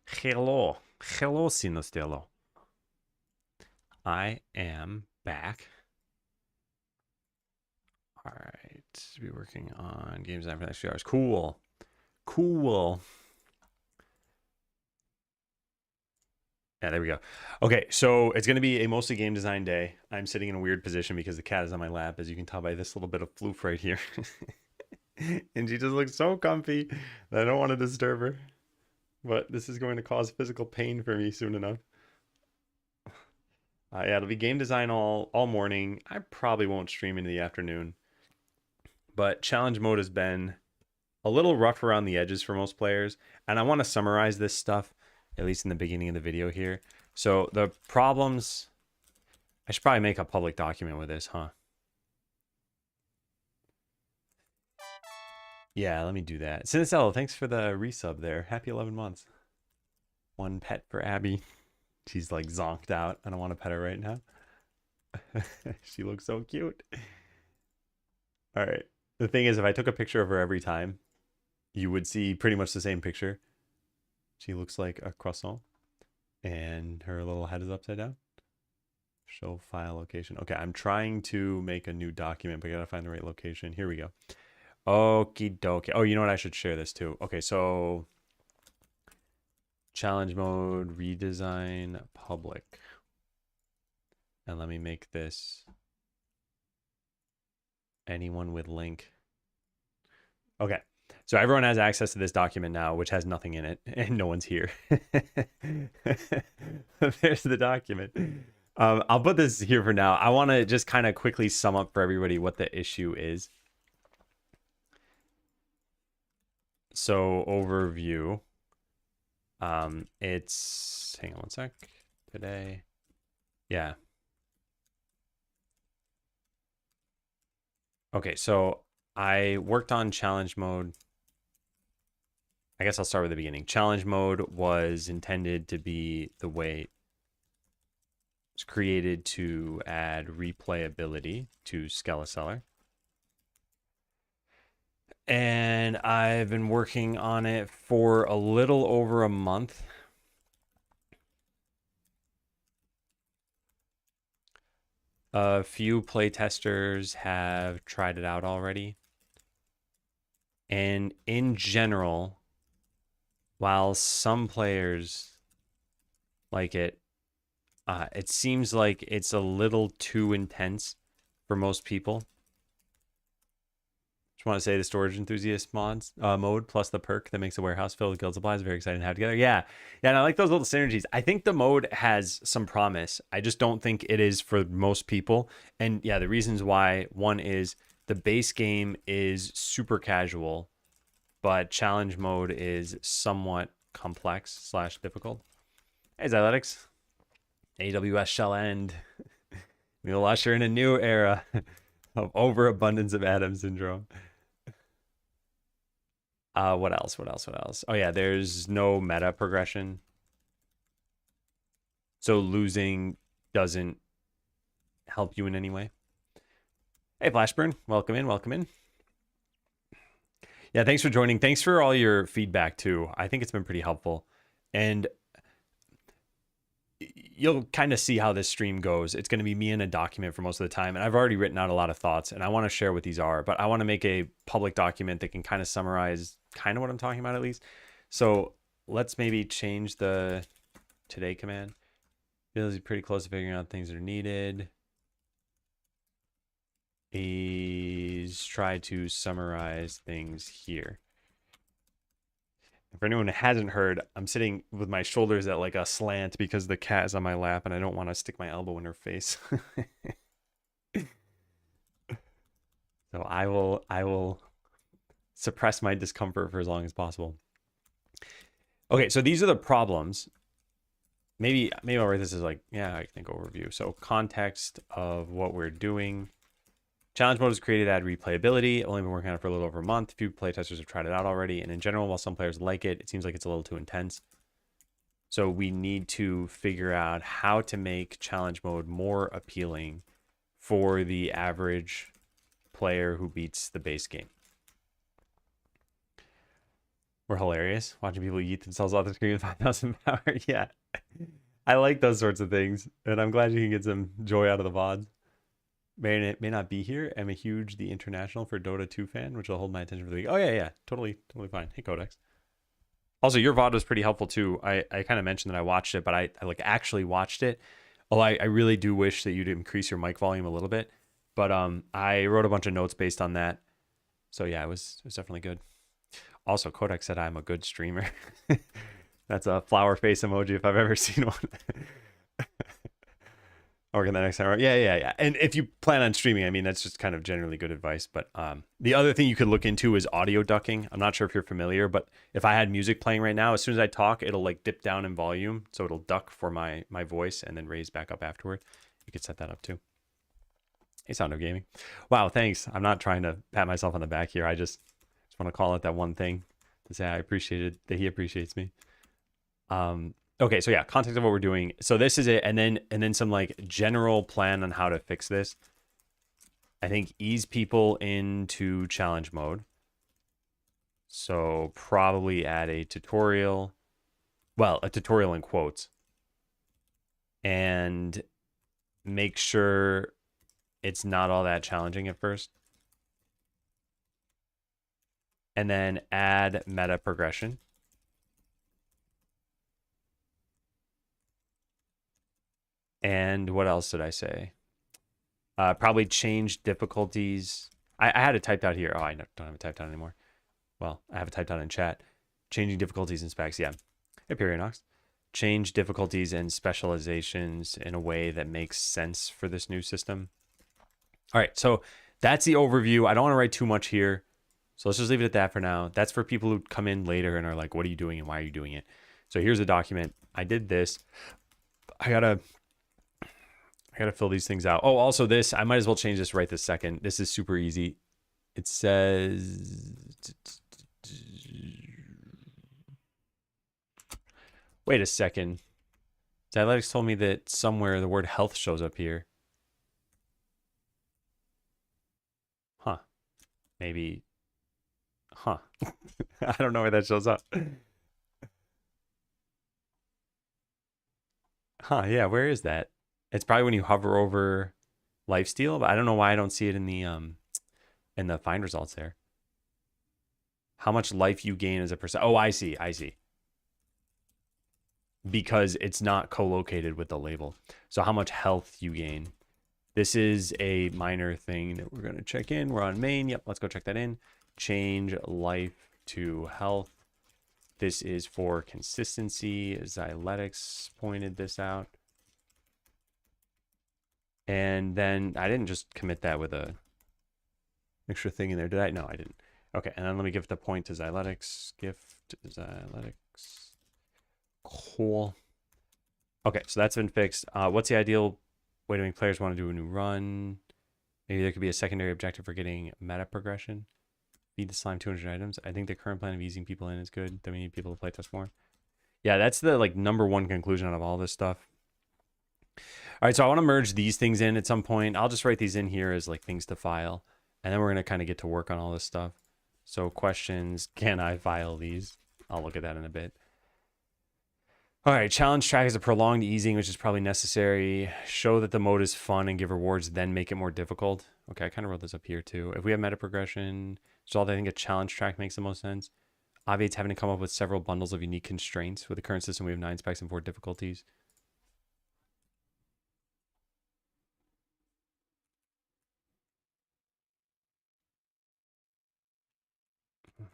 Hello. Hello, Sinostello. I am back. All right. Be working on game design for the next few hours. Cool. Cool. Yeah, there we go. Okay, so it's going to be a mostly game design day. I'm sitting in a weird position because the cat is on my lap, as you can tell by this little bit of floof right here. And she just looks so comfy that I don't want to disturb her. But this is going to cause physical pain for me soon enough. Yeah, it'll be game design all morning. I probably won't stream into the afternoon. But challenge mode has been a little rough around the edges for most players. And I want to summarize this stuff, at least in the beginning of the video here. So the problems, I should probably make a public document with this, huh? Yeah, let me do that. Cinecelo, thanks for the resub there. Happy 11 months. One pet for Abby. She's like zonked out. I don't want to pet her right now. She looks so cute. All right. The thing is, if I took a picture of her every time, you would see pretty much the same picture. She looks like a croissant, and her little head is upside down. Show file location. Okay, I'm trying to make a new document, but I gotta find the right location. Here we go. Okie dokie. Oh, you know what? I should share this too. Okay, so challenge mode, redesign, public. And let me make this anyone with link. Okay. So everyone has access to this document now, which has nothing in it, and no one's here. There's the document. I'll put this here for now. I want to just kind of quickly sum up for everybody what the issue is. So overview. It's, hang on one sec. Today. Yeah. Okay, so I worked on challenge mode. I guess I'll start with the beginning. Challenge mode was intended to be the way it's created to add replayability to Skeleseller. And I've been working on it for a little over a month. A few playtesters have tried it out already. And in general, while some players like it, it seems like it's a little too intense for most people. Just want to say the storage enthusiast mode plus the perk that makes the warehouse filled with guild supplies very exciting to have together. Yeah, and I like those little synergies. I think the mode has some promise. I just don't think it is for most people. And yeah, the reasons why: one is the base game is super casual, but challenge mode is somewhat complex / difficult. Hey, Xyletics. AWS shall end. We will usher in a new era of overabundance of Adam syndrome. What else? What else? What else? Oh yeah, there's no meta progression. So losing doesn't help you in any way. Hey, Flashburn, welcome in, welcome in. Yeah, thanks for joining. Thanks for all your feedback too. I think it's been pretty helpful. And you'll kind of see how this stream goes. It's going to be me in a document for most of the time. And I've already written out a lot of thoughts and I want to share what these are, but I want to make a public document that can kind of summarize kind of what I'm talking about at least. So let's maybe change the today command. Feels pretty close to figuring out things that are needed. Is try to summarize things here. For anyone who hasn't heard, I'm sitting with my shoulders at like a slant because the cat is on my lap and I don't want to stick my elbow in her face. So I will suppress my discomfort for as long as possible. Okay, so these are the problems. Maybe I'll write this as like, yeah, I think overview. So context of what we're doing. Challenge mode is created to add replayability. Only been working on it for a little over a month. A few playtesters have tried it out already. And in general, while some players like it, it seems like it's a little too intense. So we need to figure out how to make challenge mode more appealing for the average player who beats the base game. We're hilarious. Watching people eat themselves off the screen with 5,000 power. Yeah. I like those sorts of things. And I'm glad you can get some joy out of the VODs. May not be here. I'm a huge The International for Dota 2 fan, which will hold my attention for the week. Oh, yeah. Totally fine. Hey, Codex. Also, your VOD was pretty helpful too. I kind of mentioned that I watched it, but I like actually watched it. Oh, I really do wish that you'd increase your mic volume a little bit. But I wrote a bunch of notes based on that. So yeah, it was definitely good. Also, Kodak said I'm a good streamer. That's a flower face emoji if I've ever seen one. Or the next time. Yeah. And if you plan on streaming, I mean, that's just kind of generally good advice. But the other thing you could look into is audio ducking. I'm not sure if you're familiar, but if I had music playing right now, as soon as I talk, it'll like dip down in volume. So it'll duck for my voice and then raise back up afterward. You could set that up too. Hey, Sound of Gaming. Wow, thanks. I'm not trying to pat myself on the back here. I just want to call it that one thing to say I appreciate it, that he appreciates me. Okay, so yeah, context of what we're doing. So this is it, and then some like general plan on how to fix this. I think ease people into challenge mode. So probably add a tutorial. Well, a tutorial in quotes. And make sure it's not all that challenging at first. And then add meta progression. And what else did I say? Probably change difficulties. I had it typed out here. Oh, I don't have it typed out anymore. Well, I have it typed out in chat. Changing difficulties and specs. Yeah. Hey, Perionox. Change difficulties and specializations in a way that makes sense for this new system. All right. So that's the overview. I don't want to write too much here. So let's just leave it at that for now. That's for people who come in later and are like, what are you doing and why are you doing it? So here's a document. I did this. I gotta fill these things out. Oh, also this, I might as well change this right this second. This is super easy. It says, wait a second. Dialectics told me that somewhere the word health shows up here. Huh. Maybe. Huh. I don't know where that shows up. Huh, yeah, where is that? It's probably when you hover over lifesteal, but I don't know why I don't see it in the find results there. How much life you gain as a percent. Oh, I see. Because it's not co-located with the label. So how much health you gain. This is a minor thing that we're going to check in. We're on main. Yep, let's go check that in. Change life to health. This is for consistency. Xyletics pointed this out. And then I didn't just commit that with a extra thing in there, did I? No, I didn't. Okay, and then let me give the point to Xyletics. Gift Xyletics. Cool. Okay, so that's been fixed. What's the ideal way to make players want to do a new run? Maybe there could be a secondary objective for getting meta progression. Feed the slime 200 items. I think the current plan of easing people in is good. Then we need people to play test more. Yeah, that's the like #1 conclusion out of all this stuff. All right, so I want to merge these things in at some point. I'll just write these in here as like things to file. And then we're going to kind of get to work on all this stuff. So questions, can I file these? I'll look at that in a bit. All right, challenge track is a prolonged easing, which is probably necessary. Show that the mode is fun and give rewards, then make it more difficult. Okay, I kind of wrote this up here too. If we have meta progression, so I think a challenge track makes the most sense. Obviates having to come up with several bundles of unique constraints. With the current system, we have 9 specs and 4 difficulties.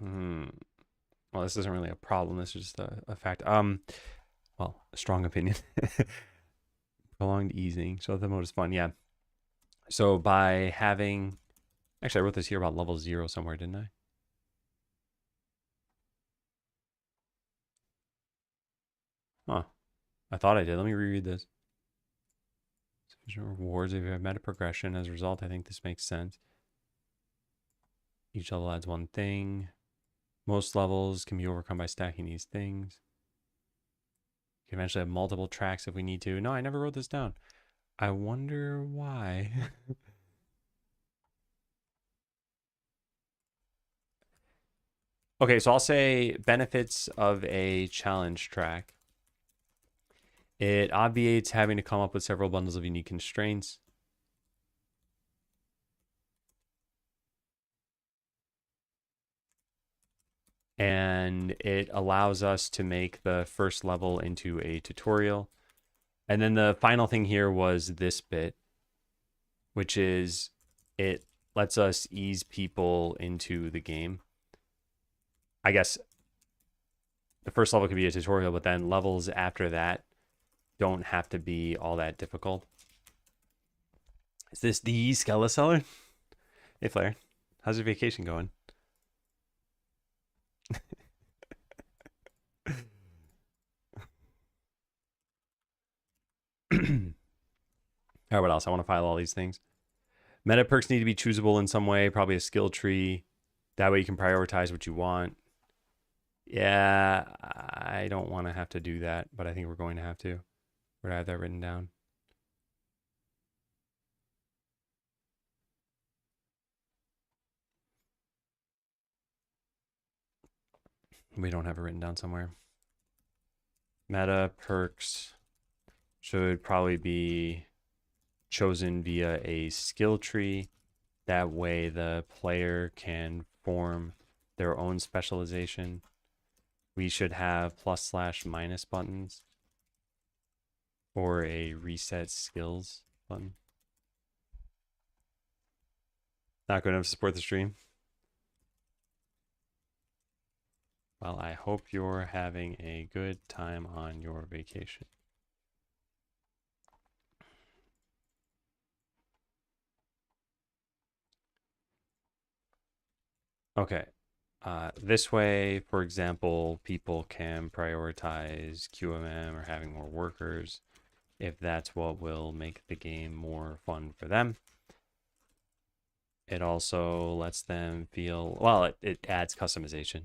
Well, this isn't really a problem. This is just a fact. Well, a strong opinion. Prolonged easing. So the mode is fun. Yeah. So by having, actually, I wrote this here about level 0 somewhere, didn't I? Huh. I thought I did. Let me reread this. Sufficient rewards if you have meta progression. As a result, I think this makes sense. Each level adds 1 thing. Most levels can be overcome by stacking these things. You can eventually have multiple tracks if we need to. No, I never wrote this down. I wonder why. Okay, so I'll say benefits of a challenge track. It obviates having to come up with several bundles of unique constraints. And it allows us to make the first level into a tutorial. And then the final thing here was this bit, which is it lets us ease people into the game. I guess the first level could be a tutorial, but then levels after that don't have to be all that difficult. Is this the Skeleseller? Hey, Flair. How's your vacation going? All right, what else? I want to file all these things. Meta perks need to be choosable in some way, probably a skill tree. That way you can prioritize what you want. Yeah, I don't want to have to do that, but I think we're going to have to. Where do I have that written down? We don't have it written down somewhere. Meta perks should probably be chosen via a skill tree. That way the player can form their own specialization. We should have +/- buttons or a reset skills button. Not good enough to support the stream. Well, I hope you're having a good time on your vacation. Okay. This way, for example, people can prioritize QMM or having more workers if that's what will make the game more fun for them. It also lets them feel, well, it adds customization.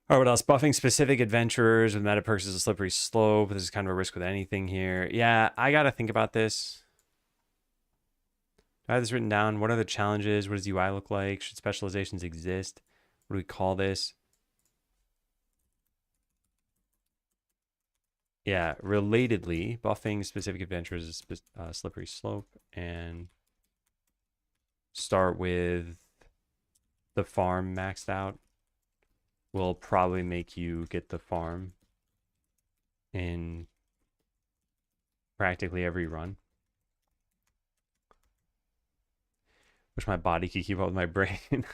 All right, what else? Buffing specific adventurers with meta perks is a slippery slope. This is kind of a risk with anything here. Yeah, I got to think about this. I have this written down. What are the challenges? What does UI look like? Should specializations exist? What do we call this? Yeah, relatedly, buffing specific adventures is a slippery slope. And start with the farm maxed out. Will probably make you get the farm in practically every run. Wish my body could keep up with my brain.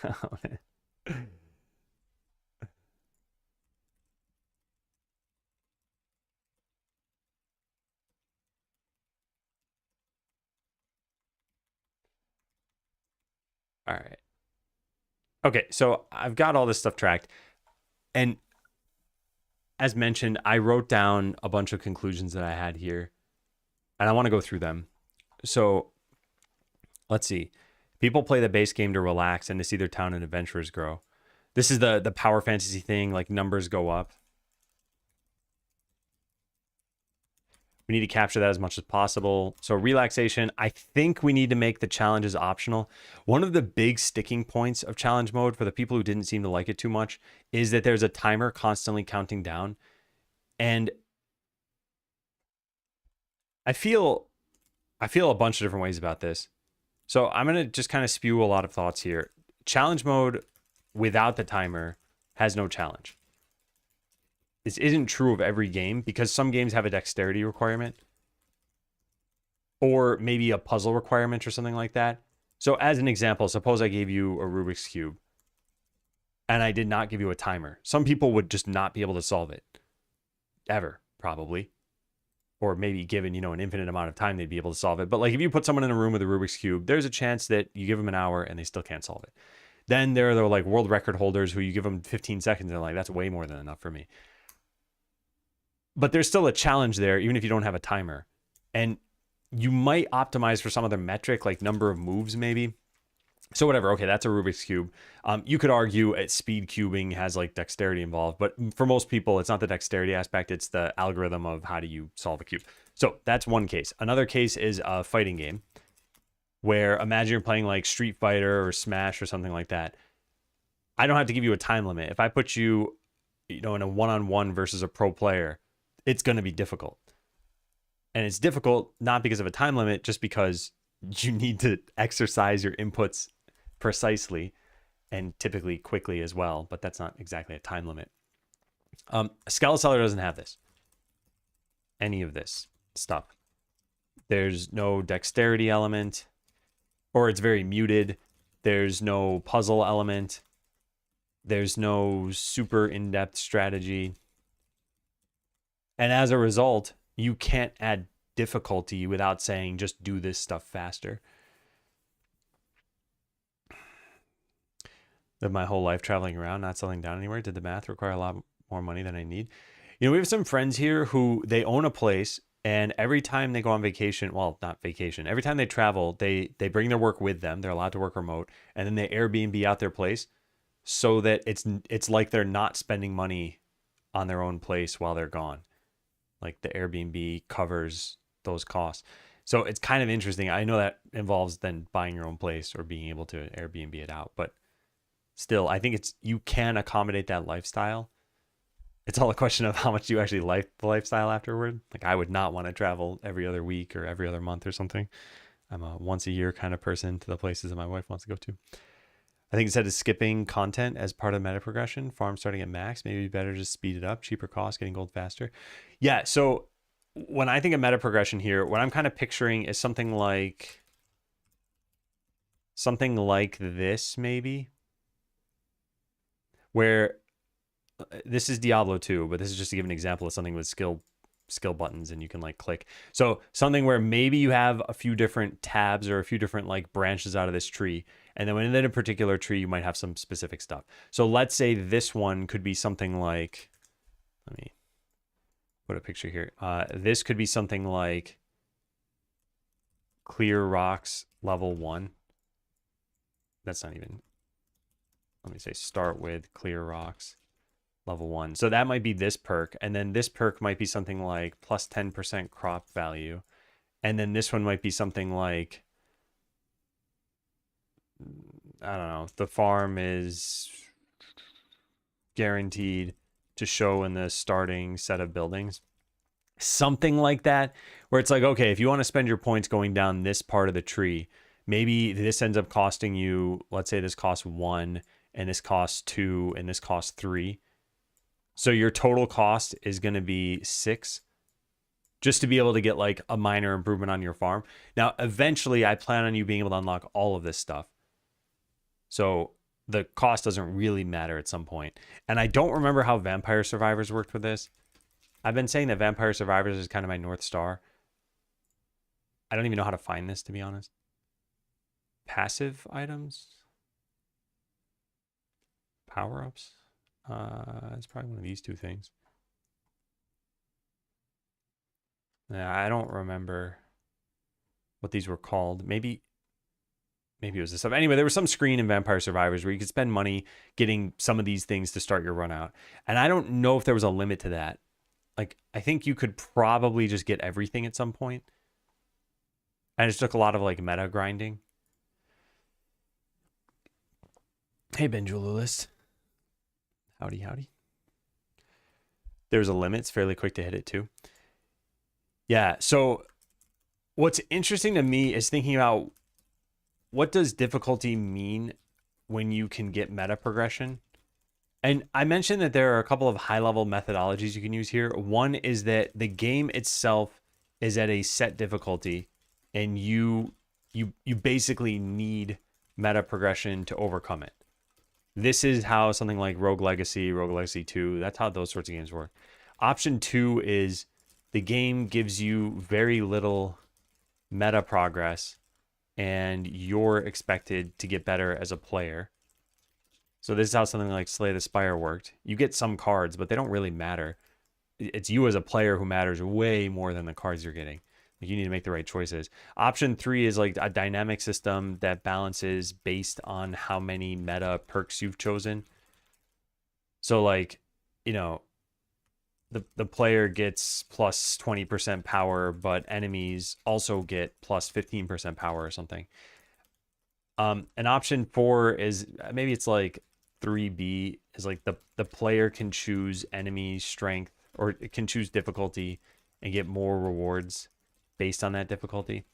All right. Okay, so I've got all this stuff tracked. And as mentioned, I wrote down a bunch of conclusions that I had here. And I want to go through them. So let's see. People play the base game to relax and to see their town and adventurers grow. This is the power fantasy thing, like numbers go up. We need to capture that as much as possible. So relaxation, I think we need to make the challenges optional. One of the big sticking points of challenge mode for the people who didn't seem to like it too much is that there's a timer constantly counting down. And I feel a bunch of different ways about this. So I'm going to just kind of spew a lot of thoughts here. Challenge mode without the timer has no challenge. This isn't true of every game because some games have a dexterity requirement or maybe a puzzle requirement or something like that. So as an example, suppose I gave you a Rubik's Cube and I did not give you a timer. Some people would just not be able to solve it ever, probably. Or maybe given, an infinite amount of time, they'd be able to solve it. But like if you put someone in a room with a Rubik's Cube, there's a chance that you give them an hour and they still can't solve it. Then there are the like world record holders who you give them 15 seconds and they're like, that's way more than enough for me. But there's still a challenge there, even if you don't have a timer. And you might optimize for some other metric, like number of moves, maybe. So whatever, okay, that's a Rubik's Cube. You could argue at speed cubing has like dexterity involved, but for most people, it's not the dexterity aspect, it's the algorithm of how do you solve a cube. So that's one case. Another case is a fighting game where imagine you're playing like Street Fighter or Smash or something like that. I don't have to give you a time limit. If I put you, you know, in a one-on-one versus a pro player, it's going to be difficult. And it's difficult not because of a time limit, just because you need to exercise your inputs precisely and typically quickly as well, but that's not exactly a time limit. Skeleseller doesn't have this. Any of this stuff. There's no dexterity element, or it's very muted. There's no puzzle element. There's no super in-depth strategy. And as a result, you can't add difficulty without saying just do this stuff faster. Lived my whole life traveling around, not settling down anywhere. Did the math require a lot more money than I need? You know, we have some friends here who they own a place, and every time they go on vacation, well, not vacation, every time they travel, they bring their work with them. They're allowed to work remote, and then they Airbnb out their place so that it's like they're not spending money on their own place while they're gone. Like the Airbnb covers those costs. So it's kind of interesting. I know that involves then buying your own place or being able to Airbnb it out, but still, I think you can accommodate that lifestyle. It's all a question of how much you actually like the lifestyle afterward. Like, I would not want to travel every other week or every other month or something. I'm a once a year kind of person to the places that my wife wants to go to. I think instead of skipping content as part of meta progression, farm starting at max, maybe better just speed it up, cheaper cost, getting gold faster. Yeah, so when I think of meta progression here, what I'm kind of picturing is something like this, maybe, where this is Diablo 2, but this is just to give an example of something with skill buttons and you can like click. So something where maybe you have a few different tabs or a few different like branches out of this tree. And then within a particular tree, you might have some specific stuff. So let's say this one could be something like, let me put a picture here. This could be something like clear rocks level 1. That's not even, let me say start with clear rocks level 1. So that might be this perk. And then this perk might be something like plus 10% crop value. And then this one might be something like, I don't know, the farm is guaranteed to show in the starting set of buildings. Something like that, where it's like, okay, if you want to spend your points going down this part of the tree, maybe this ends up costing you, let's say this costs 1, and this costs 2, and this costs 3. So your total cost is going to be 6, just to be able to get like a minor improvement on your farm. Now, eventually, I plan on you being able to unlock all of this stuff. So the cost doesn't really matter at some point. And I don't remember how Vampire Survivors worked with this. I've been saying that Vampire Survivors is kind of my North Star. I don't even know how to find this, to be honest. Passive items? Power-ups? It's probably one of these two things. Yeah, I don't remember what these were called. Maybe it was this stuff. Anyway, there was some screen in Vampire Survivors where you could spend money getting some of these things to start your run out. And I don't know if there was a limit to that. Like, I think you could probably just get everything at some point. And it just took a lot of like meta grinding. Hey, Benjululist. Howdy, howdy. There's a limit. It's fairly quick to hit it too. Yeah, so what's interesting to me is thinking about what does difficulty mean when you can get meta progression? And I mentioned that there are a couple of high-level methodologies you can use here. One is that the game itself is at a set difficulty, and you basically need meta progression to overcome it. This is how something like Rogue Legacy 2, that's how those sorts of games work. Option 2 is the game gives you very little meta progress, and you're expected to get better as a player. So this is how something like Slay the Spire worked. You get some cards, but they don't really matter. It's you as a player who matters way more than the cards you're getting. You need to make the right choices. Option 3 is like a dynamic system that balances based on how many meta perks you've chosen. So like, you know, the player gets plus 20% power, but enemies also get plus 15% power or something. And option 4 is maybe it's like 3B is like the player can choose enemy strength, or it can choose difficulty and get more rewards based on that difficulty.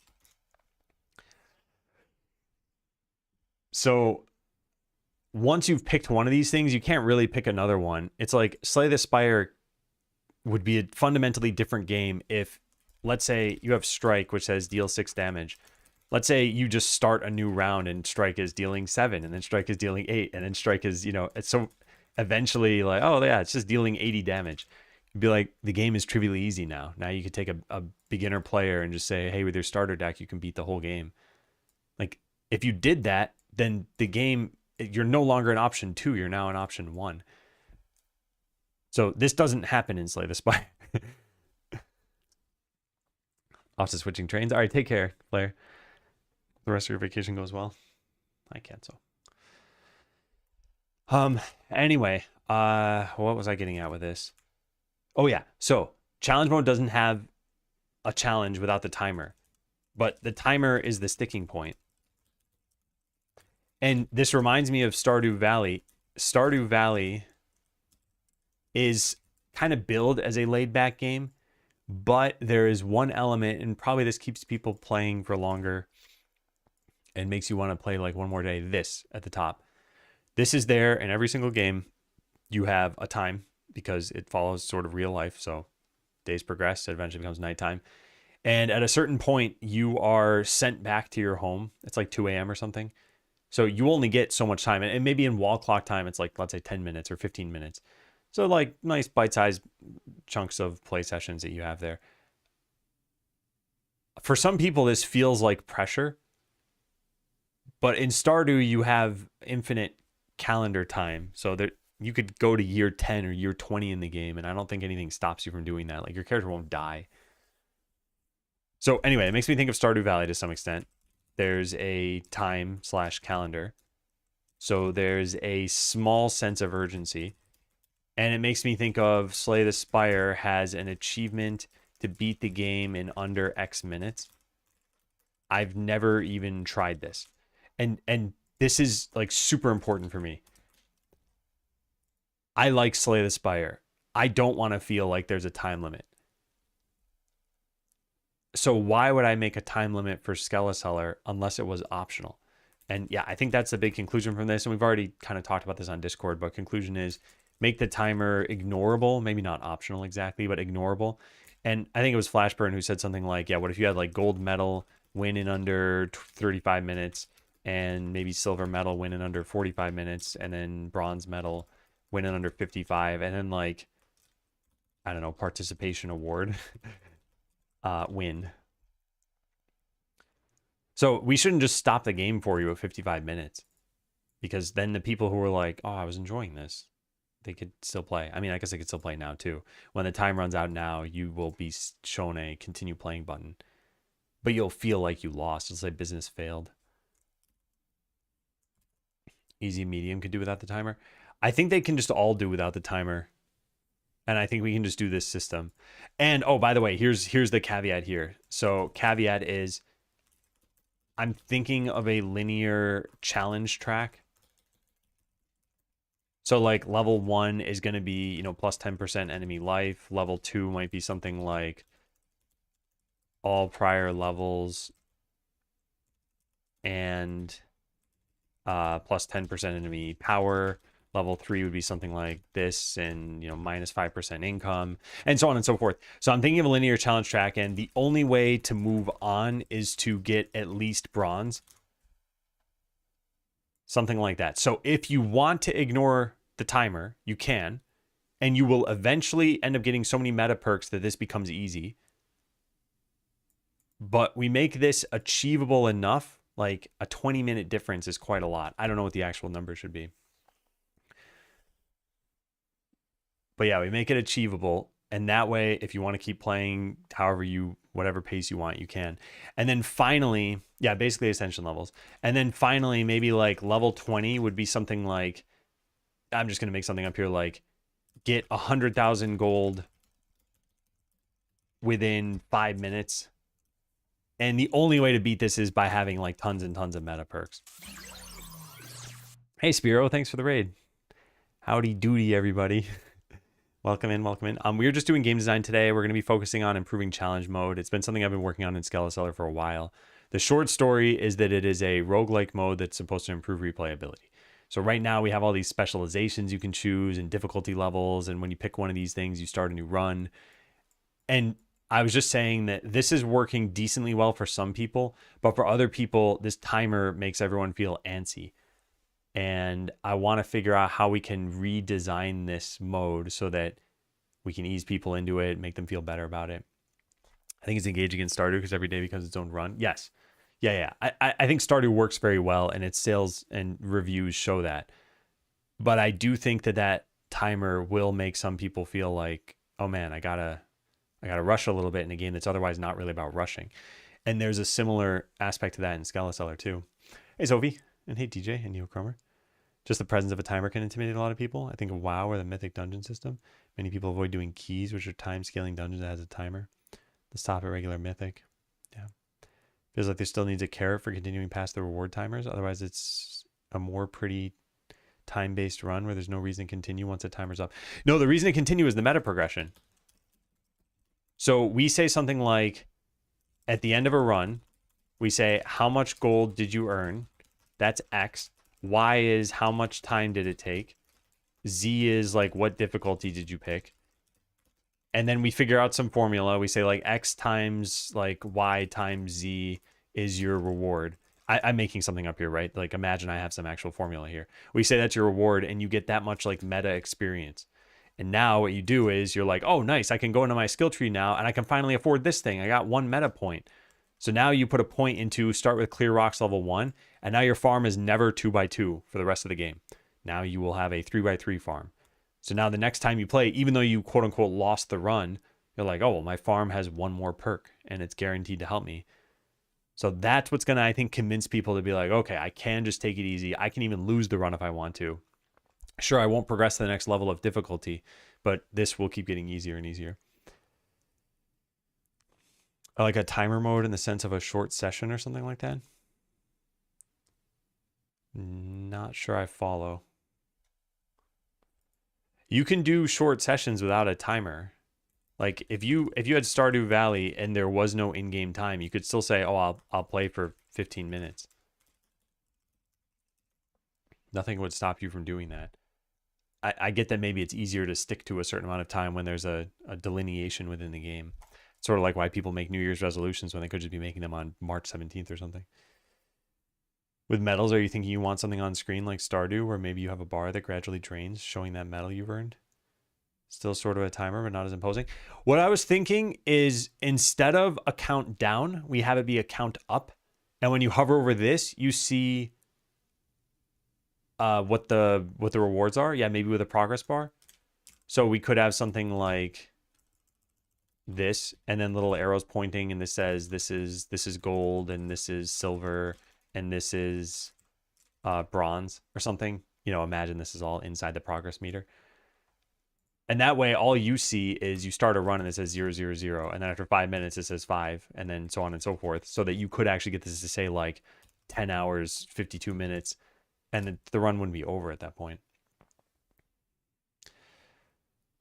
So once you've picked one of these things, you can't really pick another one. It's like Slay the Spire would be a fundamentally different game if, let's say, you have Strike, which says deal 6 damage. Let's say you just start a new round and Strike is dealing 7, and then Strike is dealing 8, and then Strike is, it's so eventually like, oh yeah, it's just dealing 80 damage. You'd be like, the game is trivially easy now. Now you could take a beginner player and just say, hey, with your starter deck, you can beat the whole game. Like, if you did that, then the game, you're no longer an option 2, you're now an option 1. So this doesn't happen in Slay the Spire. Off to switching trains. All right, take care, Claire. The rest of your vacation goes well. I cancel. Anyway, what was I getting at with this? Oh yeah, so challenge mode doesn't have a challenge without the timer, but the timer is the sticking point. And this reminds me of Stardew Valley. Stardew Valley is kind of billed as a laid-back game, but there is one element, and probably this keeps people playing for longer and makes you want to play like one more day. This at the top. This is there in every single game. You have a time because it follows sort of real life. So days progress, it eventually becomes nighttime. And at a certain point, you are sent back to your home. It's like 2 a.m. or something. So you only get so much time. And maybe in wall clock time, it's like, let's say 10 minutes or 15 minutes. So like nice bite-sized chunks of play sessions that you have there. For some people, this feels like pressure. But in Stardew, you have infinite calendar time. So that you could go to year 10 or year 20 in the game, and I don't think anything stops you from doing that. Like, your character won't die. So anyway, it makes me think of Stardew Valley to some extent. There's a time/calendar. So there's a small sense of urgency. And it makes me think of Slay the Spire has an achievement to beat the game in under X minutes. I've never even tried this. And this is like super important for me. I like Slay the Spire. I don't want to feel like there's a time limit. So why would I make a time limit for Skeleseller unless it was optional? And yeah, I think that's the big conclusion from this. And we've already kind of talked about this on Discord, but conclusion is make the timer ignorable, maybe not optional exactly, but ignorable. And I think it was Flashburn who said something like, yeah, what if you had like gold medal win in under 35 minutes and maybe silver medal win in under 45 minutes and then bronze medal win in under 55 and then like, I don't know, participation award win. So we shouldn't just stop the game for you at 55 minutes because then the people who were like, oh, I was enjoying this, they could still play. I mean, I guess they could still play now too. When the time runs out now, you will be shown a continue playing button, but you'll feel like you lost. It'll say business failed. Easy, medium could do without the timer. I think they can just all do without the timer. And I think we can just do this system. And oh, by the way, here's the caveat here. So caveat is I'm thinking of a linear challenge track. So like level 1 is going to be, plus 10% enemy life. Level 2 might be something like all prior levels and plus 10% enemy power. Level 3 would be something like this and, minus 5% income and so on and so forth. So I'm thinking of a linear challenge track, and the only way to move on is to get at least bronze. Something like that. So if you want to ignore the timer, you can, and you will eventually end up getting so many meta perks that this becomes easy. But we make this achievable enough, like a 20-minute difference is quite a lot. I don't know what the actual number should be. But yeah, we make it achievable. And that way, if you want to keep playing whatever pace you want, you can. And then finally, yeah, basically ascension levels. And then finally, maybe like level 20 would be something like, I'm just going to make something up here, like get 100,000 gold within 5 minutes. And the only way to beat this is by having like tons and tons of meta perks. Hey, Spiro, thanks for the raid. Howdy doody, everybody. Welcome in, welcome in. We were just doing game design today. We're going to be focusing on improving challenge mode. It's been something I've been working on in Skeleseller for a while. The short story is that it is a roguelike mode that's supposed to improve replayability. So right now we have all these specializations you can choose and difficulty levels. And when you pick one of these things, you start a new run. And I was just saying that this is working decently well for some people, but for other people, this timer makes everyone feel antsy. And I want to figure out how we can redesign this mode so that we can ease people into it, make them feel better about it. I think it's engaging in Stardew because every day becomes its own run. Yes. Yeah. I think Stardew works very well, and its sales and reviews show that. But I do think that timer will make some people feel like, oh man, I gotta rush a little bit in a game that's otherwise not really about rushing. And there's a similar aspect to that in Skeleseller too. Hey, Sophie. And hey, DJ and Neocromer. Just the presence of a timer can intimidate a lot of people. I think of WoW or the Mythic Dungeon system. Many people avoid doing keys, which are time-scaling dungeons that has a timer. Let's stop at regular Mythic. Yeah. Feels like there still needs a carrot for continuing past the reward timers. Otherwise, it's a more pretty time-based run where there's no reason to continue once the timer's up. No, the reason to continue is the meta progression. So we say something like, at the end of a run, we say, how much gold did you earn? That's X. Y is how much time did it take? Z is like what difficulty did you pick? And then we figure out some formula. We say like X times like Y times Z is your reward. I'm making something up here, right? Like imagine I have some actual formula here. We say that's your reward and you get that much like meta experience. And now what you do is you're like, oh, nice. I can go into my skill tree now and I can finally afford this thing. I got 1 meta point. So now you put a point into start with clear rocks level 1, and now your farm is never 2x2 for the rest of the game. Now you will have a 3x3 farm. So now the next time you play, even though you quote unquote lost the run, you're like, oh, well, my farm has 1 more perk and it's guaranteed to help me. So that's what's going to, I think, convince people to be like, okay, I can just take it easy. I can even lose the run if I want to. Sure, I won't progress to the next level of difficulty, but this will keep getting easier and easier. Like a timer mode in the sense of a short session or something like that? Not sure I follow. You can do short sessions without a timer. Like if you had Stardew Valley and there was no in-game time, you could still say, oh, I'll play for 15 minutes. Nothing would stop you from doing that. I get that maybe it's easier to stick to a certain amount of time when there's a delineation within the game. Sort of like why people make New Year's resolutions when they could just be making them on March 17th or something. With medals, are you thinking you want something on screen like Stardew where maybe you have a bar that gradually drains showing that medal you've earned? Still sort of a timer, but not as imposing. What I was thinking is instead of a count down, we have it be a count up. And when you hover over this, you see what the rewards are. Yeah, maybe with a progress bar. So we could have something like this, and then little arrows pointing, and this says this is gold, and this is silver, and this is bronze or something. You know, imagine this is all inside the progress meter. And that way, all you see is you start a run and it says 0, 0, 0. And then after 5 minutes, it says 5, and then so on and so forth. So that you could actually get this to say like 10 hours, 52 minutes, and the run wouldn't be over at that point.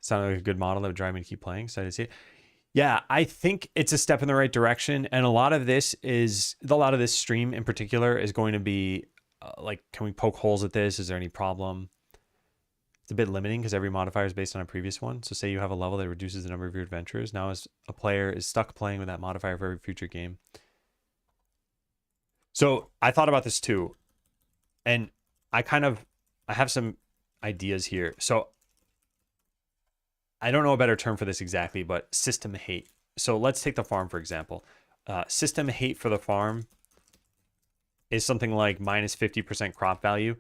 Sounded like a good model that would drive me to keep playing. Excited to see it. Yeah, I think it's a step in the right direction. And a lot of this stream in particular is going to be like, can we poke holes at this? Is there any problem? It's a bit limiting because every modifier is based on a previous one. So say you have a level that reduces the number of your adventures. Now as a player is stuck playing with that modifier for every future game. So I thought about this too. And I have some ideas here. So I don't know a better term for this exactly, but system hate. So let's take the farm, for example. System hate for the farm is something like minus 50% crop value.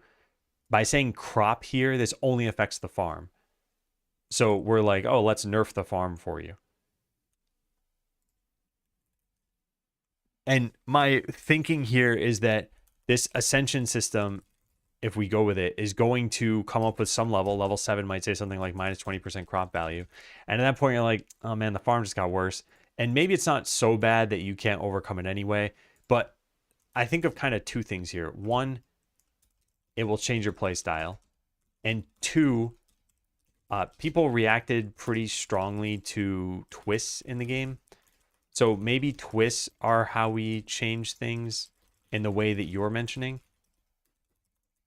By saying crop here, this only affects the farm. So we're like, oh, let's nerf the farm for you. And my thinking here is that this ascension system, if we go with it, is going to come up with some level. Level 7 might say something like minus 20% crop value. And at that point, you're like, oh man, the farm just got worse. And maybe it's not so bad that you can't overcome it anyway. But I think of kind of two things here. One, it will change your play style. And two, people reacted pretty strongly to twists in the game. So maybe twists are how we change things in the way that you're mentioning.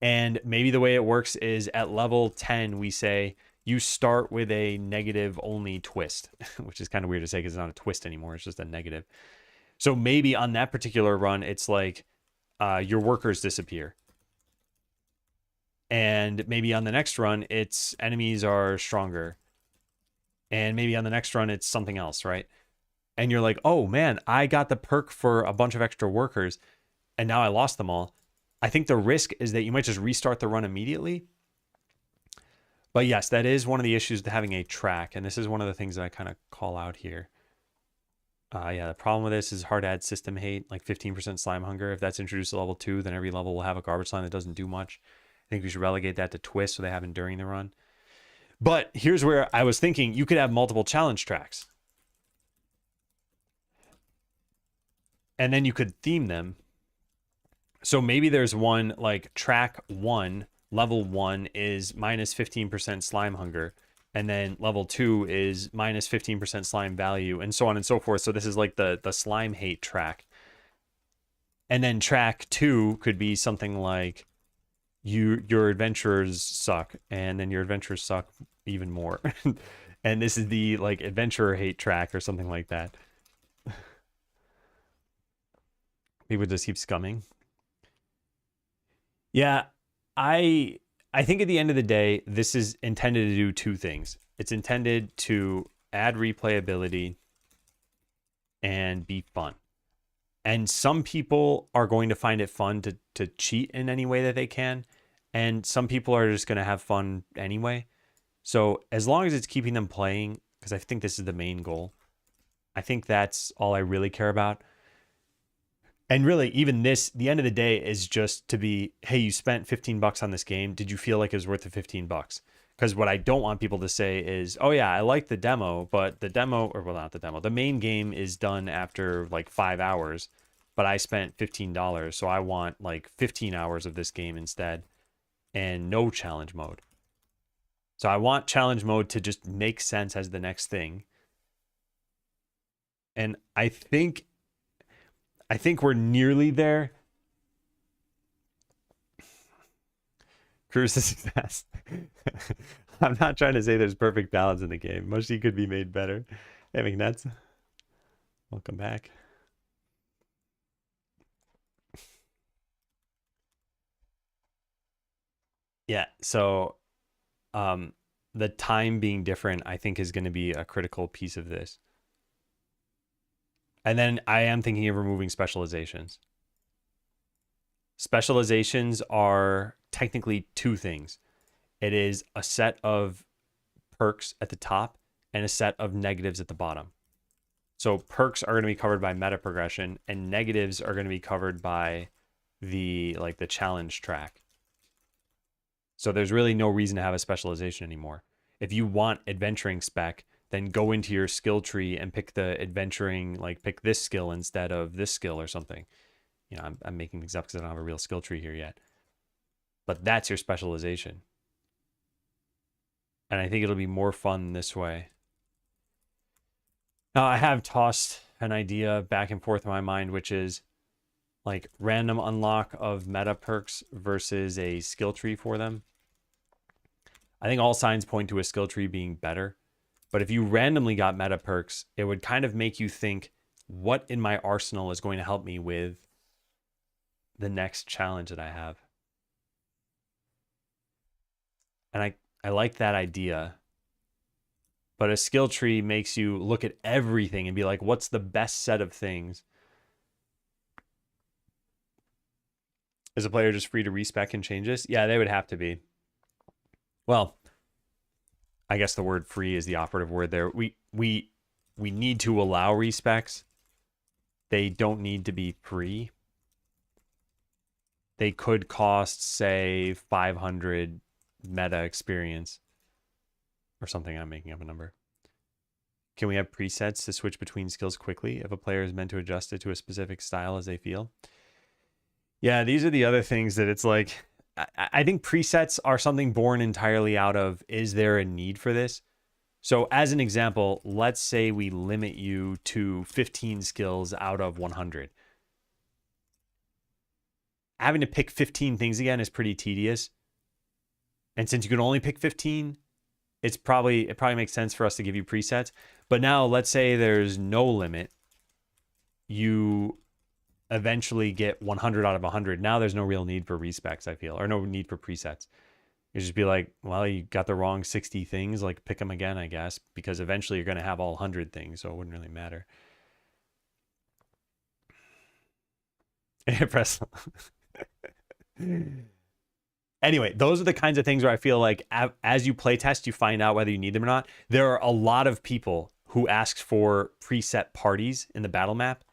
And maybe the way it works is at level 10, we say you start with a negative only twist, which is kind of weird to say because it's not a twist anymore. It's just a negative. So maybe on that particular run, it's like your workers disappear. And maybe on the next run, it's enemies are stronger. And maybe on the next run, it's something else, right? And you're like, oh man, I got the perk for a bunch of extra workers, and now I lost them all. I think the risk is that you might just restart the run immediately. But yes, that is one of the issues to having a track, and this is one of the things that I kind of call out here. Yeah, the problem with this is hard to add system hate, like 15% slime hunger. If that's introduced to level 2, then every level will have a garbage slime that doesn't do much. I think we should relegate that to twist so they happen during the run. But here's where I was thinking you could have multiple challenge tracks. And then you could theme them. So maybe there's one like track 1, level 1 is minus 15% slime hunger. And then level 2 is minus 15% slime value, and so on and so forth. So this is like the slime hate track. And then track 2 could be something like your adventurers suck, and then your adventurers suck even more. And this is the like adventurer hate track or something like that. People just keep scumming. Yeah, I think at the end of the day, this is intended to do two things. It's intended to add replayability and be fun. And some people are going to find it fun to cheat in any way that they can. And some people are just going to have fun anyway. So as long as it's keeping them playing, because I think this is the main goal, I think that's all I really care about. And really, even this, the end of the day is just to be, hey, you spent $15 on this game. Did you feel like it was worth the $15? Because what I don't want people to say is, oh yeah, I like the demo, but the demo, or well, not the demo, the main game is done after like 5 hours, but I spent $15. So I want like 15 hours of this game instead and no challenge mode. So I want challenge mode to just make sense as the next thing. And I think we're nearly there. Cruise to success. I'm not trying to say there's perfect balance in the game. Mushy could be made better. Hey, McNuts. Welcome back. Yeah, so the time being different, I think, is going to be a critical piece of this. And then I am thinking of removing specializations. Specializations are technically two things. It is a set of perks at the top and a set of negatives at the bottom. So perks are going to be covered by meta progression, and negatives are going to be covered by the challenge track. So there's really no reason to have a specialization anymore. If you want adventuring spec, then go into your skill tree and pick the adventuring, like pick this skill instead of this skill or something. You know, I'm making things up because I don't have a real skill tree here yet. But that's your specialization. And I think it'll be more fun this way. Now, I have tossed an idea back and forth in my mind, which is like random unlock of meta perks versus a skill tree for them. I think all signs point to a skill tree being better. But if you randomly got meta perks, it would kind of make you think, what in my arsenal is going to help me with the next challenge that I have? And I like that idea. But a skill tree makes you look at everything and be like, what's the best set of things? Is a player just free to respec and change this? Yeah, they would have to be. Well, I guess the word free is the operative word there. We need to allow respecs. They don't need to be free. They could cost, say, 500 meta experience or something. I'm making up a number. Can we have presets to switch between skills quickly if a player is meant to adjust it to a specific style as they feel? Yeah, these are the other things that it's like, I think presets are something born entirely out of, is there a need for this? So as an example, let's say we limit you to 15 skills out of 100. Having to pick 15 things again is pretty tedious. And since you can only pick 15, it probably makes sense for us to give you presets. But now let's say there's no limit. You eventually get 100 out of 100. Now there's no real need for respecs, I feel, or no need for presets. You just be like, well, you got the wrong 60 things, like pick them again, I guess, because eventually you're going to have all 100 things, so it wouldn't really matter. Press. Anyway, those are the kinds of things where I feel like as you play test, you find out whether you need them or not. There are a lot of people who ask for preset parties in the battle map,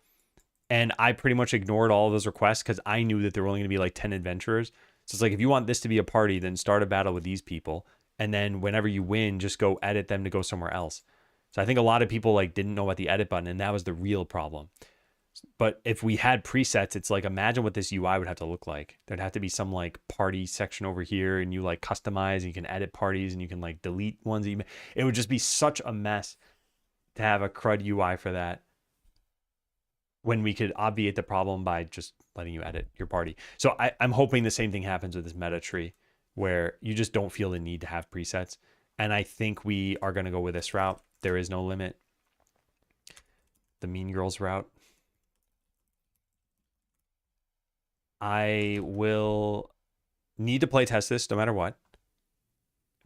and I pretty much ignored all of those requests because I knew that there were only going to be like 10 adventurers. So it's like, if you want this to be a party, then start a battle with these people. And then whenever you win, just go edit them to go somewhere else. So I think a lot of people like didn't know about the edit button, and that was the real problem. But if we had presets, it's like, imagine what this UI would have to look like. There'd have to be some like party section over here, and you like customize, and you can edit parties, and you can like delete ones. It would just be such a mess to have a CRUD UI for that, when we could obviate the problem by just letting you edit your party. So I'm hoping the same thing happens with this meta tree, where you just don't feel the need to have presets. And I think we are going to go with this route. There is no limit. The Mean Girls route. I will need to play test this no matter what.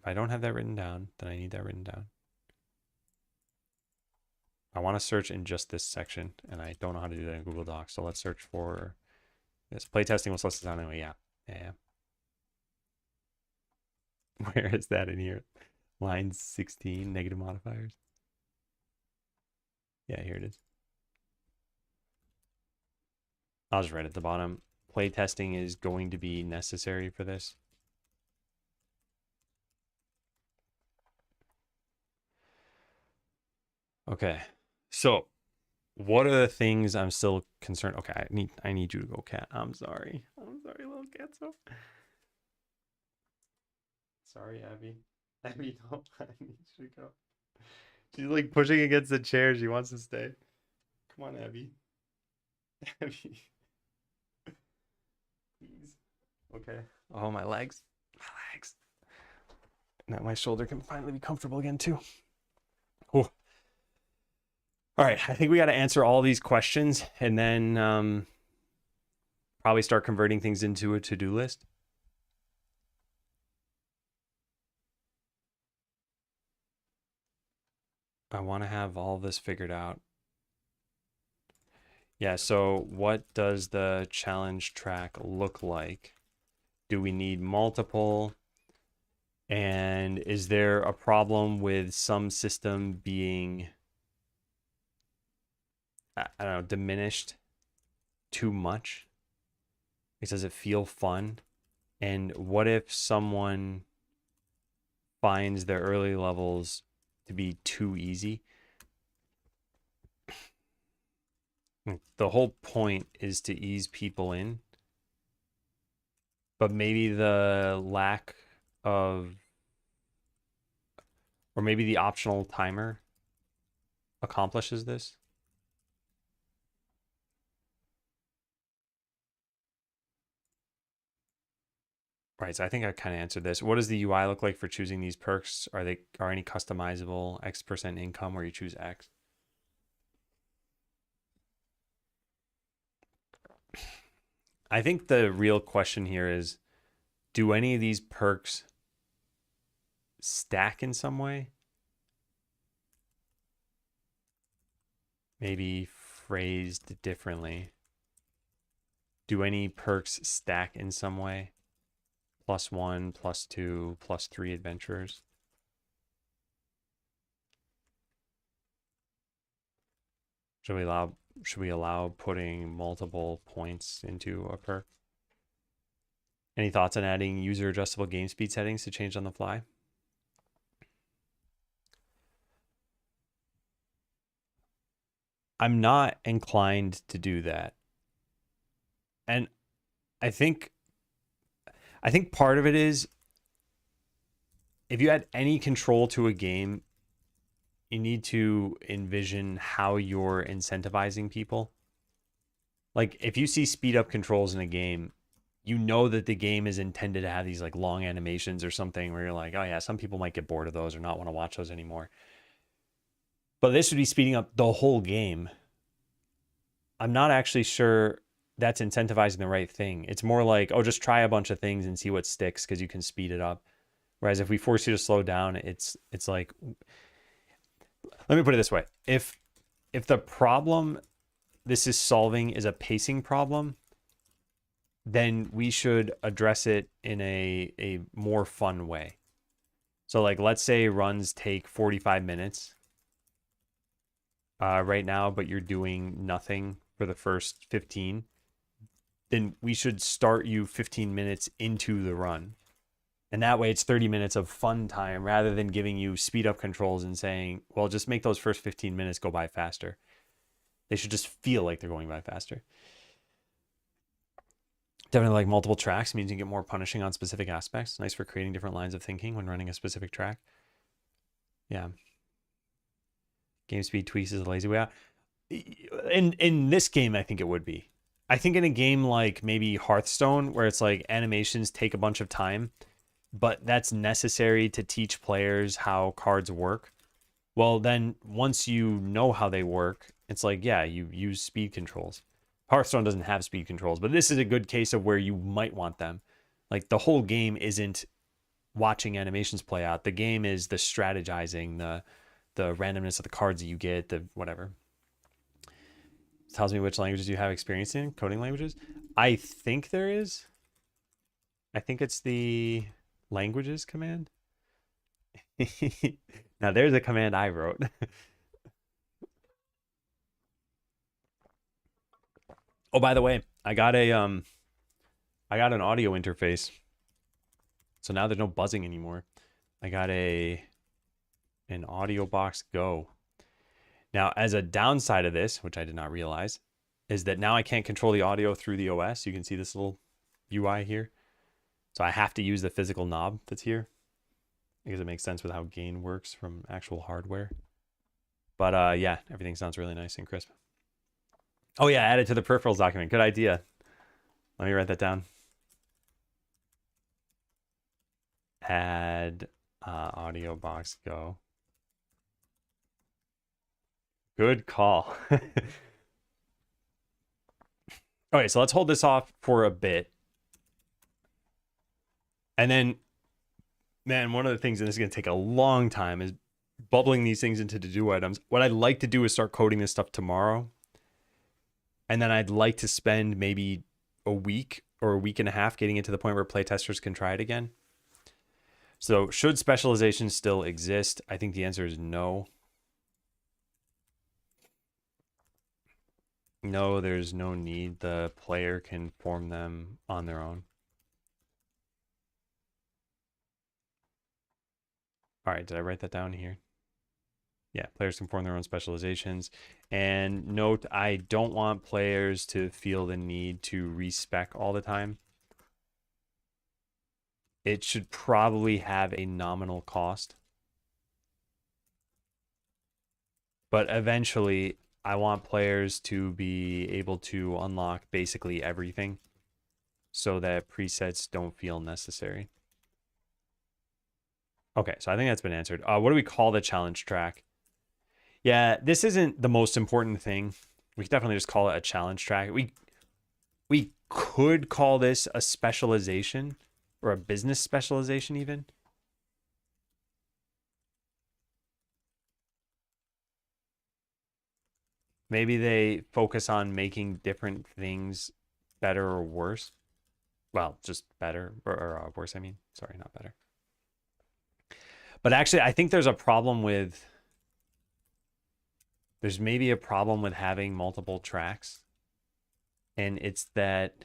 If I don't have that written down, then I need that written down. I want to search in just this section, and I don't know how to do that in Google Docs. So let's search for this. Playtesting was listed down anyway. Yeah. Where is that in here? Line 16, negative modifiers. Yeah, here it is. I'll just write at the bottom. Playtesting is going to be necessary for this. Okay. So what are the things I'm still concerned? Okay, I need you to go, cat. I'm sorry, little cat. So sorry, Abby. Abby, don't. I need you to go. She's like pushing against the chair. She wants to stay. Come on, Abby. Abby, please. Okay. Oh, my legs. My legs. Now my shoulder can finally be comfortable again too. Oh. All right, I think we got to answer all these questions, and then probably start converting things into a to-do list. I want to have all this figured out. Yeah, so what does the challenge track look like? Do we need multiple? And is there a problem with some system being, I don't know, diminished too much? Does it feel fun? And what if someone finds their early levels to be too easy? The whole point is to ease people in, but maybe the lack of, or maybe the optional timer accomplishes this. Right, so I think I kind of answered this. What does the UI look like for choosing these perks? Are any customizable? X% income where you choose X? I think the real question here is, do any of these perks stack in some way? Maybe phrased differently. Do any perks stack in some way? +1, +2, +3 adventurers. Should we allow putting multiple points into a perk? Any thoughts on adding user adjustable game speed settings to change on the fly? I'm not inclined to do that. And I think I think part of it is if you add any control to a game, you need to envision how you're incentivizing people. Like if you see speed up controls in a game, you know that the game is intended to have these like long animations or something where you're like, oh yeah, some people might get bored of those or not want to watch those anymore. But this would be speeding up the whole game. I'm not actually sure that's incentivizing the right thing. It's more like, oh, just try a bunch of things and see what sticks because you can speed it up. Whereas if we force you to slow down, it's like, let me put it this way. If the problem this is solving is a pacing problem, then we should address it in a more fun way. So like, let's say runs take 45 minutes right now, but you're doing nothing for the first 15, then we should start you 15 minutes into the run. And that way it's 30 minutes of fun time rather than giving you speed up controls and saying, well, just make those first 15 minutes go by faster. They should just feel like they're going by faster. Definitely like multiple tracks means you get more punishing on specific aspects. Nice for creating different lines of thinking when running a specific track. Yeah. Game speed tweaks is a lazy way out. In this game, I think it would be. I think in a game like maybe Hearthstone, where it's like animations take a bunch of time, but that's necessary to teach players how cards work. Well, then once you know how they work, it's like, yeah, you use speed controls. Hearthstone doesn't have speed controls, but this is a good case of where you might want them. Like the whole game isn't watching animations play out. The game is the strategizing, the randomness of the cards that you get, the whatever. It tells me which languages you have experience in, coding languages. I think there is. I think it's the languages command. Now there's a command I wrote. Oh, by the way, I got an audio interface. So now there's no buzzing anymore. I got an Audio Box Go. Now, as a downside of this, which I did not realize, is that now I can't control the audio through the OS. You can see this little UI here. So I have to use the physical knob that's here because it makes sense with how gain works from actual hardware. But yeah, everything sounds really nice and crisp. Oh yeah, add it to the peripherals document. Good idea. Let me write that down. Add Audio Box Go. Good call. Okay, so let's hold this off for a bit. And then, man, one of the things, and this is going to take a long time, is bubbling these things into to-do items. What I'd like to do is start coding this stuff tomorrow. And then I'd like to spend maybe a week or a week and a half getting it to the point where playtesters can try it again. So should specialization still exist? I think the answer is no. No, there's no need. The player can form them on their own. All right, did I write that down here? Yeah, players can form their own specializations. And note, I don't want players to feel the need to respec all the time. It should probably have a nominal cost. But eventually, I want players to be able to unlock basically everything so that presets don't feel necessary. Okay, so I think that's been answered. What do we call the challenge track? Yeah, this isn't the most important thing. We could definitely just call it a challenge track. We could call this a specialization or a business specialization even. Maybe they focus on making different things better or worse. Well, just better or worse, I mean. Sorry, not better. But actually, I think there's a problem with... There's maybe a problem with having multiple tracks. And it's that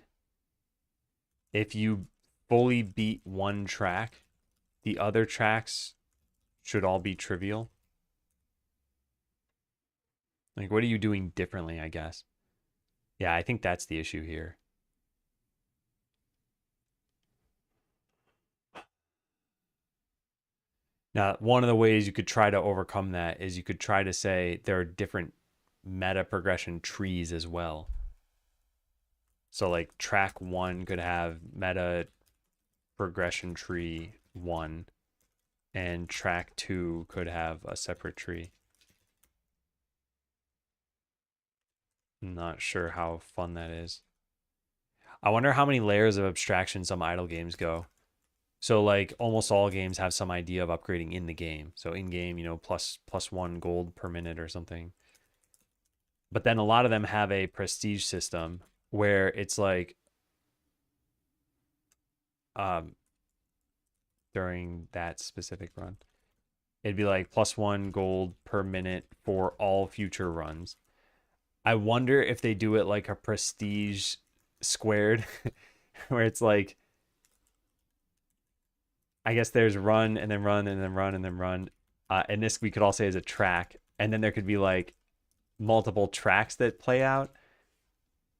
if you fully beat one track, the other tracks should all be trivial. Like, what are you doing differently, I guess? Yeah, I think that's the issue here. Now, one of the ways you could try to overcome that is you could try to say there are different meta progression trees as well. So like track 1 could have meta progression tree 1, and track 2 could have a separate tree. I'm not sure how fun that is. I wonder how many layers of abstraction some idle games go. So like almost all games have some idea of upgrading in the game. So in game, you know, plus 1 gold per minute or something. But then a lot of them have a prestige system where it's like during that specific run, it'd be like plus 1 gold per minute for all future runs. I wonder if they do it like a prestige squared where it's like, I guess there's run and then run and then run and then run. And this we could all say is a track. And then there could be like multiple tracks that play out.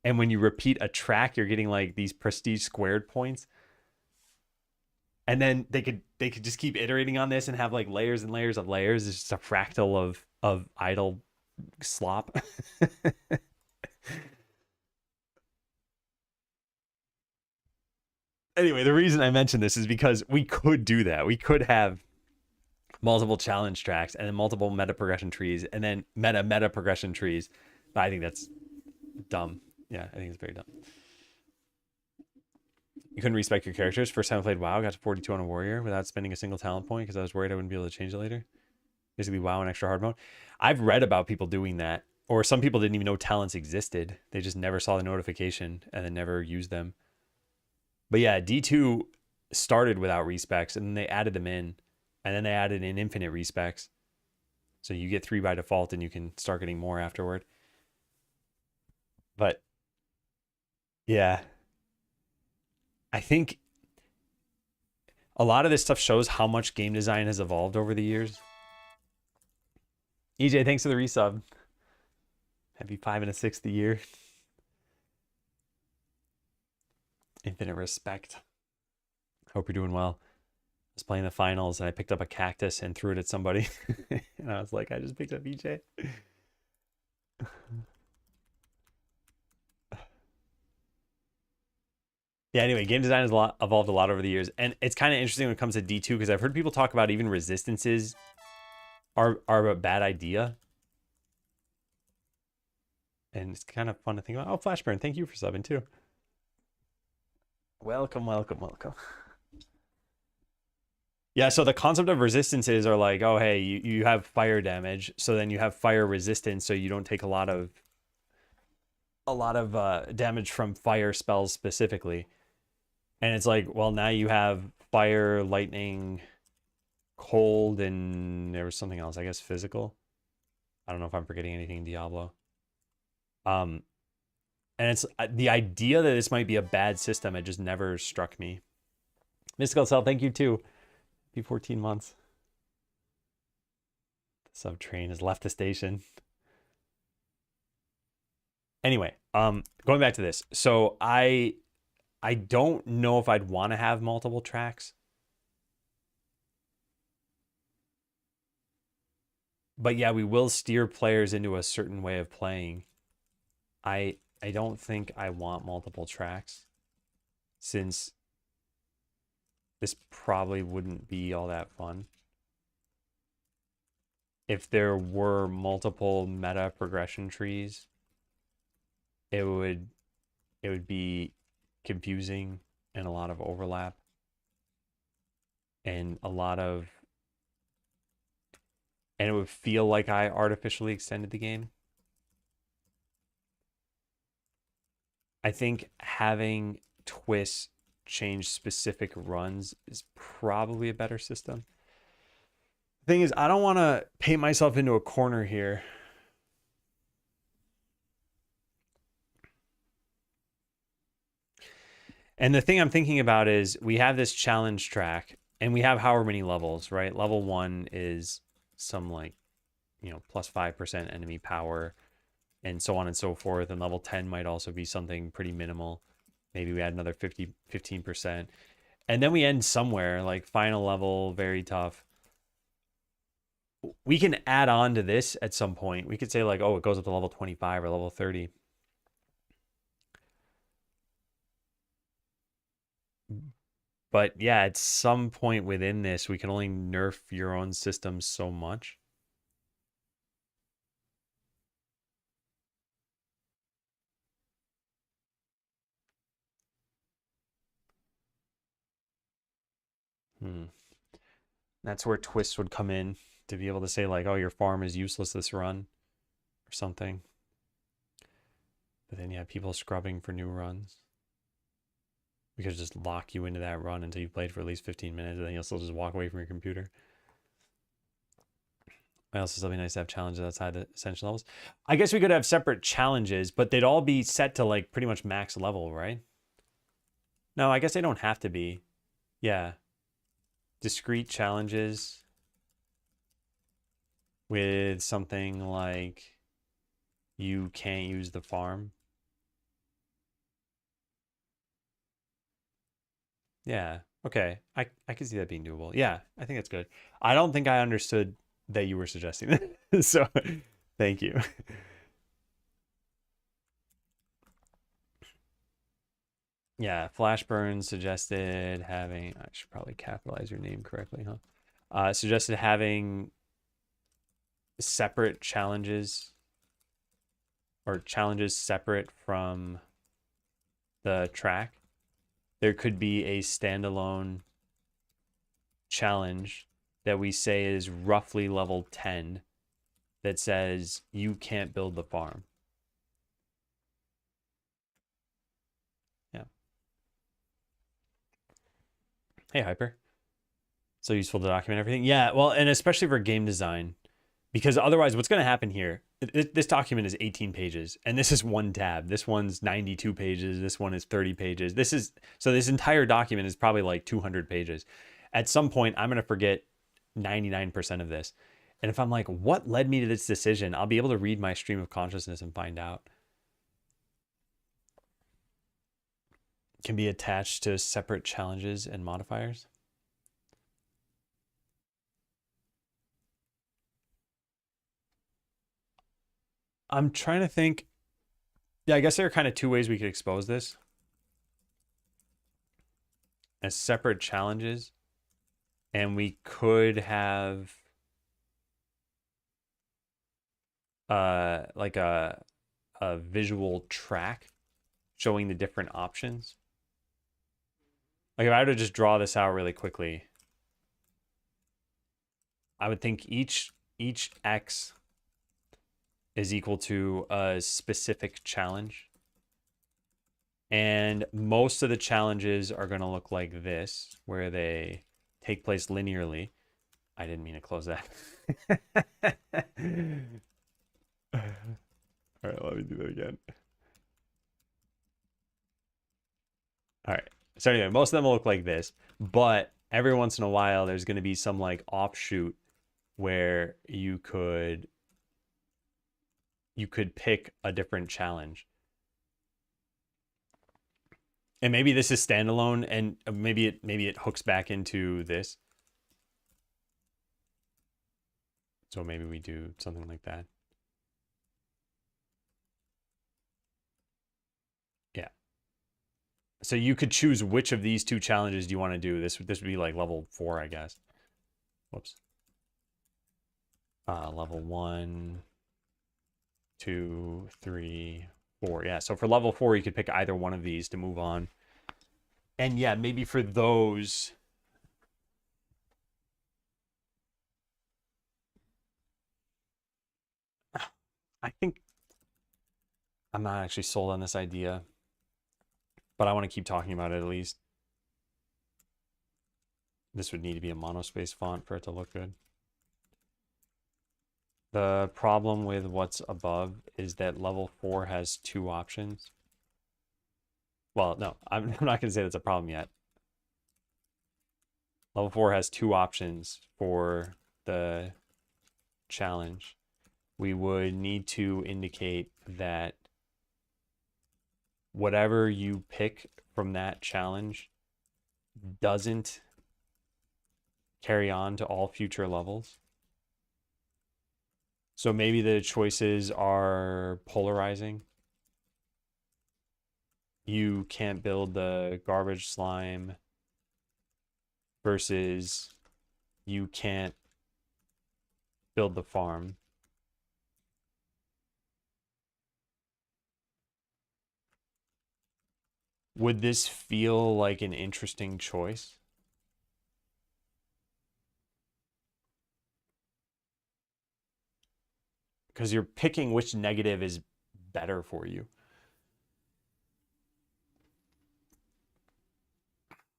And when you repeat a track, you're getting like these prestige squared points. And then they could just keep iterating on this and have like layers and layers of layers. It's just a fractal of idle slop. Anyway, the reason I mentioned this is because we could do that. We could have multiple challenge tracks and then multiple meta progression trees and then meta progression trees. But I think that's dumb. Yeah, I think it's very dumb. You couldn't respec your characters. First time I played WoW, got to 42 on a warrior without spending a single talent point because I was worried I wouldn't be able to change it later. Basically, WoW and extra hard mode. I've read about people doing that, or some people didn't even know talents existed. They just never saw the notification and then never used them. But yeah, D2 started without respecs, and then they added them in, and then they added in infinite respecs. So you get 3 by default, and you can start getting more afterward. But yeah, I think a lot of this stuff shows how much game design has evolved over the years. EJ, thanks for the resub. Happy 5 and a 6th a year. Infinite respect. Hope you're doing well. I was playing the finals and I picked up a cactus and threw it at somebody. And I was like, I just picked up EJ. Yeah, anyway, game design has evolved a lot over the years. And it's kind of interesting when it comes to D2 because I've heard people talk about even resistances are a bad idea. And it's kind of fun to think about. Oh, Flashburn, thank you for subbing too. Welcome, welcome, welcome. Yeah, so the concept of resistances are like, oh, hey, you have fire damage, so then you have fire resistance, so you don't take a lot of damage from fire spells specifically. And it's like, well, now you have fire, lightning, cold, and there was something else, I guess physical. I don't know if I'm forgetting anything in Diablo. And it's the idea that this might be a bad system, it just never struck me. Mystical Cell, thank you too. Be 14 months. The sub train has left the station. Anyway, going back to this. So I don't know if I'd want to have multiple tracks. But yeah, we will steer players into a certain way of playing. I don't think I want multiple tracks since this probably wouldn't be all that fun. If there were multiple meta progression trees, it would be confusing and a lot of overlap and it would feel like I artificially extended the game. I think having twists change specific runs is probably a better system. The thing is, I don't want to paint myself into a corner here. And the thing I'm thinking about is we have this challenge track and we have however many levels, right? Level 1 is some like, you know, plus 5% enemy power and so on and so forth. And level 10 might also be something pretty minimal. Maybe we add another 15%. And then we end somewhere like final level, very tough. we can add on to this at some point. We could say like, oh, it goes up to level 25 or level 30. But yeah, at some point within this, we can only nerf your own system so much. That's where twists would come in to be able to say like, oh, your farm is useless this run or something. But then you have people scrubbing for new runs. We could just lock you into that run until you played for at least 15 minutes, and then you'll still just walk away from your computer. I also still be nice to have challenges outside the essential levels. I guess we could have separate challenges, but they'd all be set to like pretty much max level, right? No, I guess they don't have to be. Yeah. Discrete challenges with something like you can't use the farm. Yeah. Okay. I can see that being doable. Yeah, I think that's good. I don't think I understood that you were suggesting that. So thank you. Yeah, Flashburn suggested having, I should probably capitalize your name correctly, huh? Suggested having separate challenges or challenges separate from the track. There could be a standalone challenge that we say is roughly level 10 that says you can't build the farm. Yeah. Hey, Hyper. So useful to document everything. Yeah, well, and especially for game design, because otherwise what's going to happen here, this document is 18 pages and this is one tab. This one's 92 pages. This one is 30 pages. So this entire document is probably like 200 pages. At some point, I'm going to forget 99% of this. And if I'm like, what led me to this decision? I'll be able to read my stream of consciousness and find out. Can be attached to separate challenges and modifiers. I'm trying to think. Yeah, I guess there are kind of two ways we could expose this as separate challenges. And we could have like a visual track showing the different options. Like if I were to just draw this out really quickly, I would think each X is equal to a specific challenge. And most of the challenges are going to look like this, where they take place linearly. I didn't mean to close that. All right, let me do that again. All right. So anyway, most of them will look like this, but every once in a while, there's going to be some like offshoot where you could pick a different challenge. And maybe this is standalone, and maybe it hooks back into this. So maybe we do something like that. Yeah. So you could choose which of these two challenges do you want to do. This would be like level 4, I guess. Whoops. Level 1, 2, 3, 4. Yeah, so for level 4, you could pick either one of these to move on. And yeah, maybe for those, I think I'm not actually sold on this idea, but I want to keep talking about it at least. This would need to be a monospace font for it to look good. The problem with what's above is that level 4 has 2 options. Well, no, I'm not going to say that's a problem yet. Level 4 has 2 options for the challenge. We would need to indicate that whatever you pick from that challenge doesn't carry on to all future levels. So maybe the choices are polarizing. You can't build the garbage slime versus you can't build the farm. Would this feel like an interesting choice? Because you're picking which negative is better for you.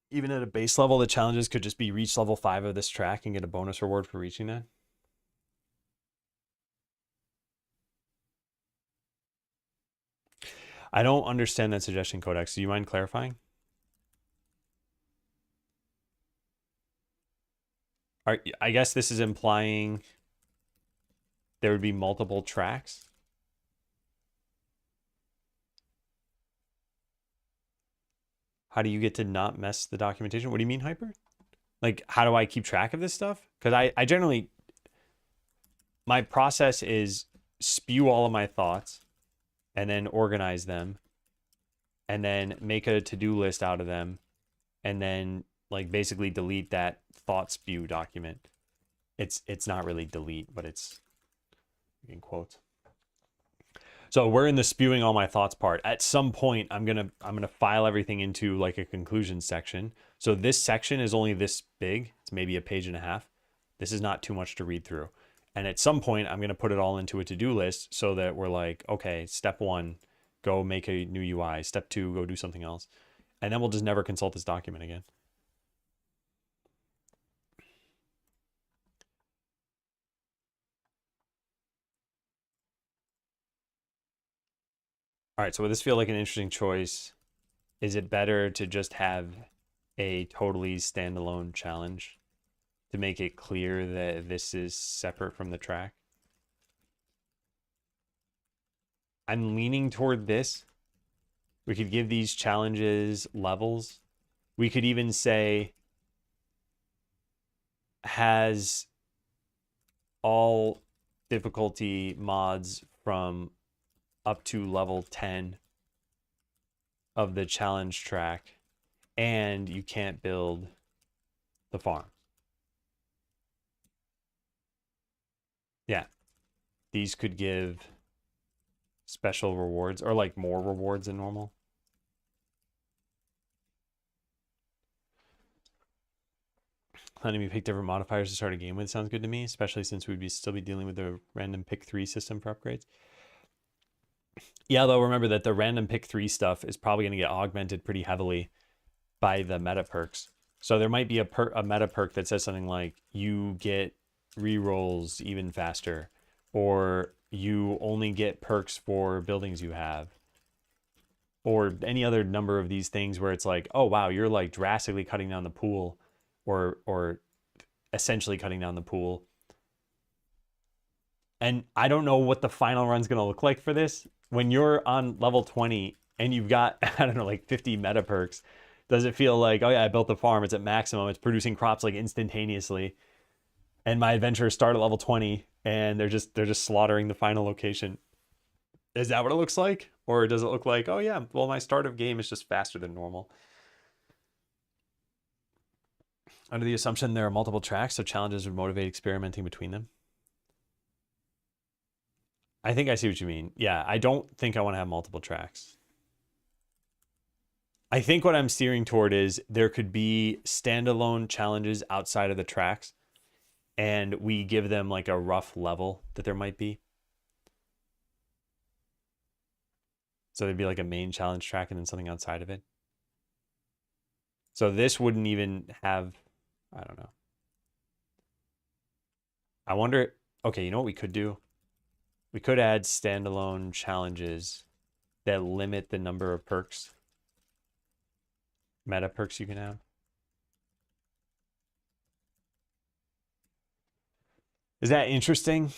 Even at a base level, the challenges could just be reach level 5 of this track and get a bonus reward for reaching that. I don't understand that suggestion, Codex. Do you mind clarifying? I guess this is implying there would be multiple tracks. How do you get to not mess the documentation? What do you mean, Hyper? Like, how do I keep track of this stuff? Because I generally, my process is spew all of my thoughts and then organize them and then make a to-do list out of them and then like basically delete that thought spew document. It's not really delete, but it's in quotes. So we're in the spewing all my thoughts part. At some point, I'm gonna file everything into like a conclusion section. So this section is only this big. It's maybe a page and a half. This is not too much to read through. And at some point, I'm gonna put it all into a to-do list so that we're like, okay, step 1, go make a new UI. Step 2, go do something else. And then we'll just never consult this document again. All right, so would this feel like an interesting choice? Is it better to just have a totally standalone challenge to make it clear that this is separate from the track? I'm leaning toward this. We could give these challenges levels. We could even say has all difficulty mods from up to level 10 of the challenge track, and you can't build the farm. Yeah, these could give special rewards or like more rewards than normal. Letting me pick different modifiers to start a game with sounds good to me, especially since we'd still be dealing with the random pick 3 system for upgrades. Yeah, though, remember that the random pick 3 stuff is probably going to get augmented pretty heavily by the meta perks. So there might be a meta perk that says something like you get rerolls even faster, or you only get perks for buildings you have, or any other number of these things where it's like, oh wow, you're like drastically cutting down the pool, or essentially cutting down the pool. And I don't know what the final run's going to look like for this. When you're on level 20 and you've got, I don't know, like 50 meta perks, does it feel like, oh yeah, I built the farm, it's at maximum, it's producing crops like instantaneously, and my adventurers start at level 20 and they're just slaughtering the final location? Is that what it looks like? Or does it look like, oh yeah, well, my start of game is just faster than normal? Under the assumption there are multiple tracks, so challenges would motivate experimenting between them. I think I see what you mean. Yeah, I don't think I want to have multiple tracks. I think what I'm steering toward is there could be standalone challenges outside of the tracks, and we give them like a rough level that there might be. So there'd be like a main challenge track and then something outside of it. So this wouldn't even have, I don't know. I wonder, okay, you know what we could do? We could add standalone challenges that limit the number of perks, meta perks you can have. Is that interesting?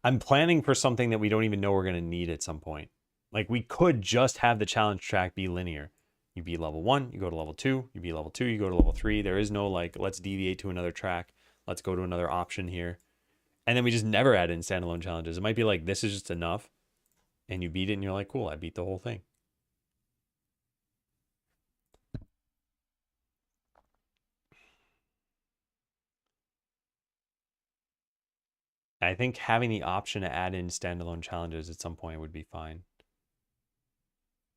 I'm planning for something that we don't even know we're going to need at some point. Like we could just have the challenge track be linear. You beat level 1, you go to level 2, you beat level 2, you go to level 3. There is no like, let's deviate to another track. Let's go to another option here. And then we just never add in standalone challenges. It might be like, this is just enough. And you beat it and you're like, cool, I beat the whole thing. I think having the option to add in standalone challenges at some point would be fine.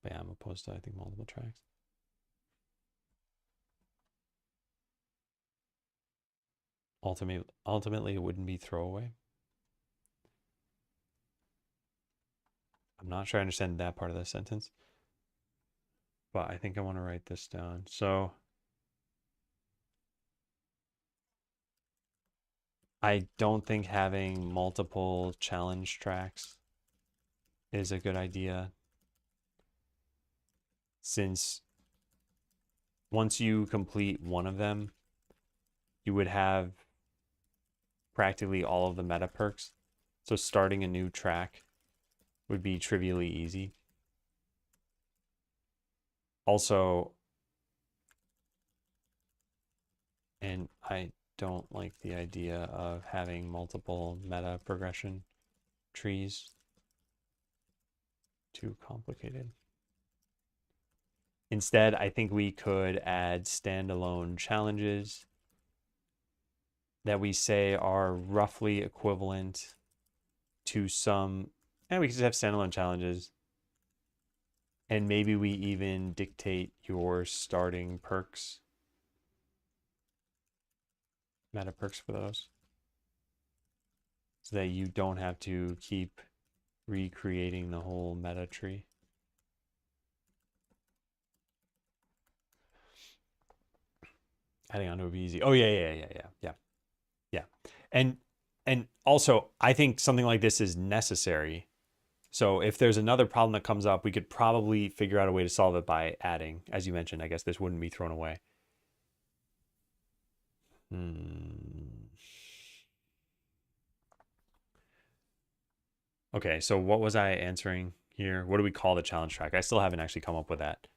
But yeah, I'm opposed to, I think, multiple tracks. Ultimately, it wouldn't be throwaway. I'm not sure I understand that part of the sentence. But I think I want to write this down. So I don't think having multiple challenge tracks is a good idea, since once you complete one of them, you would have practically all of the meta perks. So starting a new track would be trivially easy. Also, and I don't like the idea of having multiple meta progression trees. Too complicated. Instead, I think we could add standalone challenges that we say are roughly equivalent to some, and we could just have standalone challenges. And maybe we even dictate your starting perks, meta perks for those, so that you don't have to keep recreating the whole meta tree. Adding on to would be easy. Oh yeah. And also, I think something like this is necessary. So if there's another problem that comes up, we could probably figure out a way to solve it by adding. As you mentioned, I guess this wouldn't be thrown away. Okay, so what was I answering here? What do we call the challenge track? I still haven't actually come up with that.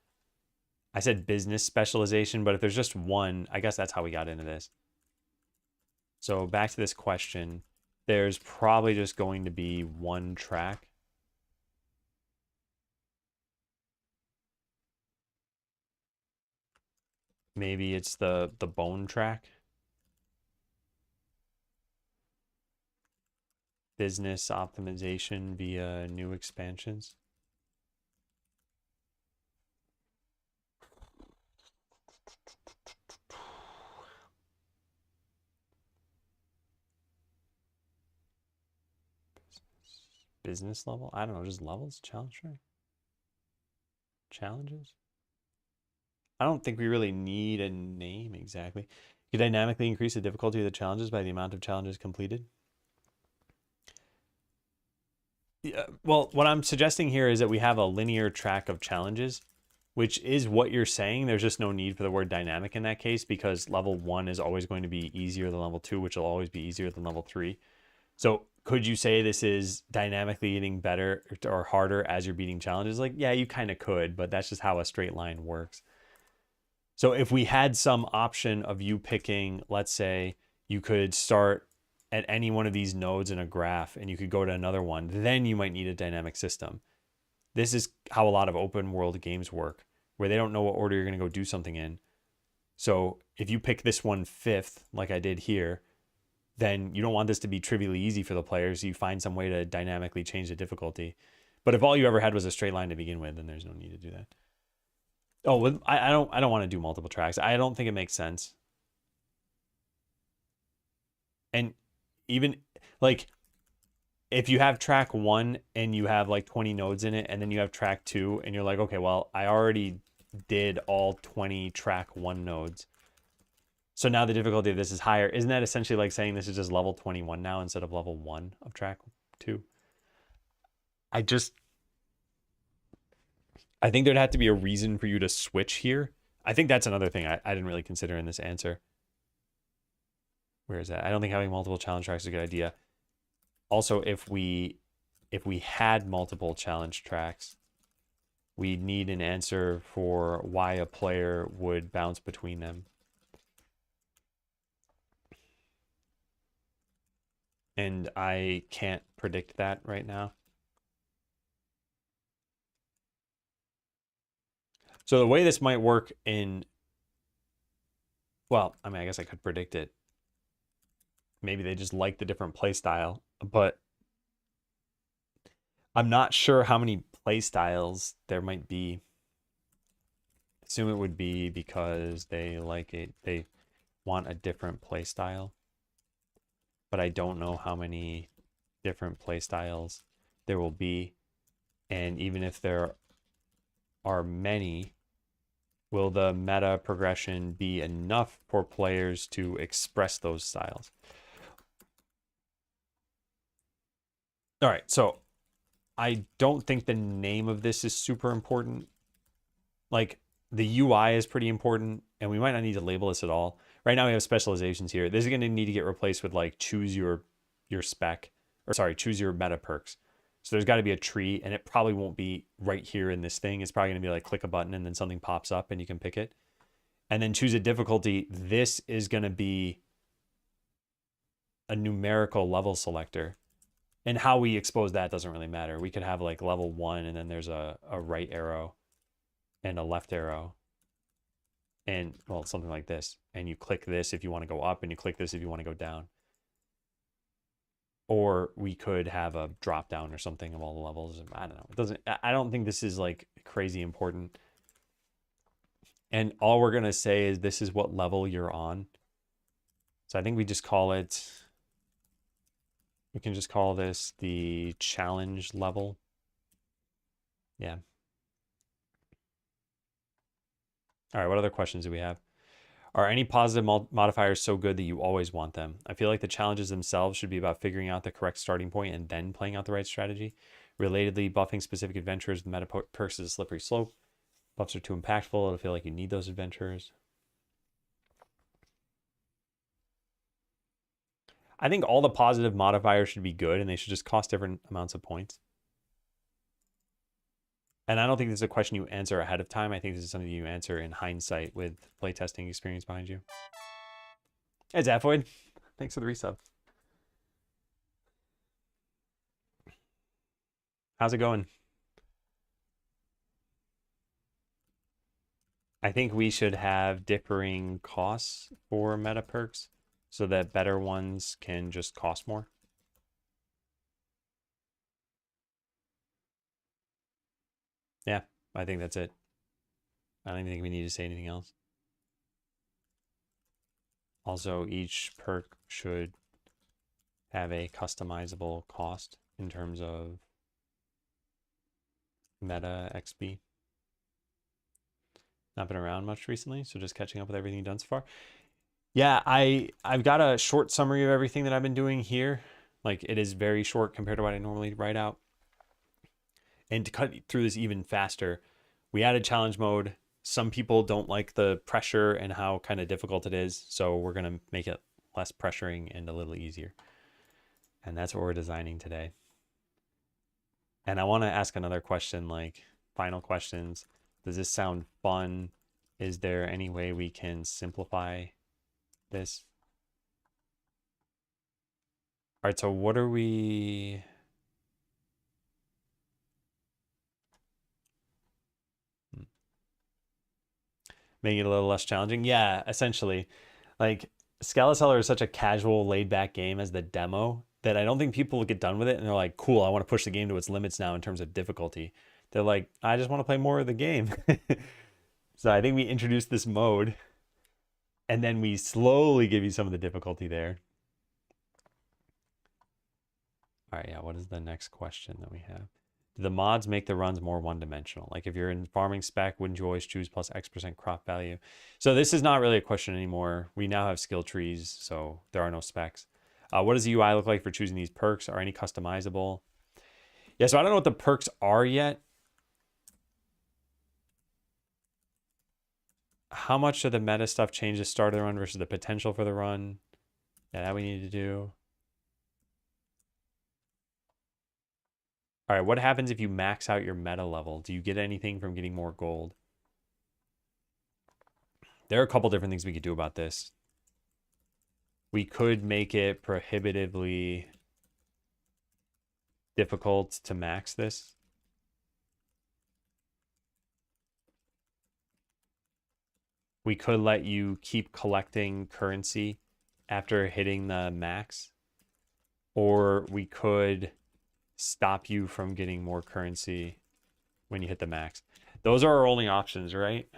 I said business specialization, but if there's just one, I guess that's how we got into this. So back to this question, there's probably just going to be one track. Maybe it's the bone track. Business optimization via new expansions. Business level? I don't know, just levels? Challenge track? Challenges? I don't think we really need a name exactly. You dynamically increase the difficulty of the challenges by the amount of challenges completed. Yeah, well, what I'm suggesting here is that we have a linear track of challenges, which is what you're saying. There's just no need for the word dynamic in that case, because level 1 is always going to be easier than level 2, which will always be easier than level 3. So could you say this is dynamically getting better or harder as you're beating challenges? Like, yeah, you kind of could, but that's just how a straight line works. So if we had some option of you picking, let's say you could start at any one of these nodes in a graph and you could go to another one, then you might need a dynamic system. This is how a lot of open world games work, where they don't know what order you're going to go do something in. So if you pick this one fifth, like I did here, then you don't want this to be trivially easy for the players. You find some way to dynamically change the difficulty. But if all you ever had was a straight line to begin with, then there's no need to do that. Oh, I don't want to do multiple tracks. I don't think it makes sense. And even like if you have track 1 and you have like 20 nodes in it, and then you have track 2 and you're like, okay, well, I already did all 20 track 1 nodes. So now the difficulty of this is higher. Isn't that essentially like saying this is just level 21 now instead of level 1 of track 2? I think there'd have to be a reason for you to switch here. I think that's another thing I didn't really consider in this answer. Where is that? I don't think having multiple challenge tracks is a good idea. Also, if we had multiple challenge tracks, we need an answer for why a player would bounce between them. And I can't predict that right now. So the way this might work in, well, I mean, I guess I could predict it. Maybe they just like the different play style, but I'm not sure how many play styles there might be. Assume it would be because they like it, they want a different play style, but I don't know how many different play styles there will be. And even if there are many, will the meta progression be enough for players to express those styles? All right, so I don't think the name of this is super important. Like, the UI is pretty important, and we might not need to label this at all. Right now we have specializations here. This is going to need to get replaced with like choose your spec, or sorry, choose your meta perks. So there's got to be a tree, and it probably won't be right here in this thing. It's probably going to be like click a button and then something pops up and you can pick it. And then choose a difficulty. This is going to be a numerical level selector. And how we expose that doesn't really matter. We could have like level 1 and then there's a right arrow and a left arrow. And well, something like this. And you click this if you want to go up and you click this if you want to go down. Or we could have a drop down or something of all the levels. I don't know. It doesn't, I don't think this is like crazy important. And all we're going to say is this is what level you're on. So I think we just call it, we can just call this the challenge level. Yeah. All right, what other questions do we have? Are any positive modifiers so good that you always want them? I feel like the challenges themselves should be about figuring out the correct starting point and then playing out the right strategy. Relatedly, buffing specific adventures with meta perks is a slippery slope. Buffs are too impactful. It'll feel like you need those adventures. I think all the positive modifiers should be good and they should just cost different amounts of points. And I don't think this is a question you answer ahead of time. I think this is something you answer in hindsight with playtesting experience behind you. Hey, Zaphoid. Thanks for the resub. How's it going? I think we should have differing costs for meta perks so that better ones can just cost more. Yeah, I think that's it. I don't even think we need to say anything else. Also, each perk should have a customizable cost in terms of meta XP. Not been around much recently, so just catching up with everything done so far. Yeah, I've got a short summary of everything that I've been doing here. Like, it is very short compared to what I normally write out. And to cut through this even faster, we added challenge mode. Some people don't like the pressure and how kind of difficult it is, so we're going to make it less pressuring and a little easier. And that's what we're designing today. And I want to ask another question, like final questions. Does this sound fun? Is there any way we can simplify this? All right, so what are we... Making it a little less challenging? Yeah, essentially. Like, Skeleseller is such a casual, laid-back game as the demo that I don't think people will get done with it and they're like, cool, I want to push the game to its limits now in terms of difficulty. They're like, I just want to play more of the game. So I think we introduced this mode and then we slowly give you some of the difficulty there. All right, yeah, what is the next question that we have? Do the mods make the runs more one-dimensional? Like if you're in farming spec, wouldn't you always choose plus X% crop value? So this is not really a question anymore. We now have skill trees, so there are no specs. What does the UI look like for choosing these perks? Are any customizable? Yeah, so I don't know what the perks are yet. How much of the meta stuff change the start of the run versus the potential for the run? Yeah, that we need to do. All right, what happens if you max out your meta level? Do you get anything from getting more gold? There are a couple different things we could do about this. We could make it prohibitively difficult to max this. We could let you keep collecting currency after hitting the max, or we could stop you from getting more currency when you hit the max. Those are our only options, right?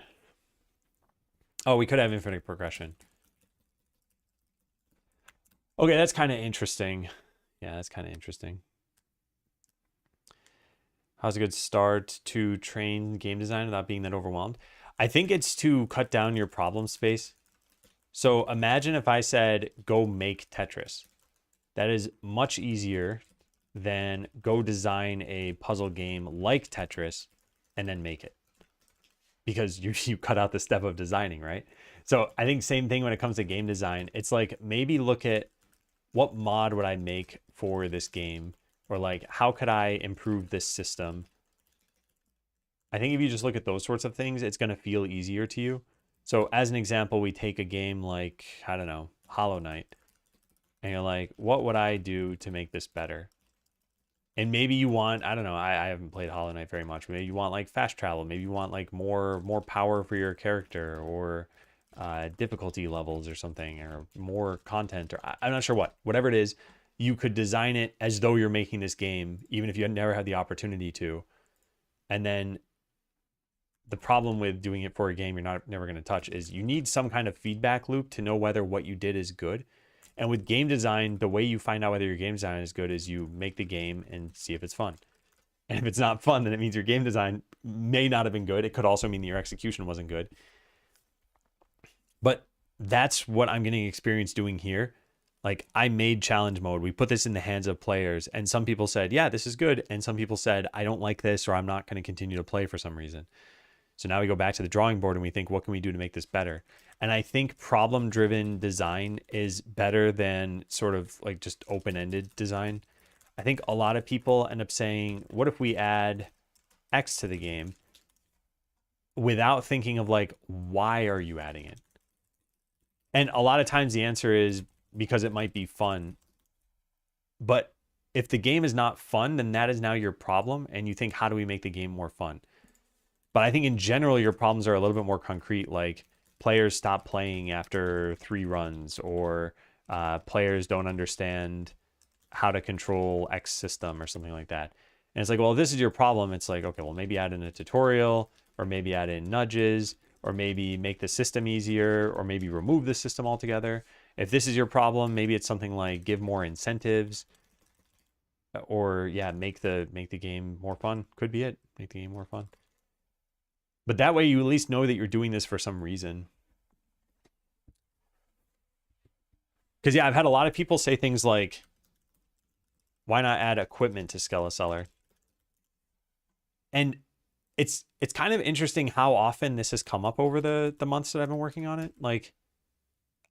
Oh, we could have infinite progression. Okay, that's kind of interesting. Yeah, that's kind of interesting. How's a good start to train game design without being that overwhelmed? I think it's to cut down your problem space. So imagine if I said, go make Tetris. That is much easier than go design a puzzle game like Tetris and then make it. Because you cut out the step of designing, right? So I think same thing when it comes to game design. It's like maybe look at what mod would I make for this game? Or like, how could I improve this system? I think if you just look at those sorts of things, it's going to feel easier to you. So as an example, we take a game like, I don't know, Hollow Knight. And you're like, what would I do to make this better? And maybe you want, I don't know, I haven't played Hollow Knight very much. Maybe you want like fast travel. Maybe you want like more power for your character, or difficulty levels or something, or more content, or I'm not sure what. Whatever it is, you could design it as though you're making this game, even if you had never had the opportunity to. And then the problem with doing it for a game you're never going to touch is you need some kind of feedback loop to know whether what you did is good. And with game design, the way you find out whether your game design is good is you make the game and see if it's fun. And if it's not fun, then it means your game design may not have been good. It could also mean that your execution wasn't good. But that's what I'm getting experience doing here. Like, I made challenge mode. We put this in the hands of players, and some people said, yeah, this is good. And some people said, I don't like this, or I'm not going to continue to play for some reason. So now we go back to the drawing board and we think, what can we do to make this better? And I think problem-driven design is better than sort of like just open-ended design. I think a lot of people end up saying, what if we add X to the game, without thinking of like, why are you adding it? And a lot of times the answer is because it might be fun. But if the game is not fun, then that is now your problem. And you think, how do we make the game more fun? But I think in general, your problems are a little bit more concrete, like players stop playing after 3 runs, or players don't understand how to control X system or something like that. And it's like, well, if this is your problem, it's like, okay, well, maybe add in a tutorial, or maybe add in nudges, or maybe make the system easier, or maybe remove the system altogether. If this is your problem, maybe it's something like give more incentives, or yeah, make the game more fun. Could be it. Make the game more fun. But that way you at least know that you're doing this for some reason. Because yeah, I've had a lot of people say things like, why not add equipment to Skeleseller? And it's kind of interesting how often this has come up over the months that I've been working on it. Like,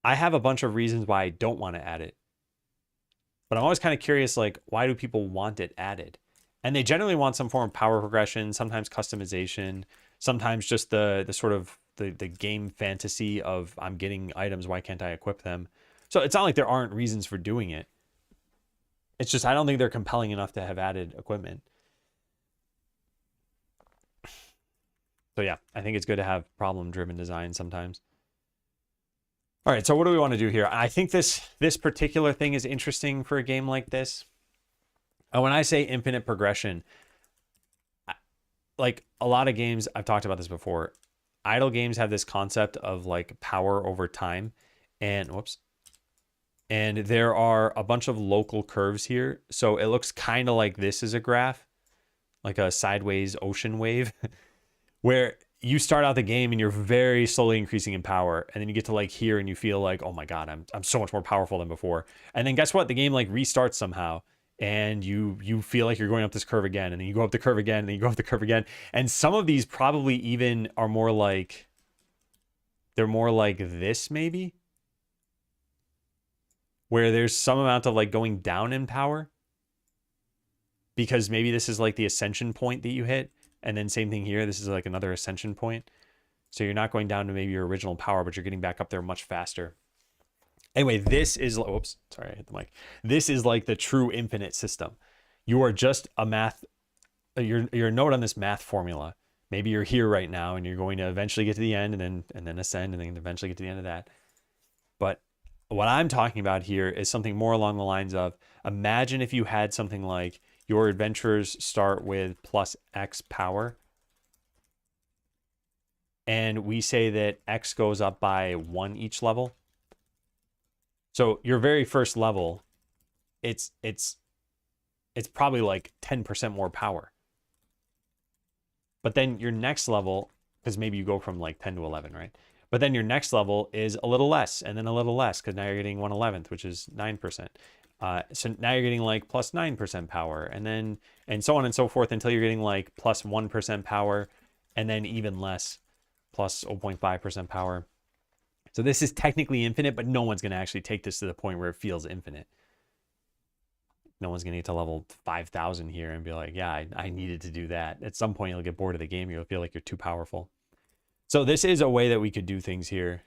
I have a bunch of reasons why I don't want to add it. But I'm always kind of curious, like, why do people want it added? And they generally want some form of power progression, sometimes customization, sometimes just the sort of the game fantasy of, I'm getting items, why can't I equip them? So it's not like there aren't reasons for doing it. It's just I don't think they're compelling enough to have added equipment. So yeah, I think it's good to have problem-driven design sometimes. All right, so what do we want to do here? I think this particular thing is interesting for a game like this. And when I say infinite progression, like a lot of games, I've talked about this before, idle games have this concept of like power over time. And whoops. And there are a bunch of local curves here. So it looks kind of like this is a graph, like a sideways ocean wave, where you start out the game and you're very slowly increasing in power. And then you get to like here and you feel like, oh my God, I'm so much more powerful than before. And then guess what? The game like restarts somehow. And you feel like you're going up this curve again, and then you go up the curve again, and then you go up the curve again. And some of these probably even are more like, they're more like this maybe, where there's some amount of like going down in power, because maybe this is like the ascension point that you hit, and then same thing here, this is like another ascension point. So you're not going down to maybe your original power, but you're getting back up there much faster. Anyway, this is, whoops, sorry, I hit the mic. This is like the true infinite system. You are just a math, you're a node on this math formula. Maybe you're here right now and you're going to eventually get to the end and then ascend and then eventually get to the end of that. But what I'm talking about here is something more along the lines of, imagine if you had something like your adventures start with plus X power. And we say that X goes up by 1 each level. So your very first level, it's probably like 10% more power. But then your next level, because maybe you go from like 10 to 11, right? But then your next level is a little less and then a little less, because now you're getting 1/11th, which is 9%. So now you're getting like plus 9% power, and so on and so forth until you're getting like plus 1% power, and then even less, plus 0.5% power. So this is technically infinite, but no one's going to actually take this to the point where it feels infinite. No one's going to get to level 5,000 here and be like, yeah, I needed to do that. At some point, you'll get bored of the game. You'll feel like you're too powerful. So this is a way that we could do things here.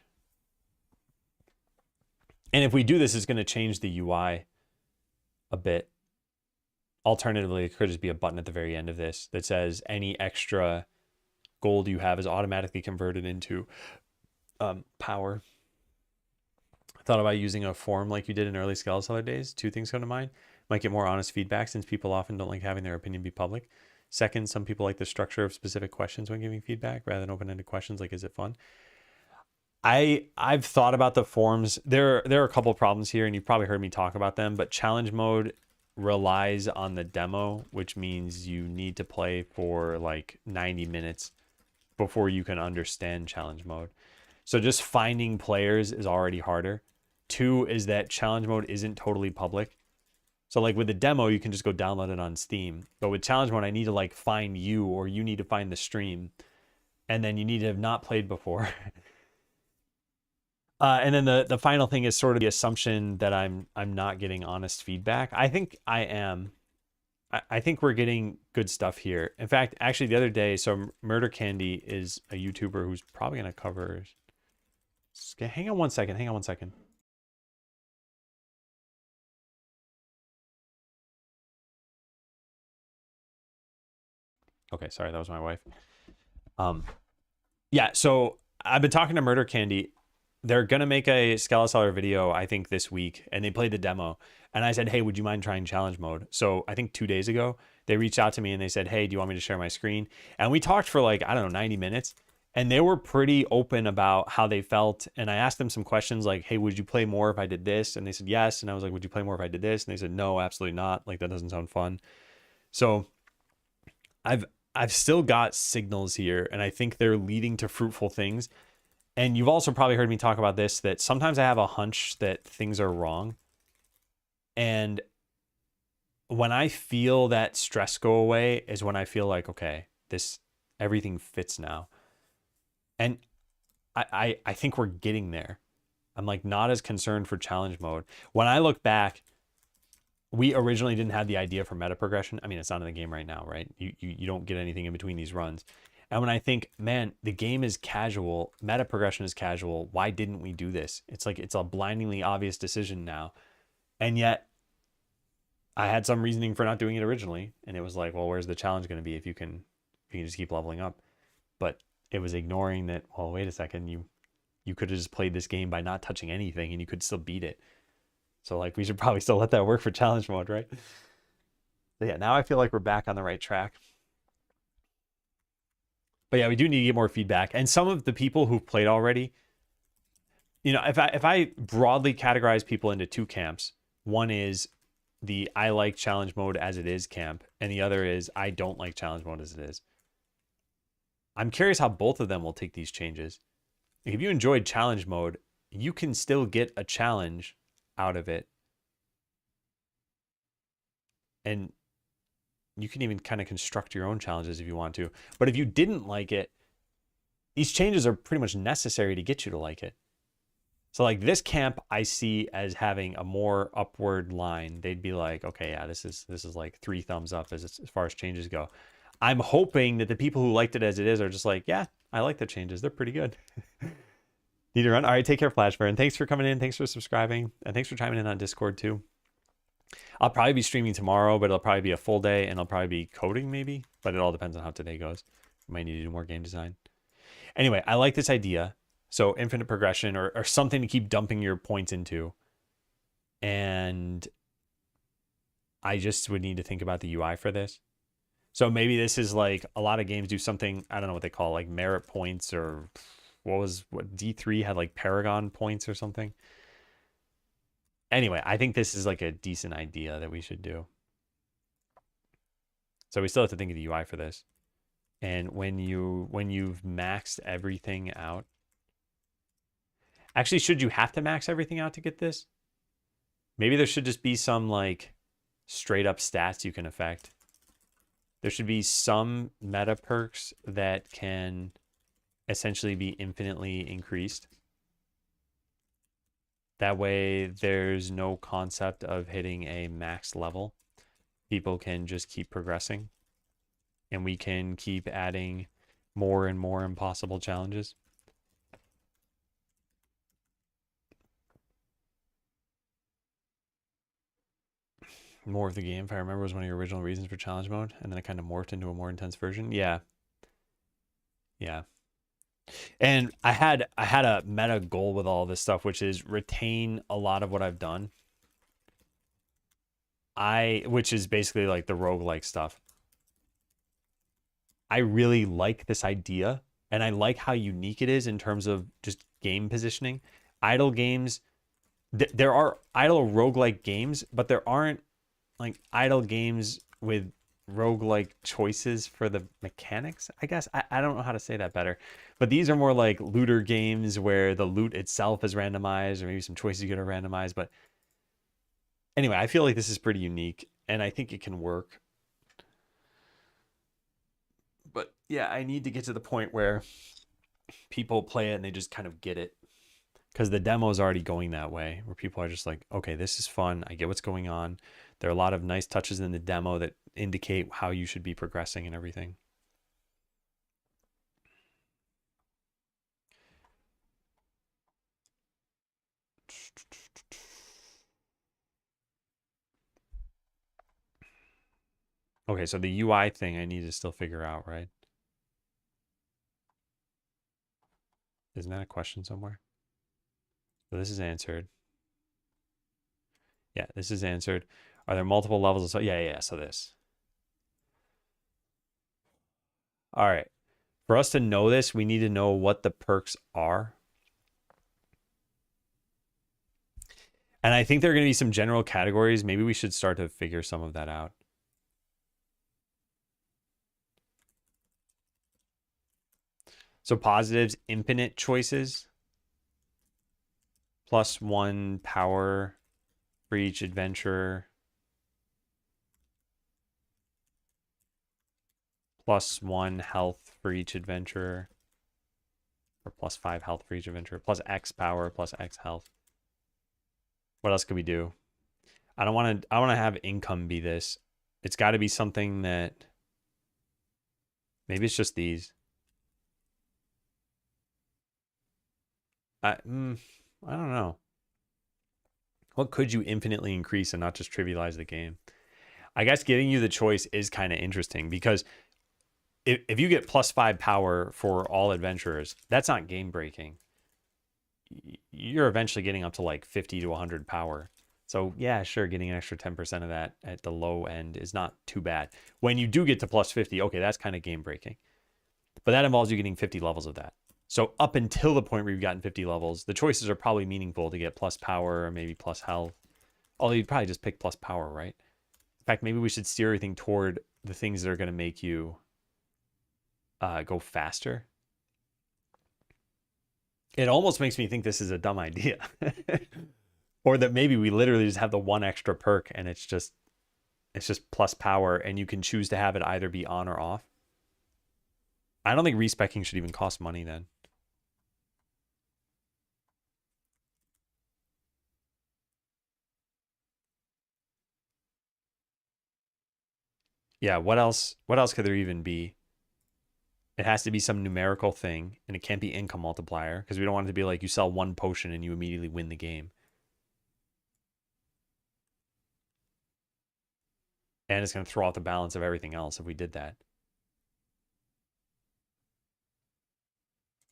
And if we do this, it's going to change the UI a bit. Alternatively, it could just be a button at the very end of this that says any extra gold you have is automatically converted into power. I thought about using a form like you did in early Skeleseller days. 2 things come to mind. Might get more honest feedback since people often don't like having their opinion be public. Second, some people like the structure of specific questions when giving feedback rather than open-ended questions like, is it fun? I've thought about the forms. There are a couple of problems here, and you've probably heard me talk about them, but challenge mode relies on the demo, which means you need to play for like 90 minutes before you can understand challenge mode. So just finding players is already harder. 2 is that challenge mode isn't totally public. So like with the demo, you can just go download it on Steam. But with challenge mode, I need to like find you, or you need to find the stream. And then you need to have not played before. And then the final thing is sort of the assumption that I'm not getting honest feedback. I think I am. I think we're getting good stuff here. In fact, actually the other day, so Murder Candy is a YouTuber who's probably going to cover... Hang on one second. Okay, sorry, that was my wife. Yeah, so I've been talking to Murder Candy. They're gonna make a Skeleseller video, I think, this week, and they played the demo. And I said, hey, would you mind trying challenge mode? So I think 2 days ago, they reached out to me and they said, hey, do you want me to share my screen? And we talked for like, I don't know, 90 minutes. And they were pretty open about how they felt. And I asked them some questions like, hey, would you play more if I did this? And they said, yes. And I was like, would you play more if I did this? And they said, no, absolutely not. Like, that doesn't sound fun. So I've still got signals here, and I think they're leading to fruitful things. And you've also probably heard me talk about this, that sometimes I have a hunch that things are wrong. And when I feel that stress go away is when I feel like, okay, everything fits now. And I think we're getting there. I'm like not as concerned for challenge mode. When I look back, we originally didn't have the idea for meta progression. I mean, it's not in the game right now, right? You don't get anything in between these runs. And when I think, man, the game is casual, meta progression is casual, why didn't we do this? It's like, it's a blindingly obvious decision now. And yet I had some reasoning for not doing it originally. And it was like, well, where's the challenge going to be if you can just keep leveling up? But it was ignoring that, well, wait a second, you could have just played this game by not touching anything and you could still beat it. So like, we should probably still let that work for challenge mode, right? So yeah, now I feel like we're back on the right track. But yeah, we do need to get more feedback. And some of the people who've played already, you know, if I broadly categorize people into 2 camps, one is the I like challenge mode as it is camp, and the other is I don't like challenge mode as it is. I'm curious how both of them will take these changes. If you enjoyed challenge mode, you can still get a challenge out of it. And you can even kind of construct your own challenges if you want to. But if you didn't like it, these changes are pretty much necessary to get you to like it. So like this camp, I see as having a more upward line. They'd be like, okay, yeah, this is like 3 thumbs up as far as changes go. I'm hoping that the people who liked it as it is are just like, yeah, I like the changes. They're pretty good. Need to run. All right, take care, Flashburn. Thanks for coming in. Thanks for subscribing. And thanks for chiming in on Discord too. I'll probably be streaming tomorrow, but it'll probably be a full day and it'll probably be coding maybe, but it all depends on how today goes. Might need to do more game design. Anyway, I like this idea. So infinite progression or something to keep dumping your points into. And I just would need to think about the UI for this. So maybe this is like a lot of games do something, I don't know what they call it, like merit points or what D3 had like Paragon points or something. Anyway, I think this is like a decent idea that we should do. So we still have to think of the UI for this. And when you've maxed everything out, actually, should you have to max everything out to get this? Maybe there should just be some like straight up stats you can affect. There should be some meta perks that can essentially be infinitely increased. That way there's no concept of hitting a max level. People can just keep progressing and we can keep adding more and more impossible challenges. More of the game, if I remember, was one of your original reasons for challenge mode, and then it kind of morphed into a more intense version. Yeah. Yeah. And I had a meta goal with all this stuff, which is retain a lot of what I've done. Which is basically like the roguelike stuff. I really like this idea, and I like how unique it is in terms of just game positioning. Idle games, there are idle roguelike games, but there aren't like idle games with roguelike choices for the mechanics, I guess. I don't know how to say that better. But these are more like looter games where the loot itself is randomized, or maybe some choices you get are randomized. But anyway, I feel like this is pretty unique, and I think it can work. But yeah, I need to get to the point where people play it and they just kind of get it. Because the demo is already going that way, where people are just like, okay, this is fun. I get what's going on. There are a lot of nice touches in the demo that indicate how you should be progressing and everything. Okay, so the UI thing I need to still figure out, right? Isn't that a question somewhere? So this is answered. Yeah, this is answered. Are there multiple levels of so yeah, so this. All right. For us to know this, we need to know what the perks are. And I think there are going to be some general categories. Maybe we should start to figure some of that out. So positives, infinite choices, +1 power for each adventurer, +1 health for each adventurer, or +5 health for each adventurer, plus X power, plus X health. What else could we do? I want to have income be this. It's got to be something that maybe it's just these. I don't know. What could you infinitely increase and not just trivialize the game? I guess giving you the choice is kind of interesting because if you get +5 power for all adventurers, that's not game breaking. You're eventually getting up to like 50 to 100 power. So yeah, sure, getting an extra 10% of that at the low end is not too bad. When you do get to +50, okay, that's kind of game breaking. But that involves you getting 50 levels of that. So up until the point where you've gotten 50 levels, the choices are probably meaningful to get plus power or maybe plus health. Although you'd probably just pick plus power, right? In fact, maybe we should steer everything toward the things that are going to make you go faster. It almost makes me think this is a dumb idea. Or that maybe we literally just have the one extra perk and it's just plus power and you can choose to have it either be on or off. I don't think respecking should even cost money then. Yeah, what else could there even be? It has to be some numerical thing, and it can't be income multiplier because we don't want it to be like you sell one potion and you immediately win the game. And it's going to throw off the balance of everything else if we did that.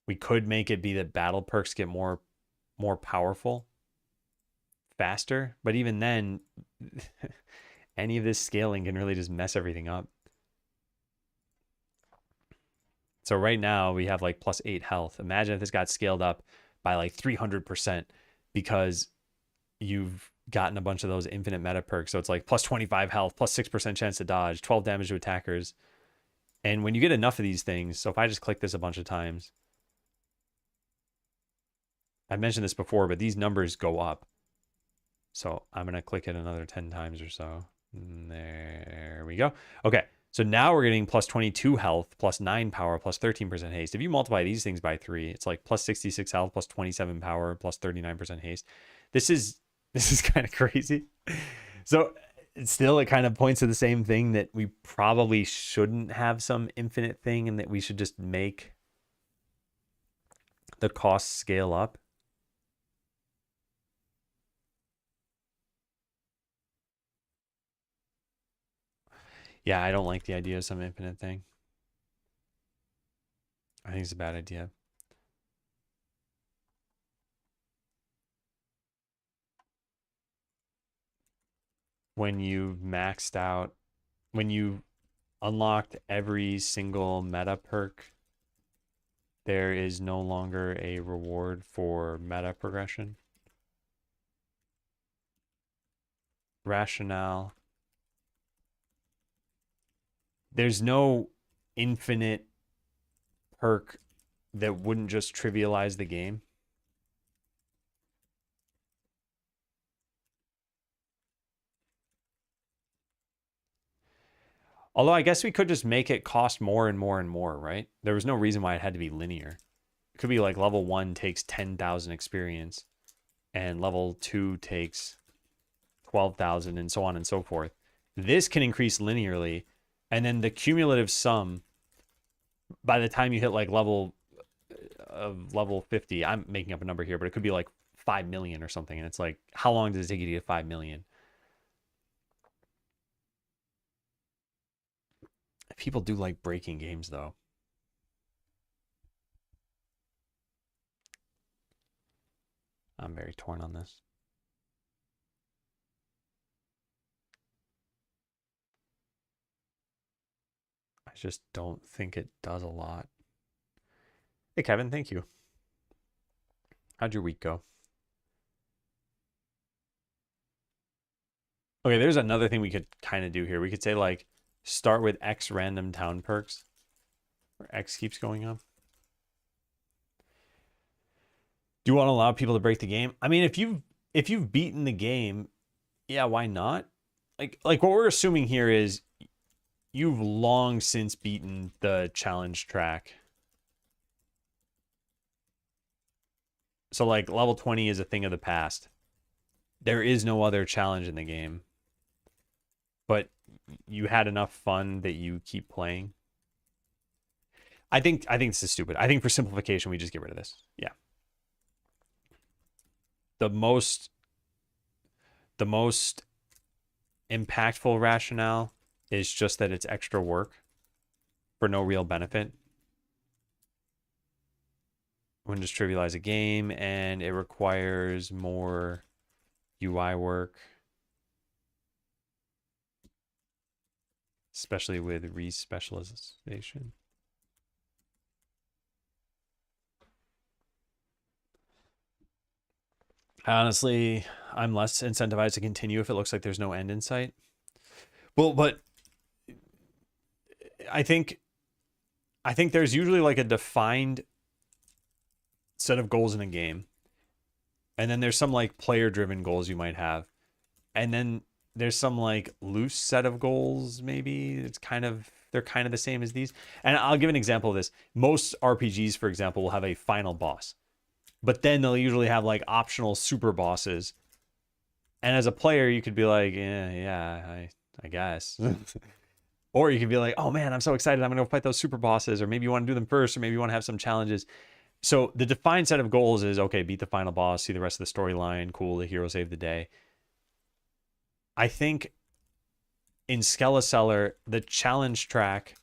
We could make it be that battle perks get more powerful faster, but even then, any of this scaling can really just mess everything up. So right now we have like +8 health. Imagine if this got scaled up by like 300% because you've gotten a bunch of those infinite meta perks. So it's like +25 health, +6% chance to dodge, 12 damage to attackers. And when you get enough of these things, so if I just click this a bunch of times, I mentioned this before, but these numbers go up. So I'm going to click it another 10 times or so. There we go. Okay. So now we're getting +22 health, +9 power, +13% haste. If you multiply these things by 3, it's like +66 health, +27 power, +39% haste. This is kind of crazy. So still, it kind of points to the same thing, that we probably shouldn't have some infinite thing and that we should just make the costs scale up. Yeah, I don't like the idea of some infinite thing. I think it's a bad idea. When you've maxed out, when you unlocked every single meta perk, there is no longer a reward for meta progression. Rationale. There's no infinite perk that wouldn't just trivialize the game. Although I guess we could just make it cost more and more and more, right? There was no reason why it had to be linear. It could be like level 1 takes 10,000 experience and level 2 takes 12,000 and so on and so forth. This can increase linearly, and then the cumulative sum by the time you hit like level 50, I'm making up a number here, but it could be like 5 million or something, and it's like, how long does it take you to get 5 million? People do like breaking games though. I'm very torn on this. I just don't think it does a lot. Hey, Kevin, thank you. How'd your week go? Okay, there's another thing we could kind of do here. We could say like, start with X random town perks, where X keeps going up. Do you want to allow people to break the game? I mean, if you've beaten the game, yeah, why not? Like what we're assuming here is you've long since beaten the challenge track. So like level 20 is a thing of the past. There is no other challenge in the game. But you had enough fun that you keep playing. I think this is stupid. I think for simplification we just get rid of this. Yeah. The most impactful rationale is just that it's extra work for no real benefit. Wouldn't just trivialize a game, and it requires more UI work, especially with re-specialization. Honestly, I'm less incentivized to continue if it looks like there's no end in sight. Well, but I think there's usually like a defined set of goals in a game. And then there's some like player driven goals you might have. And then there's some like loose set of goals, maybe. They're kind of the same as these. And I'll give an example of this. Most RPGs, for example, will have a final boss. But then they'll usually have like optional super bosses. And as a player, you could be like, yeah, I guess. Or you could be like, oh man, I'm so excited. I'm going to go fight those super bosses. Or maybe you want to do them first, or maybe you want to have some challenges. So the defined set of goals is, okay, beat the final boss, see the rest of the storyline. Cool, the hero saved the day. I think in Skeleseller, the challenge track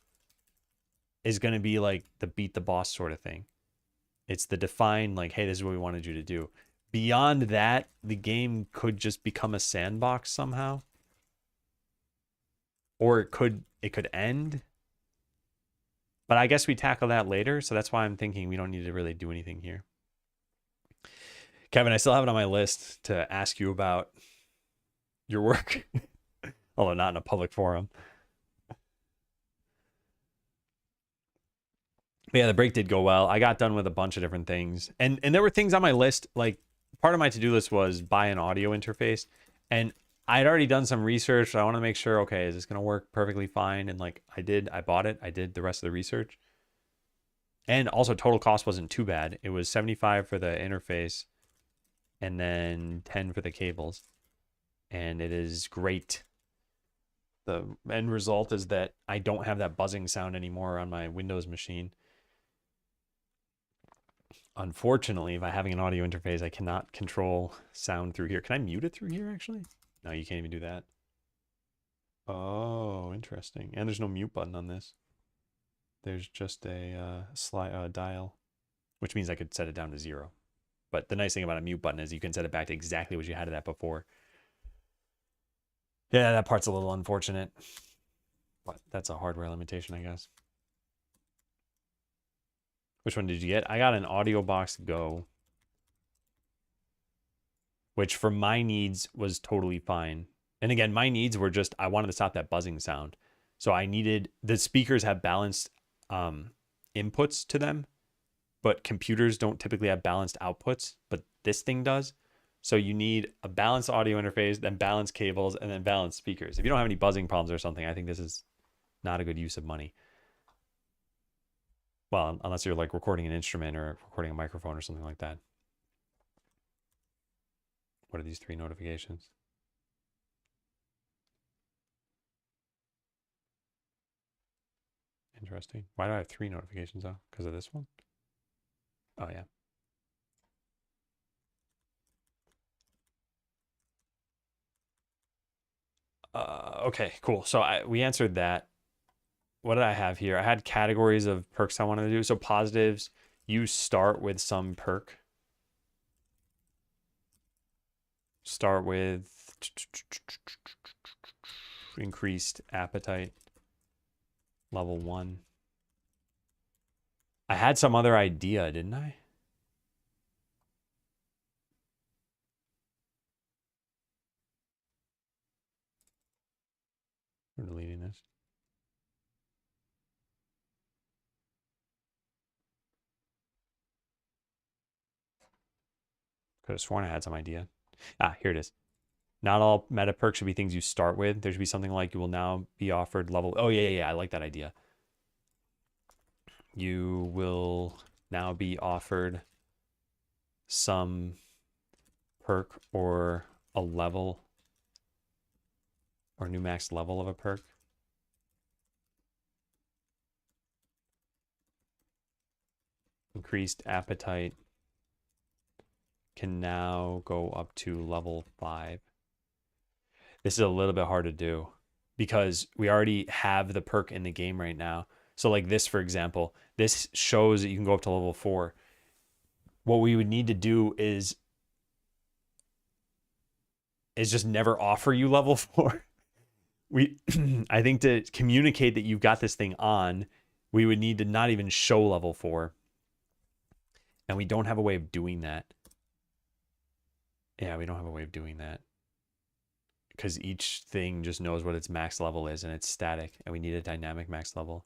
is going to be like the beat the boss sort of thing. It's the define, like, hey, this is what we wanted you to do. Beyond that, the game could just become a sandbox somehow. Or it could end. But I guess we tackle that later, so that's why I'm thinking we don't need to really do anything here. Kevin, I still have it on my list to ask you about your work. Although not in a public forum. But yeah, the break did go well. I got done with a bunch of different things. And there were things on my list, like part of my to-do list was buy an audio interface. And I had already done some research. So I want to make sure, okay, is this going to work perfectly fine? And like I bought it. I did the rest of the research. And also total cost wasn't too bad. It was 75 for the interface and then 10 for the cables. And it is great. The end result is that I don't have that buzzing sound anymore on my Windows machine. Unfortunately, by having an audio interface, I cannot control sound through here. Can I mute it through here, actually? No, you can't even do that. Oh, interesting. And there's no mute button on this. There's just a dial, which means I could set it down to 0. But the nice thing about a mute button is you can set it back to exactly what you had it at before. Yeah, that part's a little unfortunate. But that's a hardware limitation, I guess. Which one did you get? I got an Audio Box Go, which for my needs was totally fine. And again, my needs were just, I wanted to stop that buzzing sound. So I needed, the speakers have balanced inputs to them, but computers don't typically have balanced outputs, but this thing does. So you need a balanced audio interface, then balanced cables, and then balanced speakers. If you don't have any buzzing problems or something, I think this is not a good use of money. Well, unless you're like recording an instrument or recording a microphone or something like that. What are these 3 notifications? Interesting. Why do I have 3 notifications though? Because of this one? Oh, yeah. Okay, cool. So we answered that. What did I have here? I had categories of perks I wanted to do. So positives, you start with some perk. Start with increased appetite, level 1. I had some other idea, didn't I? We're deleting this. Could have sworn I had some idea. Ah, here it is. Not all meta perks should be things you start with. There should be something like you will now be offered level. Oh, yeah. I like that idea. You will now be offered some perk or a level or new max level of a perk. Increased appetite can now go up to level 5. This is a little bit hard to do because we already have the perk in the game right now. So like this, for example, this shows that you can go up to level 4. What we would need to do is just never offer you level 4. I think to communicate that you've got this thing on, we would need to not even show level 4. And we don't have a way of doing that. Yeah, we don't have a way of doing that. Because each thing just knows what its max level is and it's static, and we need a dynamic max level.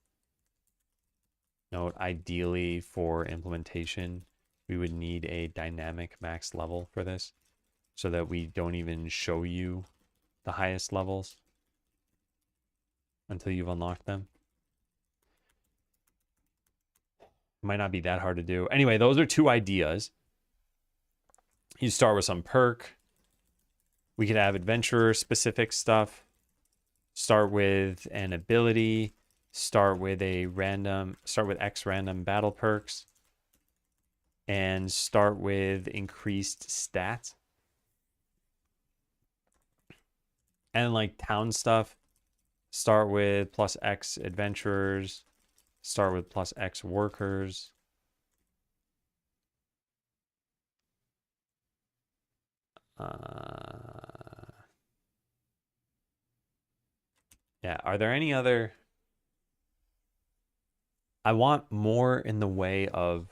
Note, ideally for implementation, we would need a dynamic max level for this so that we don't even show you the highest levels until you've unlocked them. Might not be that hard to do. Anyway, those are 2 ideas. You start with some perk. We could have adventurer specific stuff. Start with an ability. Start with X random battle perks. And start with increased stats. And like town stuff. Start with plus X adventurers. Start with plus X workers. Yeah, are there any other... I want more in the way of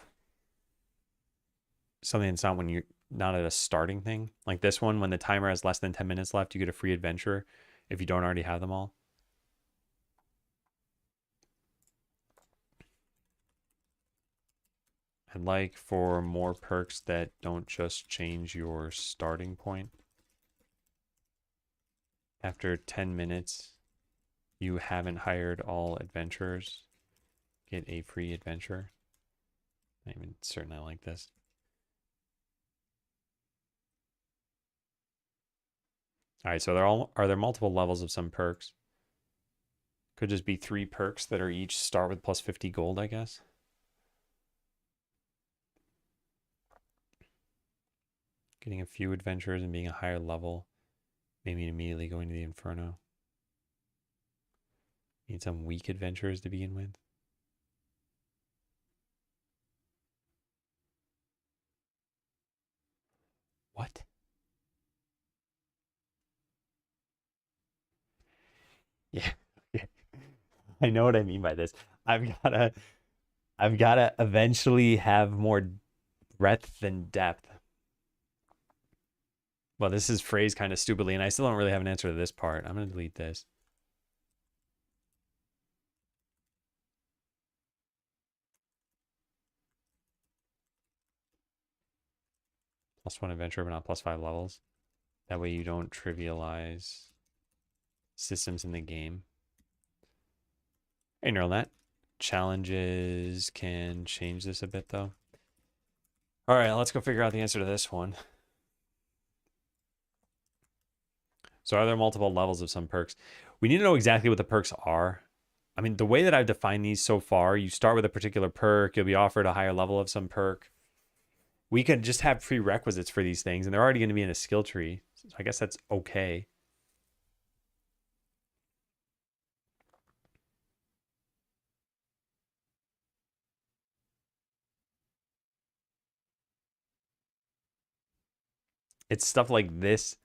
something that's not when you're not at a starting thing. Like this one, when the timer has less than 10 minutes left, you get a free adventure if you don't already have them all. I'd like for more perks that don't just change your starting point. After 10 minutes, you haven't hired all adventurers. Get a free adventure. I'm even certain I like this. All right, so are there multiple levels of some perks? Could just be 3 perks that are each start with plus 50 gold, I guess. Getting a few adventures and being a higher level. Maybe immediately going to the Inferno. Need some weak adventures to begin with. What? Yeah. I know what I mean by this. I've gotta I've gotta eventually have more breadth than depth. Well, this is phrased kind of stupidly, and I still don't really have an answer to this part. I'm gonna delete this. +1 adventure, but not +5 levels. That way you don't trivialize systems in the game. Hey, neural net. Challenges can change this a bit, though. All right, let's go figure out the answer to this one. So are there multiple levels of some perks? We need to know exactly what the perks are. I mean, the way that I've defined these so far, you start with a particular perk, you'll be offered a higher level of some perk. We could just have prerequisites for these things, and they're already going to be in a skill tree. So I guess that's okay. It's stuff like this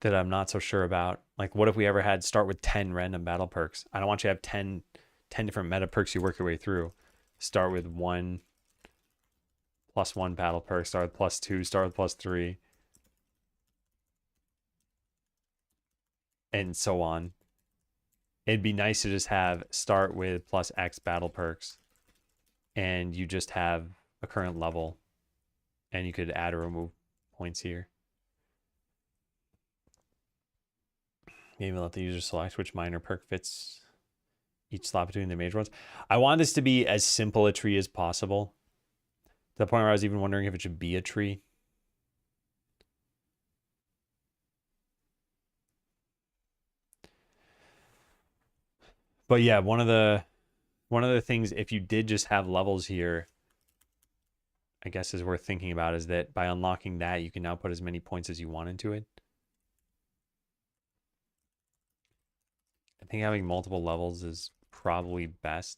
that I'm not so sure about. Like, what if we ever had start with 10 random battle perks? I don't want you to have 10 different meta perks you work your way through. Start with 1 +1 battle perk, start with +2, start with +3, and so on. It'd be nice to just have start with +X battle perks, and you just have a current level, and you could add or remove points here. Maybe let the user select which minor perk fits each slot between the major ones. I want this to be as simple a tree as possible, to the point where I was even wondering if it should be a tree. But yeah, one of the things, if you did just have levels here, I guess is worth thinking about, is that by unlocking that, you can now put as many points as you want into it. I think having multiple levels is probably best.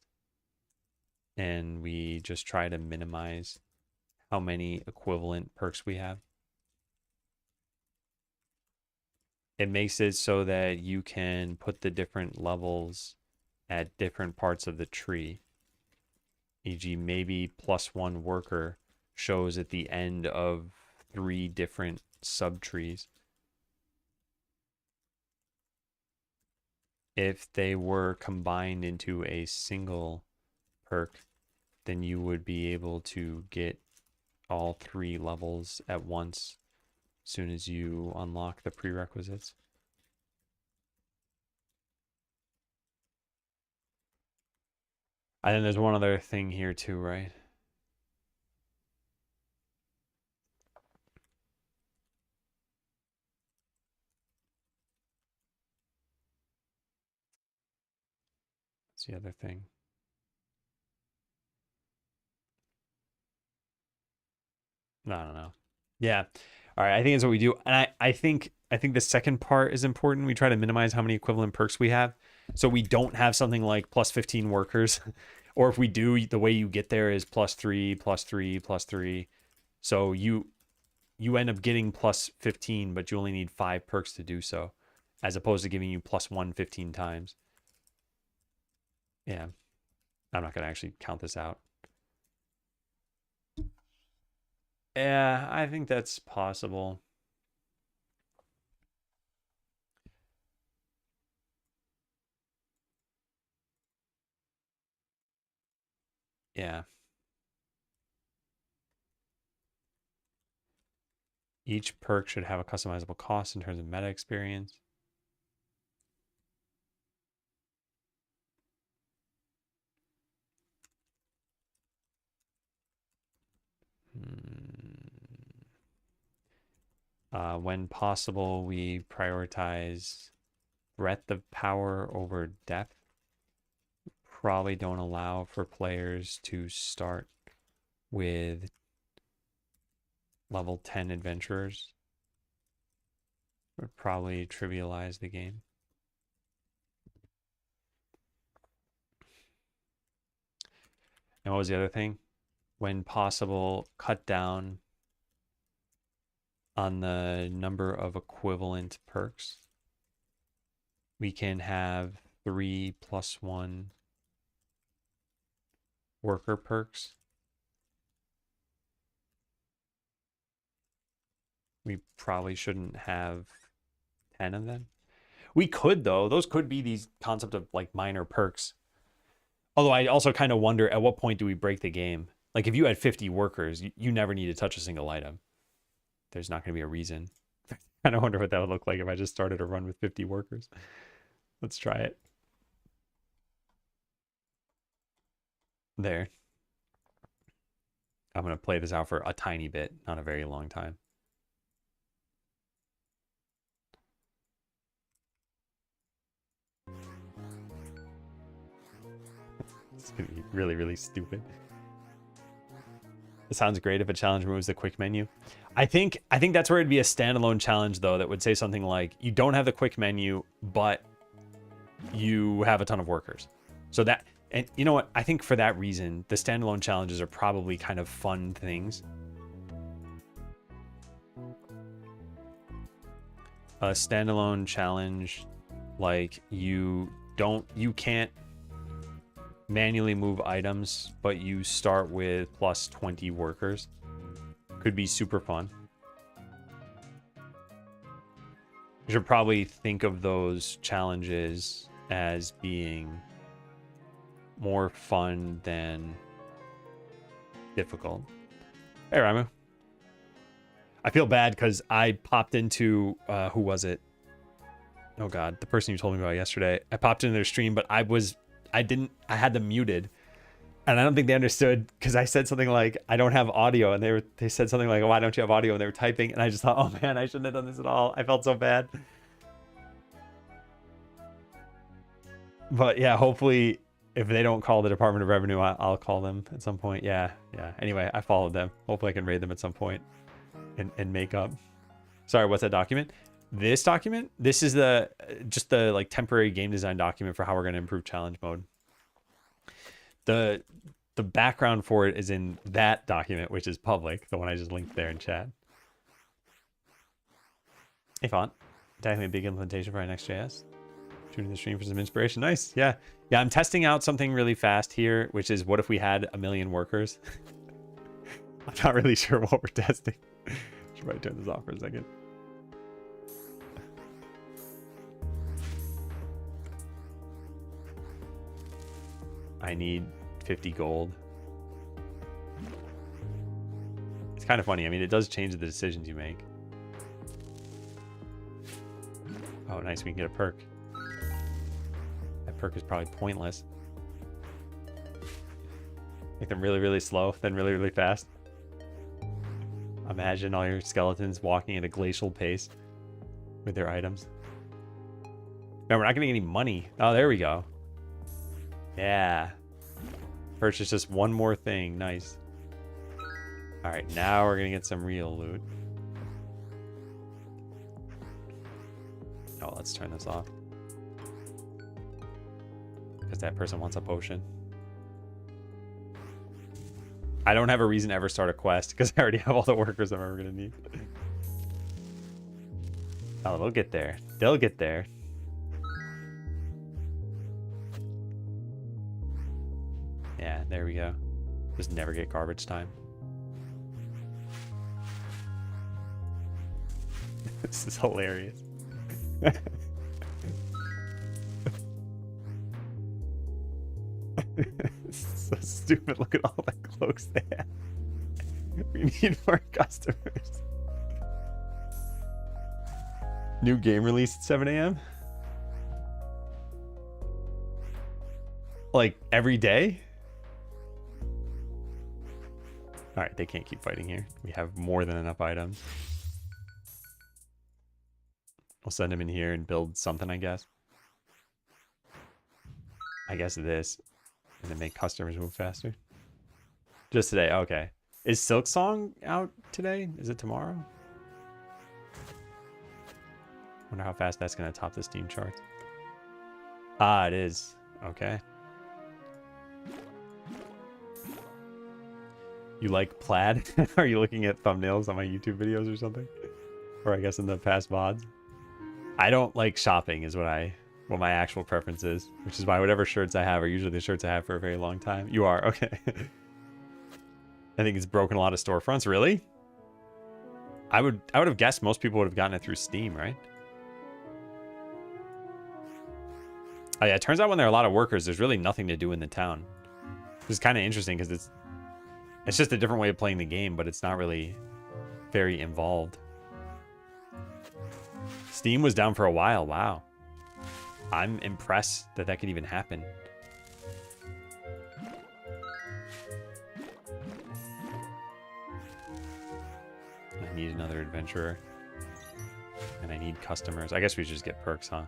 And we just try to minimize how many equivalent perks we have. It makes it so that you can put the different levels at different parts of the tree. E.g., maybe +1 worker shows at the end of 3 different subtrees. If they were combined into a single perk, then you would be able to get all 3 levels at once as soon as you unlock the prerequisites. And then there's one other thing here too, right? That's the other thing. I don't know. Yeah. All right. I think that's what we do. And I think I think the second part is important. We try to minimize how many equivalent perks we have. So we don't have something like plus 15 workers. Or if we do, the way you get there is plus 3, plus 3, plus 3. So you end up getting plus 15, but you only need 5 perks to do so, as opposed to giving you plus 1 15 times. Yeah. I'm not going to actually count this out. Yeah, I think that's possible. Yeah. Each perk should have a customizable cost in terms of meta experience. When possible, we prioritize breadth of power over depth. Probably don't allow for players to start with level 10 adventurers. Would probably trivialize the game. And what was the other thing? When possible, cut down on the number of equivalent perks. We can have 3 plus 1 worker perks. We probably shouldn't have 10 of them. We could, though. Those could be these concept of like minor perks. Although I also kind of wonder, at what point do we break the game? Like if you had 50 workers, you never need to touch a single item. There's not going to be a reason. I kind of wonder what that would look like if I just started a run with 50 workers. Let's try it. There. I'm going to play this out for a tiny bit, not a very long time. It's going to be really, really stupid. It sounds great if a challenge removes the quick menu. I think that's where it'd be a standalone challenge, though, that would say something like, you don't have the quick menu, but you have a ton of workers. So that, and you know what? I think for that reason, the standalone challenges are probably kind of fun things. A standalone challenge, like you can't manually move items, but you start with plus 20 workers. Could be super fun. You should probably think of those challenges as being more fun than difficult. Hey, Ramu. I feel bad because I popped into, who was it? Oh God, the person you told me about yesterday. I popped into their stream, but I had them muted. And I don't think they understood because I said something like, I don't have audio. And they said something like, why don't you have audio? And they were typing. And I just thought, oh man, I shouldn't have done this at all. I felt so bad. But yeah, hopefully if they don't call the Department of Revenue, I'll call them at some point. Yeah. Anyway, I followed them. Hopefully I can raid them at some point and make up. Sorry, what's that document? This document? This is just the like temporary game design document for how we're going to improve challenge mode. The background for it is in that document, which is public, the one I just linked there in chat. Hey, Font. Definitely a big implementation for our Next.js. Tuning the stream for some inspiration. Nice. Yeah, I'm testing out something really fast here, which is what if we had 1 million workers? I'm not really sure what we're testing. Should probably turn this off for a second. I need 50 gold. It's kind of funny. I mean, it does change the decisions you make. Oh, nice. We can get a perk. That perk is probably pointless. Make them really, really slow, then really, really fast. Imagine all your skeletons walking at a glacial pace with their items. Man, we're not getting any money. Oh, there we go. Yeah. Purchase just one more thing. Nice. All right, now we're going to get some real loot. Oh, let's turn this off. Because that person wants a potion. I don't have a reason to ever start a quest because I already have all the workers I'm ever going to need. Oh, they'll get there. They'll get there. Yeah, there we go. Just never get garbage time. This is hilarious. So stupid. Look at all the cloaks they have. We need more customers. New game release at 7 a.m. Like every day? All right, they can't keep fighting here. We have more than enough items. We'll send him in here and build something, I guess. I guess this. And then make customers move faster. Just today, okay. Is Silk Song out today? Is it tomorrow? Wonder how fast that's gonna top the Steam charts. Ah, it is. Okay. You like plaid? Are you looking at thumbnails on my YouTube videos or something? Or I guess in the past VODs? I don't like shopping is what my actual preference is, which is why whatever shirts I have are usually the shirts I have for a very long time. You are, okay. I think it's broken a lot of storefronts, really? I would have guessed most people would have gotten it through Steam, right? Oh yeah, it turns out when there are a lot of workers, there's really nothing to do in the town. Which is kind of interesting because it's just a different way of playing the game, but it's not really very involved. Steam was down for a while, wow. I'm impressed that that could even happen. I need another adventurer. And I need customers. I guess we should just get perks, huh?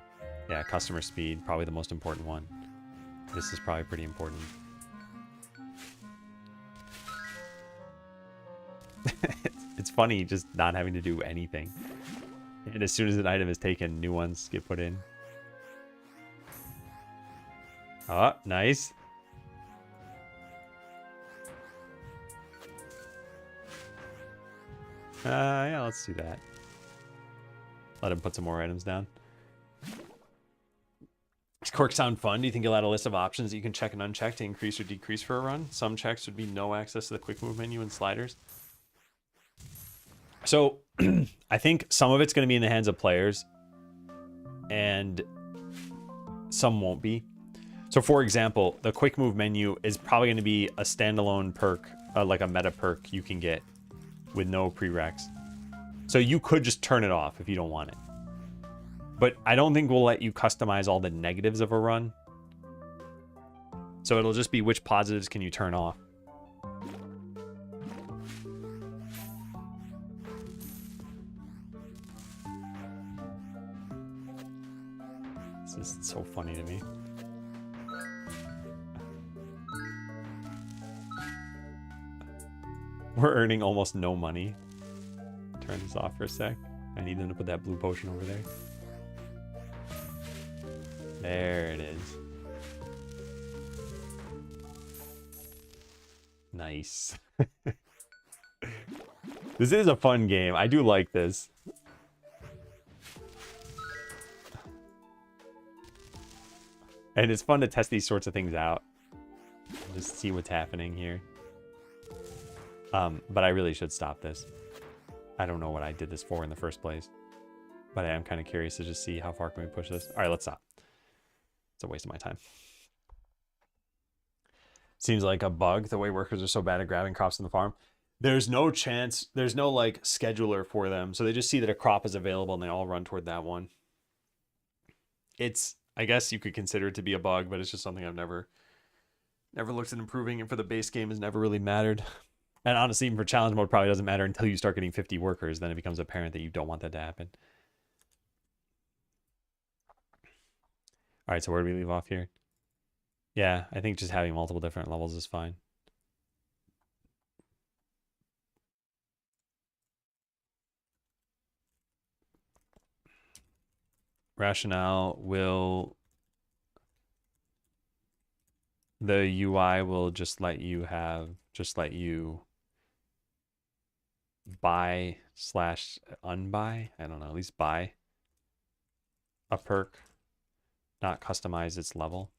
Yeah, customer speed, probably the most important one. This is probably pretty important. It's funny just not having to do anything. And as soon as an item is taken, new ones get put in. Oh, nice. Yeah, let's do that. Let him put some more items down. Does quirks sound fun? Do you think you'll add a list of options that you can check and uncheck to increase or decrease for a run? Some checks would be no access to the quick move menu and sliders. So I think some of it's going to be in the hands of players and some won't be. So for example, the quick move menu is probably going to be a standalone perk, like a meta perk you can get with no prereqs. So you could just turn it off if you don't want it. But I don't think we'll let you customize all the negatives of a run. So it'll just be which positives can you turn off. This is so funny to me. We're earning almost no money. Turn this off for a sec. I need them to put that blue potion over there. There it is. Nice. This is a fun game. I do like this. And it's fun to test these sorts of things out. Just see what's happening here. But I really should stop this. I don't know what I did this for in the first place. But I am kind of curious to just see how far can we push this. All right, let's stop. It's a waste of my time. Seems like a bug, the way workers are so bad at grabbing crops on the farm. There's no chance, there's no like scheduler for them. So they just see that a crop is available and they all run toward that one. It's, I guess you could consider it to be a bug, but it's just something I've never looked at improving, and for the base game has never really mattered. And honestly, even for challenge mode, probably doesn't matter until you start getting 50 workers. Then it becomes apparent that you don't want that to happen. All right, so where do we leave off here? Yeah, I think just having multiple different levels is fine. rationale will, the UI will just let you buy slash unbuy, I don't know, at least buy a perk, not customize its level.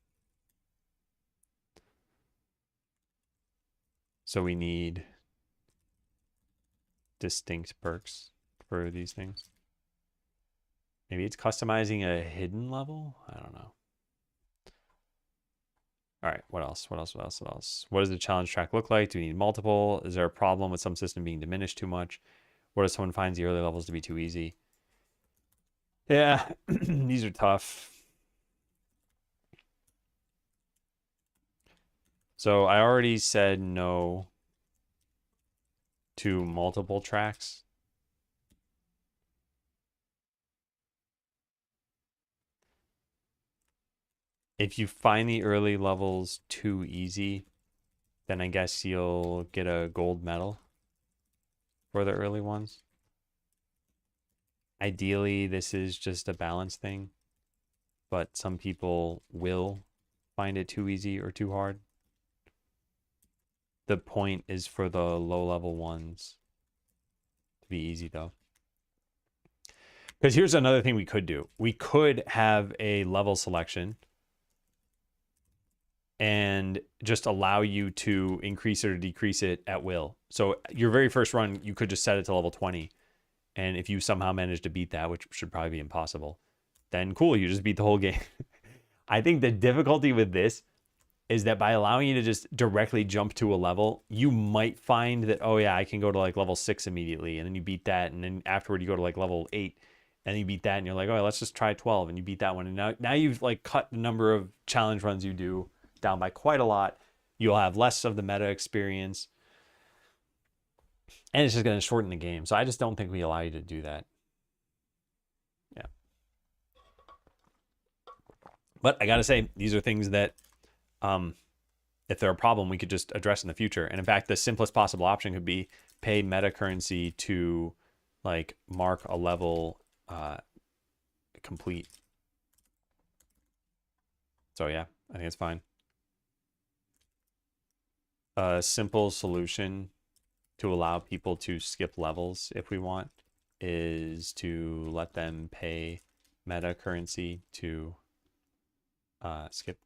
So we need distinct perks for these things. Maybe it's customizing a hidden level? I don't know. All right, what else? What does the challenge track look like? Do we need multiple? Is there a problem with some system being diminished too much? What if someone finds the early levels to be too easy? Yeah, these are tough. So I already said no to multiple tracks. If you find the early levels too easy, then I guess you'll get a gold medal for the early ones. Ideally, this is just a balance thing, but some people will find it too easy or too hard. The point is for the low level ones to be easy though. Because here's another thing we could do. We could have a level selection and just allow you to increase it or decrease it at will. So your very first run, you could just set it to level 20. And if you somehow manage to beat that, which should probably be impossible, then cool, you just beat the whole game. I think the difficulty with this is that by allowing you to just directly jump to a level, you might find that, oh yeah, I can go to like level 6 immediately, and then you beat that, and then afterward you go to like level 8, and you beat that, and you're like, oh, let's just try 12, and you beat that one, and now you've like cut the number of challenge runs you do down by quite a lot. You'll have less of the meta experience, and it's just going to shorten the game. So I just don't think we allow you to do that. Yeah. But I got to say, these are things that, if they're a problem, we could just address in the future. And in fact, the simplest possible option could be pay meta currency to like mark a level complete. So yeah, I think it's fine. A simple solution to allow people to skip levels if we want is to let them pay meta currency to skip.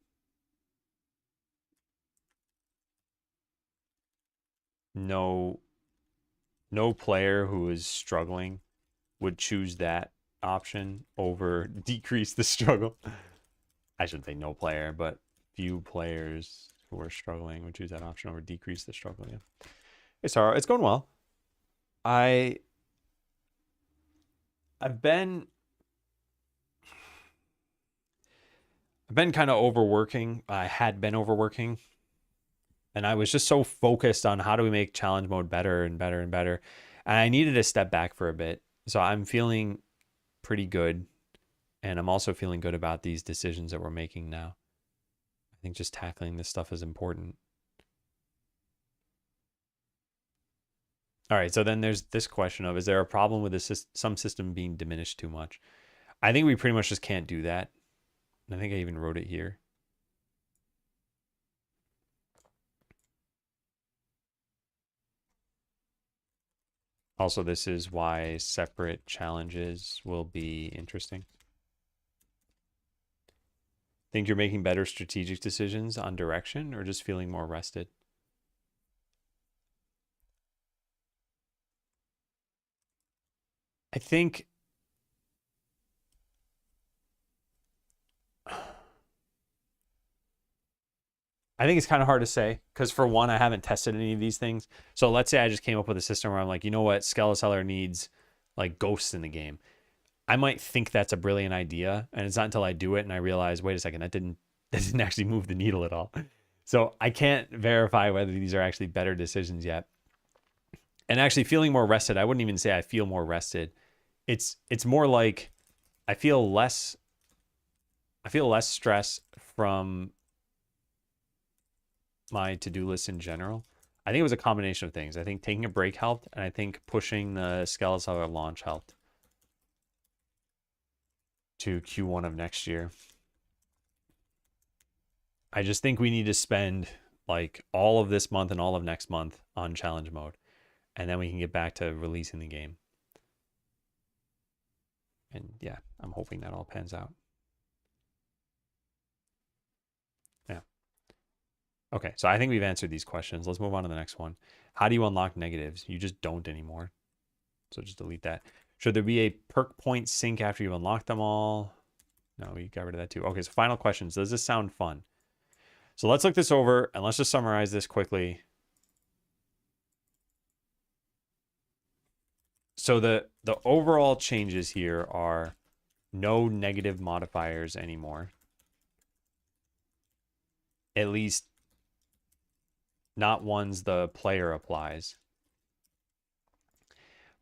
No player who is struggling would choose that option over decrease the struggle. I shouldn't say no player, but few players who are struggling would choose that option over decrease the struggle. Yeah. It's hard. It's going well. I've been kind of overworking. I had been overworking, and I was just so focused on how do we make challenge mode better and better and better. And I needed to step back for a bit. So I'm feeling pretty good. And I'm also feeling good about these decisions that we're making now. I think just tackling this stuff is important. All right, so then there's this question of, is there a problem with some system being diminished too much? I think we pretty much just can't do that. I think I even wrote it here. Also, this is why separate challenges will be interesting. Think you're making better strategic decisions on direction or just feeling more rested? I think it's kind of hard to say because for one, I haven't tested any of these things. So let's say I just came up with a system where I'm like, you know what, Skeleseller needs like ghosts in the game. I might think that's a brilliant idea, and it's not until I do it and I realize, wait a second, that didn't actually move the needle at all. So I can't verify whether these are actually better decisions yet. And actually feeling more rested, I wouldn't even say I feel more rested. It's more like I feel less stress from my to-do list in general. I think it was a combination of things. I think taking a break helped, and I think pushing the Skeleseller launch helped. to Q1 of next year. I just think we need to spend like all of this month and all of next month on challenge mode, and then we can get back to releasing the game. And yeah, I'm hoping that all pans out. Yeah. Okay, so I think we've answered these questions. Let's move on to the next one. How do you unlock negatives? You just don't anymore. So just delete that. Should there be a perk point sync after you've unlocked them all? No, we got rid of that too. Okay, so final questions. Does this sound fun? So let's look this over and let's just summarize this quickly. So the overall changes here are no negative modifiers anymore. At least not ones the player applies.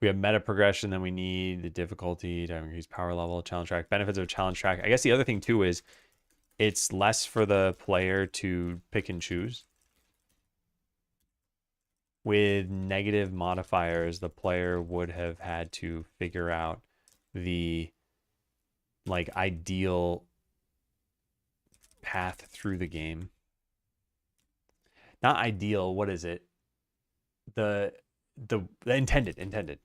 We have meta progression, then we need the difficulty to increase power level, challenge track, benefits of challenge track. I guess the other thing too is it's less for the player to pick and choose. With negative modifiers, the player would have had to figure out the like ideal path through the game. Not ideal, what is it? The intended.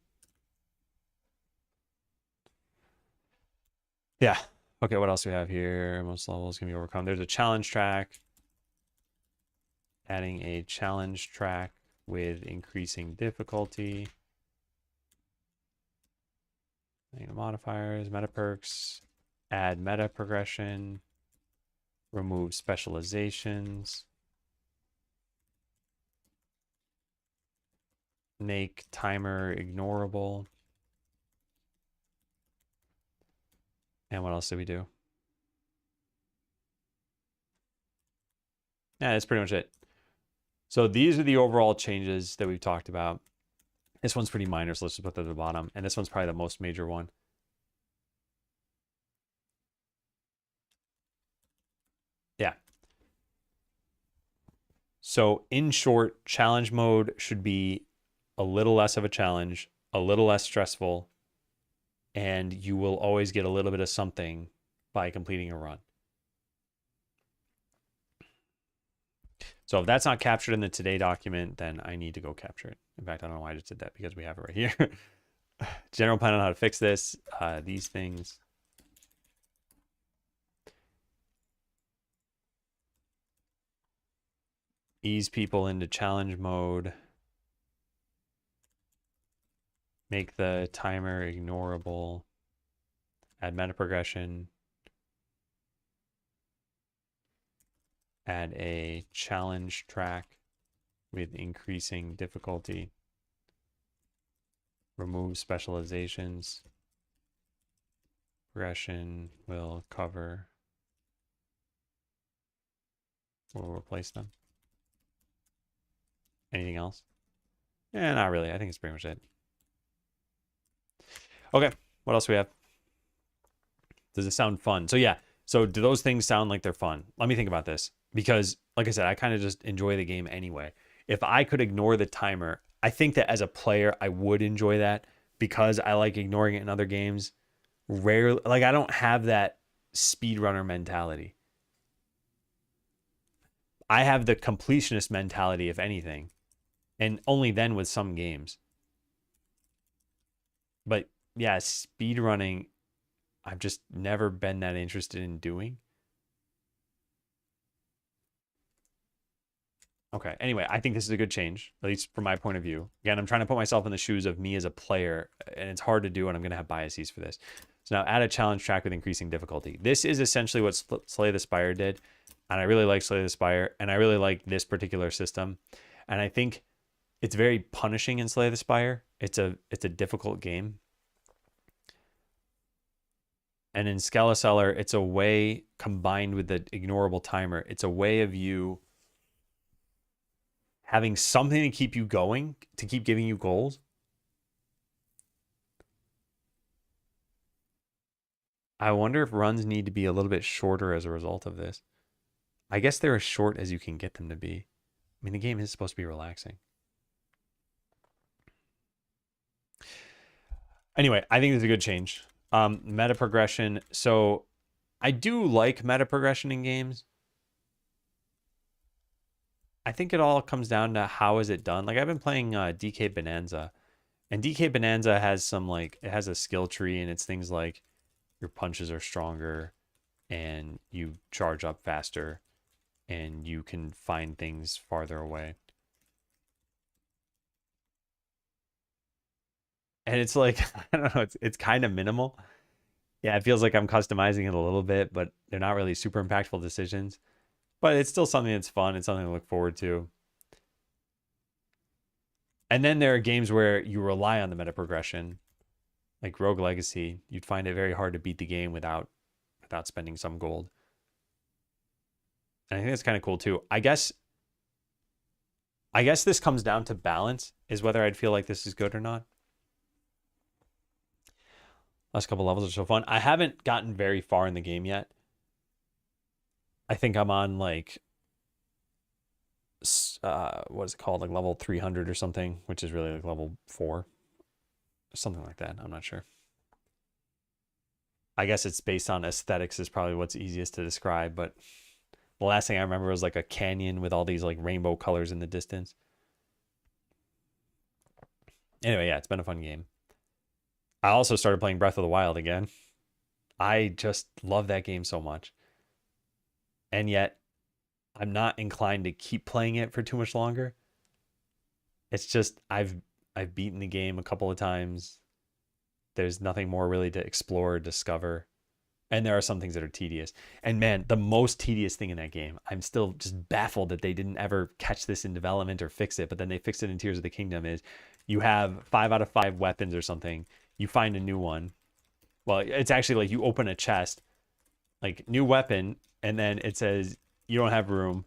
Yeah. Okay, what else do we have here? Most levels can be overcome. There's a challenge track. Adding a challenge track with increasing difficulty. Adding the modifiers, meta perks, add meta progression, remove specializations, make timer ignorable. And what else did we do? Yeah, that's pretty much it. So these are the overall changes that we've talked about. This one's pretty minor, so let's just put that at the bottom. And this one's probably the most major one. Yeah. So in short, challenge mode should be a little less of a challenge, a little less stressful, and you will always get a little bit of something by completing a run. So if that's not captured in the today document, then I need to go capture it. In fact, I don't know why I just did that because we have it right here. General plan on how to fix this, these things. Ease people into challenge mode. Make the timer ignorable. Add meta progression. Add a challenge track with increasing difficulty. Remove specializations. Progression will cover. We'll replace them. Anything else? Yeah, not really. I think it's pretty much it. Okay, what else do we have? Does it sound fun? So yeah, so do those things sound like they're fun? Let me think about this. Because, like I said, I kind of just enjoy the game anyway. If I could ignore the timer, I think that as a player, I would enjoy that because I like ignoring it in other games. Rarely, like I don't have that speedrunner mentality. I have the completionist mentality, if anything, and only then with some games. But yeah, speedrunning, I've just never been that interested in doing. Okay. Anyway, I think this is a good change, at least from my point of view. Again, I'm trying to put myself in the shoes of me as a player, and it's hard to do, and I'm going to have biases for this. So now add a challenge track with increasing difficulty. This is essentially what Slay the Spire did, and I really like Slay the Spire, and I really like this particular system. And I think it's very punishing in Slay the Spire. It's a difficult game. And in Skeleseller, it's a way, combined with the ignorable timer, it's a way of you having something to keep you going, to keep giving you goals. I wonder if runs need to be a little bit shorter as a result of this. I guess they're as short as you can get them to be. I mean, the game is supposed to be relaxing. Anyway, I think it's a good change. Meta progression. So I do like meta progression in games. I think it all comes down to how is it done. Like I've been playing DK Bonanza, and DK Bonanza has some like it has a skill tree, and it's things like your punches are stronger, and you charge up faster, and you can find things farther away. And it's like I don't know, it's kind of minimal. Yeah, it feels like I'm customizing it a little bit, but they're not really super impactful decisions. But it's still something that's fun. It's something to look forward to. And then there are games where you rely on the meta progression, like Rogue Legacy. You'd find it very hard to beat the game without spending some gold. And I think that's kind of cool too. I guess this comes down to balance, is whether I'd feel like this is good or not. Last couple levels are so fun. I haven't gotten very far in the game yet. I think I'm on like what is it called, like level 300 or something, which is really like level 4, something like that. I'm not sure. I guess it's based on aesthetics is probably what's easiest to describe, but the last thing I remember was like a canyon with all these like rainbow colors in the distance. Anyway, yeah, it's been a fun game. I also started playing Breath of the Wild again. I just love that game so much. And yet I'm not inclined to keep playing it for too much longer. It's just I've beaten the game a couple of times. There's nothing more really to explore or discover. And there are some things that are tedious. And man, the most tedious thing in that game, I'm still just baffled that they didn't ever catch this in development or fix it, but then they fixed it in Tears of the Kingdom, is you have 5 out of 5 weapons or something. You find a new one. Well, it's actually like you open a chest, like new weapon, and then it says you don't have room,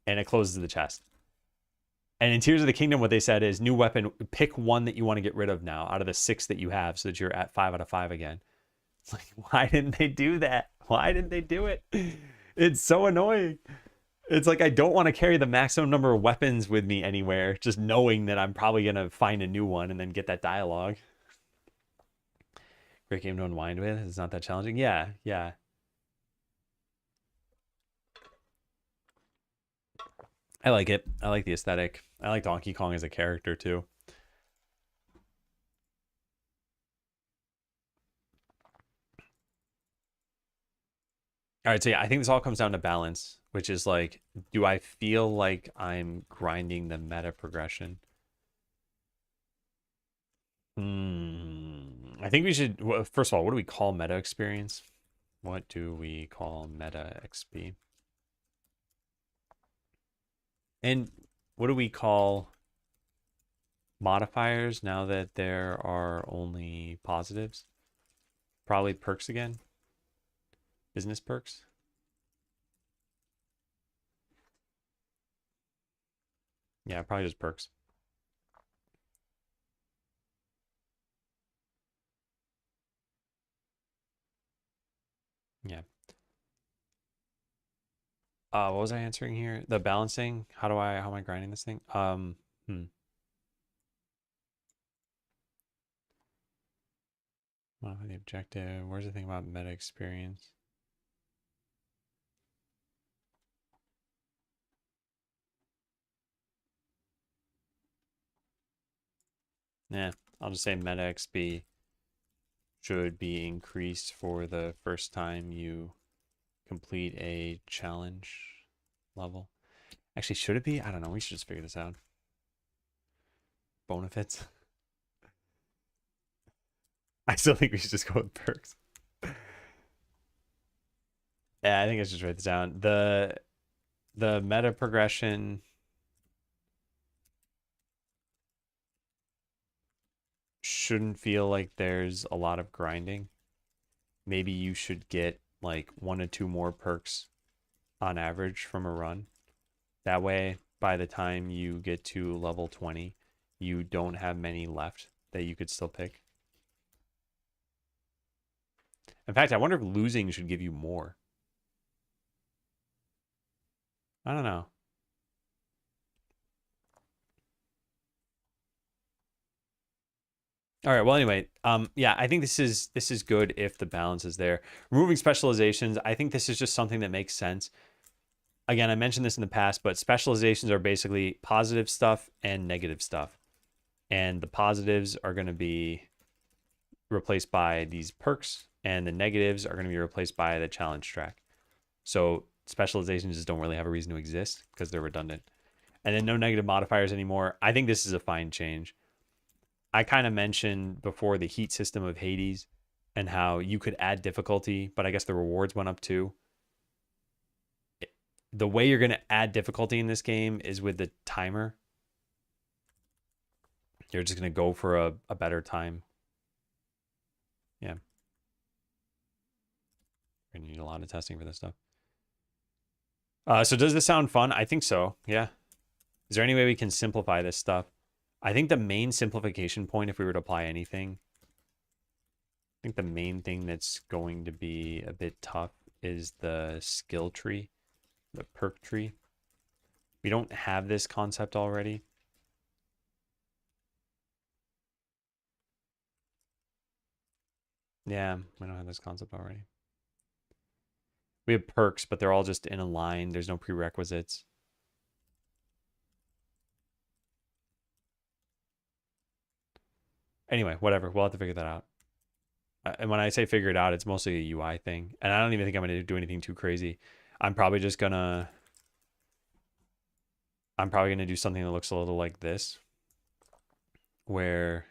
and it closes the chest. And in Tears of the Kingdom, what they said is new weapon, pick one that you want to get rid of now out of the 6 that you have so that you're at 5 out of 5 again. It's like, why didn't they do that? Why didn't they do it? It's so annoying. It's like I don't want to carry the maximum number of weapons with me anywhere, just knowing that I'm probably going to find a new one and then get that dialogue. Great game to unwind with. It's not that challenging. Yeah, yeah. I like it. I like the aesthetic. I like Donkey Kong as a character too. All right, so yeah, I think this all comes down to balance, which is like, do I feel like I'm grinding the meta progression? I think we should, well, first of all, what do we call meta experience? What do we call meta XP? And what do we call modifiers now that there are only positives? Probably perks again. Business perks. Yeah, probably just perks. Yeah. What was I answering here? The balancing. How am I grinding this thing? Modify the objective. Where's the thing about meta experience? Yeah, I'll just say meta XP should be increased for the first time you complete a challenge level. Actually, should it be? I don't know. We should just figure this out. Bonefits. I still think we should just go with perks. Yeah, I think I should just write this down. The meta progression shouldn't feel like there's a lot of grinding. Maybe you should get like 1 to 2 more perks on average from a run. That way, by the time you get to level 20, you don't have many left that you could still pick. In fact, I wonder if losing should give you more. I don't know. All right. Well, anyway, yeah, I think this is good if the balance is there. Removing specializations, I think this is just something that makes sense. Again, I mentioned this in the past, but specializations are basically positive stuff and negative stuff. And the positives are going to be replaced by these perks, and the negatives are going to be replaced by the challenge track. So specializations just don't really have a reason to exist because they're redundant. And then no negative modifiers anymore. I think this is a fine change. I kind of mentioned before the heat system of Hades and how you could add difficulty, but I guess the rewards went up too. The way you're going to add difficulty in this game is with the timer. You're just going to go for a better time. Yeah. We're going to need a lot of testing for this stuff. So does this sound fun? I think so. Yeah. Is there any way we can simplify this stuff? I think the main simplification point, if we were to apply anything, I think the main thing that's going to be a bit tough is the skill tree, the perk tree. We don't have this concept already. Yeah, we don't have this concept already. We have perks, but they're all just in a line. There's no prerequisites. Anyway, whatever. We'll have to figure that out. And when I say figure it out, it's mostly a UI thing. And I don't even think I'm going to do anything too crazy. I'm probably going to do something that looks a little like this, where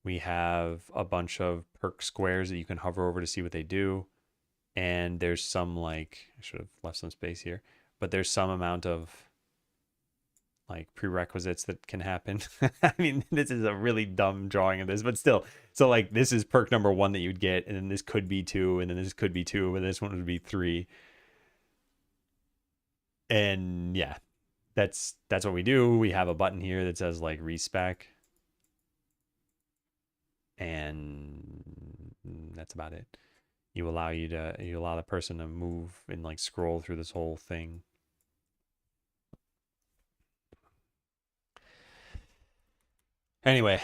we have a bunch of perk squares that you can hover over to see what they do. And there's some, like, I should have left some space here, but there's some amount of like prerequisites that can happen. I mean, this is a really dumb drawing of this, but still. So like this is perk number 1 that you'd get, and then this could be 2, and then this could be 2, and this one would be 3. And yeah, that's what we do. We have a button here that says like respec, and that's about it. You allow the person to move and like scroll through this whole thing. Anyway,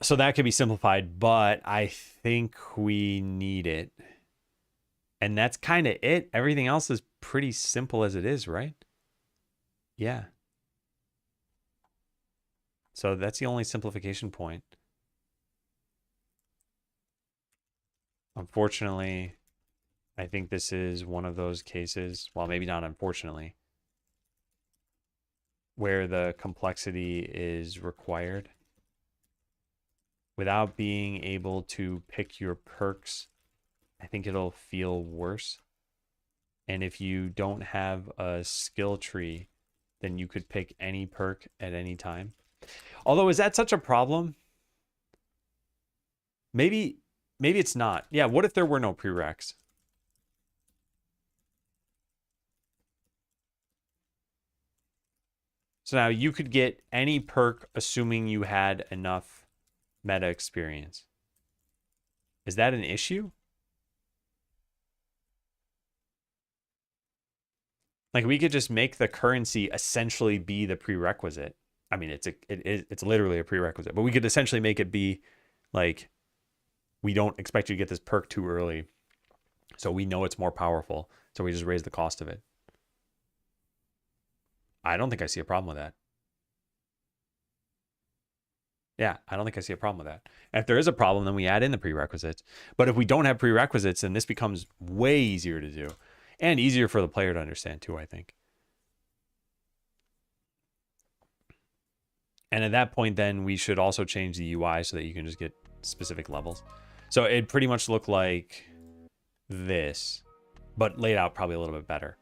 so that could be simplified, but I think we need it. And that's kind of it. Everything else is pretty simple as it is, right? Yeah. So that's the only simplification point. Unfortunately, I think this is one of those cases, well, maybe not unfortunately, where the complexity is required. Without being able to pick your perks, I think it'll feel worse. And if you don't have a skill tree, then you could pick any perk at any time. Although, is that such a problem? Maybe it's not. Yeah, what if there were no prereqs? So now you could get any perk assuming you had enough meta experience. Is that an issue? Like we could just make the currency essentially be the prerequisite. I mean, it's literally a prerequisite, but we could essentially make it be like, we don't expect you to get this perk too early, so we know it's more powerful, so we just raise the cost of it. I don't think I see a problem with that. Yeah, I don't think I see a problem with that. And if there is a problem, then we add in the prerequisites. But if we don't have prerequisites, then this becomes way easier to do and easier for the player to understand too, I think. And at that point, then we should also change the UI so that you can just get specific levels. So it pretty much looked like this, but laid out probably a little bit better.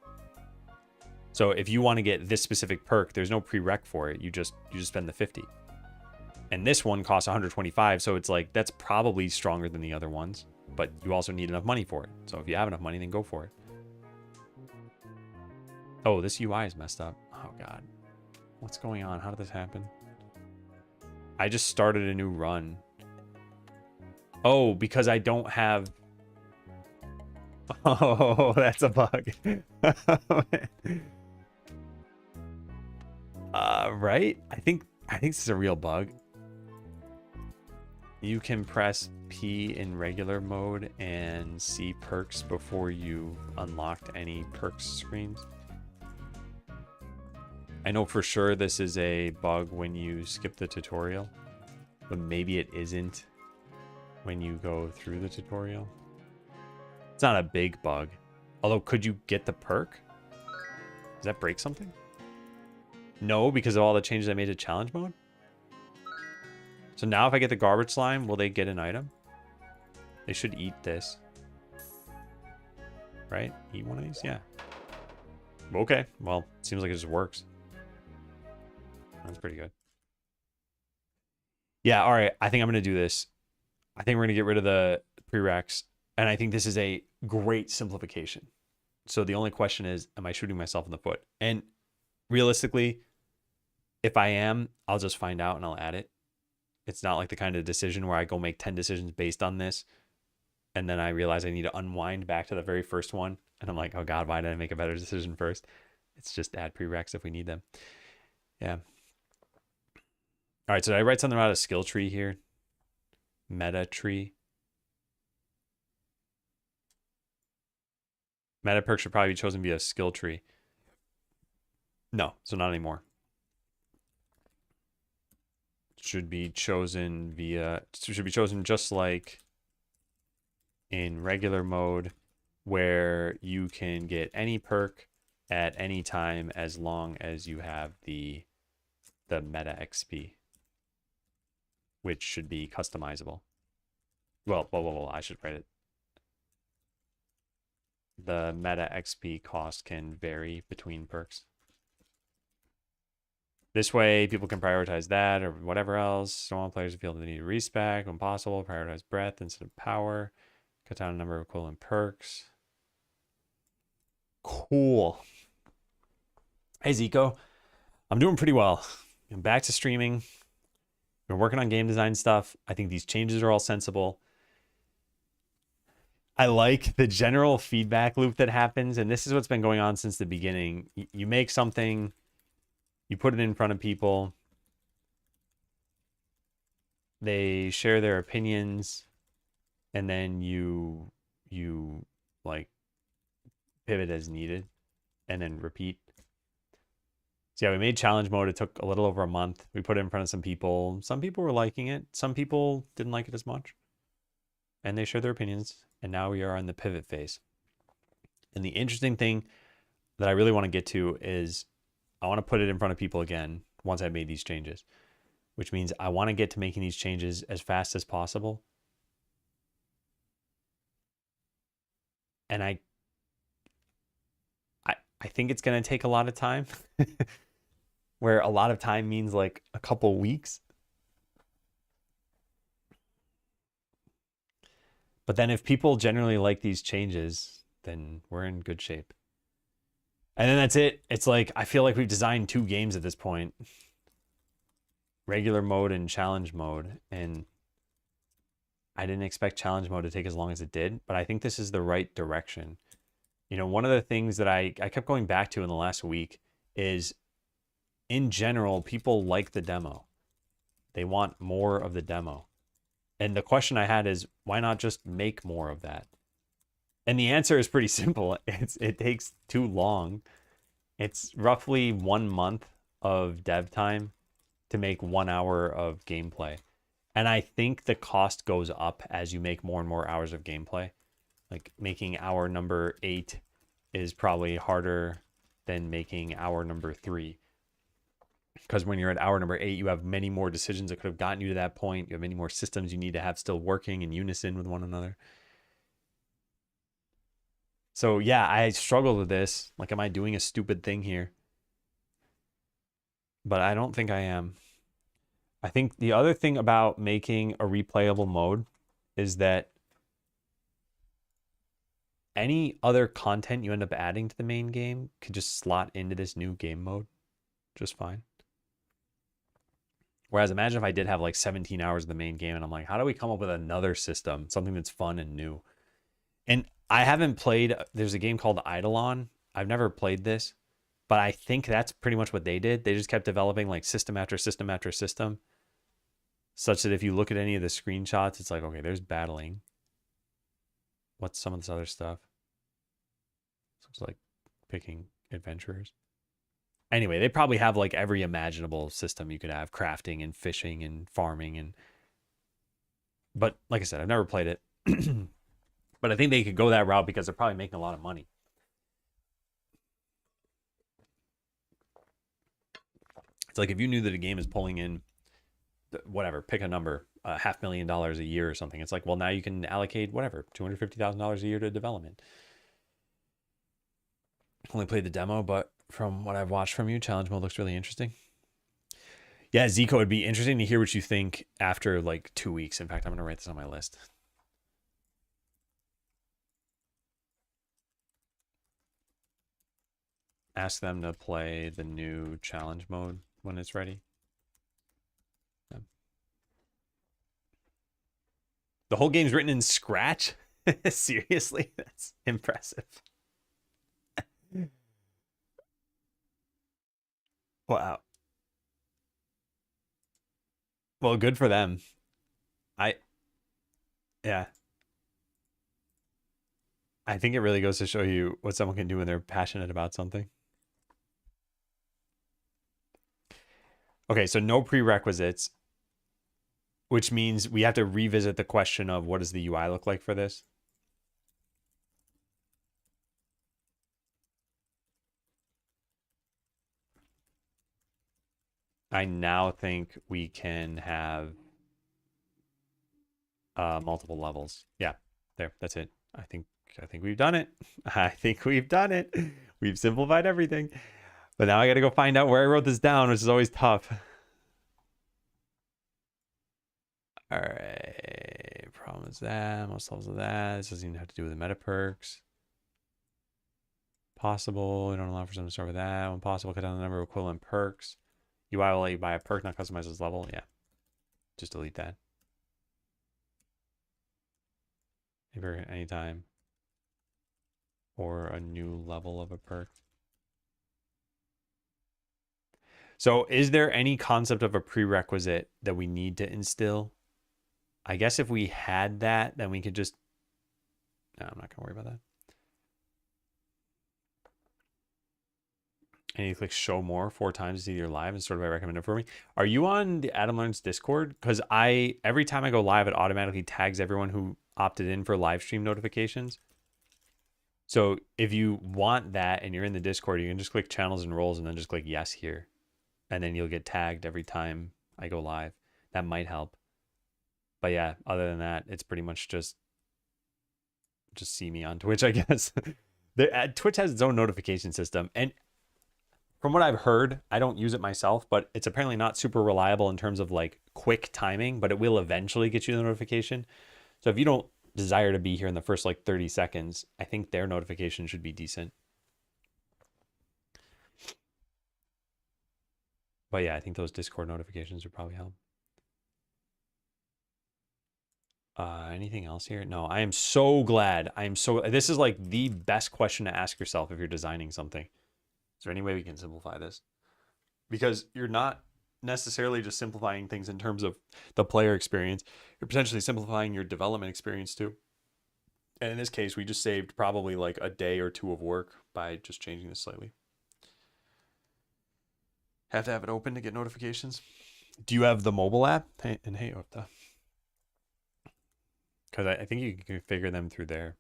So if you want to get this specific perk, there's no prereq for it. You just spend the 50. And this one costs 125, so it's like that's probably stronger than the other ones, but you also need enough money for it. So if you have enough money, then go for it. Oh, this UI is messed up. Oh god. What's going on? How did this happen? I just started a new run. Oh, because I don't have... Oh, that's a bug. Right? I think this is a real bug. you can press P in regular mode and see perks before you unlocked any perks screens. I know for sure this is a bug when you skip the tutorial, but maybe it isn't when you go through the tutorial. It's not a big bug. Although, could you get the perk? Does that break something? No, because of all the changes I made to challenge mode? So now if I get the garbage slime, will they get an item? They should eat this. Right? Eat one of these? Yeah. Okay. Well, seems like it just works. That's pretty good. Yeah, all right. I think I'm going to do this. I think we're going to get rid of the prereqs. And I think this is a great simplification. So the only question is, am I shooting myself in the foot? And realistically, if I am, I'll just find out and I'll add it. It's not like the kind of decision where I go make 10 decisions based on this. And then I realize I need to unwind back to the very first one. And I'm like, oh God, why did I make a better decision first? It's just add prereqs if we need them. Yeah. All right, so did I write something about a skill tree here? Meta tree. Meta perk should probably be chosen via skill tree. No, so not anymore. Should be chosen just like in regular mode, where you can get any perk at any time as long as you have the meta XP, which should be customizable. Well, I should write it. The meta XP cost can vary between perks. This way, people can prioritize that or whatever else. Don't want players to feel the need to respec when possible. Prioritize breadth instead of power. Cut down the number of equivalent perks. Cool. Hey, Zico. I'm doing pretty well. I'm back to streaming. Been working on game design stuff. I think these changes are all sensible. I like the general feedback loop that happens, and this is what's been going on since the beginning. You make something, you put it in front of people, they share their opinions, and then you like pivot as needed and then repeat. So yeah, we made challenge mode. It took a little over a month. We put it in front of some people. Some people were liking it. Some people didn't like it as much. And they shared their opinions. And now we are in the pivot phase. And the interesting thing that I really want to get to is I want to put it in front of people again once I've made these changes, which means I want to get to making these changes as fast as possible. And I think it's going to take a lot of time, where a lot of time means like a couple weeks. But then if people generally like these changes, then we're in good shape. And then that's it. It's like, I feel like we've designed 2 games at this point. Regular mode and challenge mode. And I didn't expect challenge mode to take as long as it did, but I think this is the right direction. You know, one of the things that I kept going back to in the last week is, in general, people like the demo. They want more of the demo. And the question I had is, why not just make more of that? And the answer is pretty simple. It takes too long. It's roughly 1 month of dev time to make 1 hour of gameplay. And I think the cost goes up as you make more and more hours of gameplay. Like making hour number 8 is probably harder than making hour number 3. Because when you're at hour number 8, you have many more decisions that could have gotten you to that point. You have many more systems you need to have still working in unison with one another. So yeah, I struggled with this. Like, am I doing a stupid thing here? But I don't think I am. I think the other thing about making a replayable mode is that any other content you end up adding to the main game could just slot into this new game mode just fine. Whereas imagine if I did have like 17 hours of the main game and I'm like, how do we come up with another system, something that's fun and new? And I haven't played, there's a game called Eidolon. I've never played this, but I think that's pretty much what they did. They just kept developing like system after system after system. such that if you look at any of the screenshots, it's like, okay, there's battling. What's some of this other stuff? Looks like picking adventurers. Anyway, they probably have like every imaginable system you could have, crafting and fishing and farming and but like I said, I've never played it. But I think they could go that route because they're probably making a lot of money. It's like if you knew that a game is pulling in whatever, pick a number, $500,000 a year or something. It's like, well, now you can allocate whatever, $250,000 a year to development. Only played the demo, but from what I've watched from you, challenge mode looks really interesting. Yeah, Zico, it'd be interesting to hear what you think after like 2 weeks. In fact, I'm gonna write this on my list. Ask them to play the new challenge mode when it's ready. Yeah. The whole game's written in Scratch? Seriously? That's impressive. Wow. Well, good for them. Yeah. I think it really goes to show you what someone can do when they're passionate about something. Okay, so no prerequisites, which means we have to revisit the question of what does the UI look like for this? I now think we can have multiple levels. Yeah, there, that's it. I think we've done it. I think we've done it. We've simplified everything. But now I got to go find out where I wrote this down, which is always tough. All right. Problem is that most levels of that. This doesn't even have to do with the meta perks. Possible. We don't allow for some to start with that. When possible, cut down the number of equivalent perks. UI will let you buy a perk, not customize this level. Yeah. Just delete that. Maybe anytime. Or a new level of a perk. So is there any concept of a prerequisite that we need to instill? I guess if we had that, then we could just... No, I'm not going to worry about that. And you click show more 4 times to see your live and sort of I recommend it for me. Are you on the Adam Learns Discord? Because every time I go live, it automatically tags everyone who opted in for live stream notifications. So if you want that and you're in the Discord, you can just click channels and roles and then just click yes here. And then you'll get tagged every time I go live. That might help. But yeah, other than that, it's pretty much just see me on Twitch, I guess. Twitch has its own notification system. And from what I've heard, I don't use it myself, but it's apparently not super reliable in terms of like quick timing, but it will eventually get you the notification. So if you don't desire to be here in the first like 30 seconds, I think their notification should be decent. But yeah, I think those Discord notifications would probably help. Anything else here? No, I am so glad. This is like the best question to ask yourself if you're designing something. Is there any way we can simplify this? Because you're not necessarily just simplifying things in terms of the player experience. You're potentially simplifying your development experience too. And in this case, we just saved probably like a day or 2 of work by just changing this slightly. Have to have it open to get notifications. Do you have the mobile app? Hey, Opta. Because I think you can configure them through there.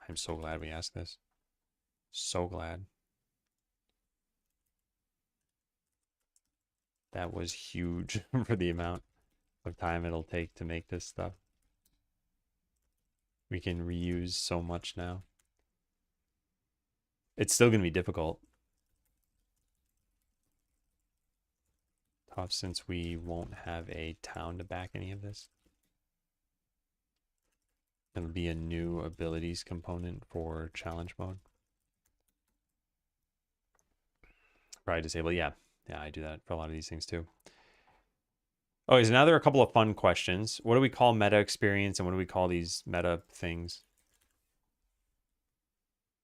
I'm so glad we asked this. So glad. That was huge for the amount of time it'll take to make this stuff. We can reuse so much now. It's still going to be difficult. Tough since we won't have a town to back any of this. It'll be a new abilities component for challenge mode. Probably disable. Yeah, I do that for a lot of these things too. Okay, so now there are a couple of fun questions. What do we call meta experience and what do we call these meta things?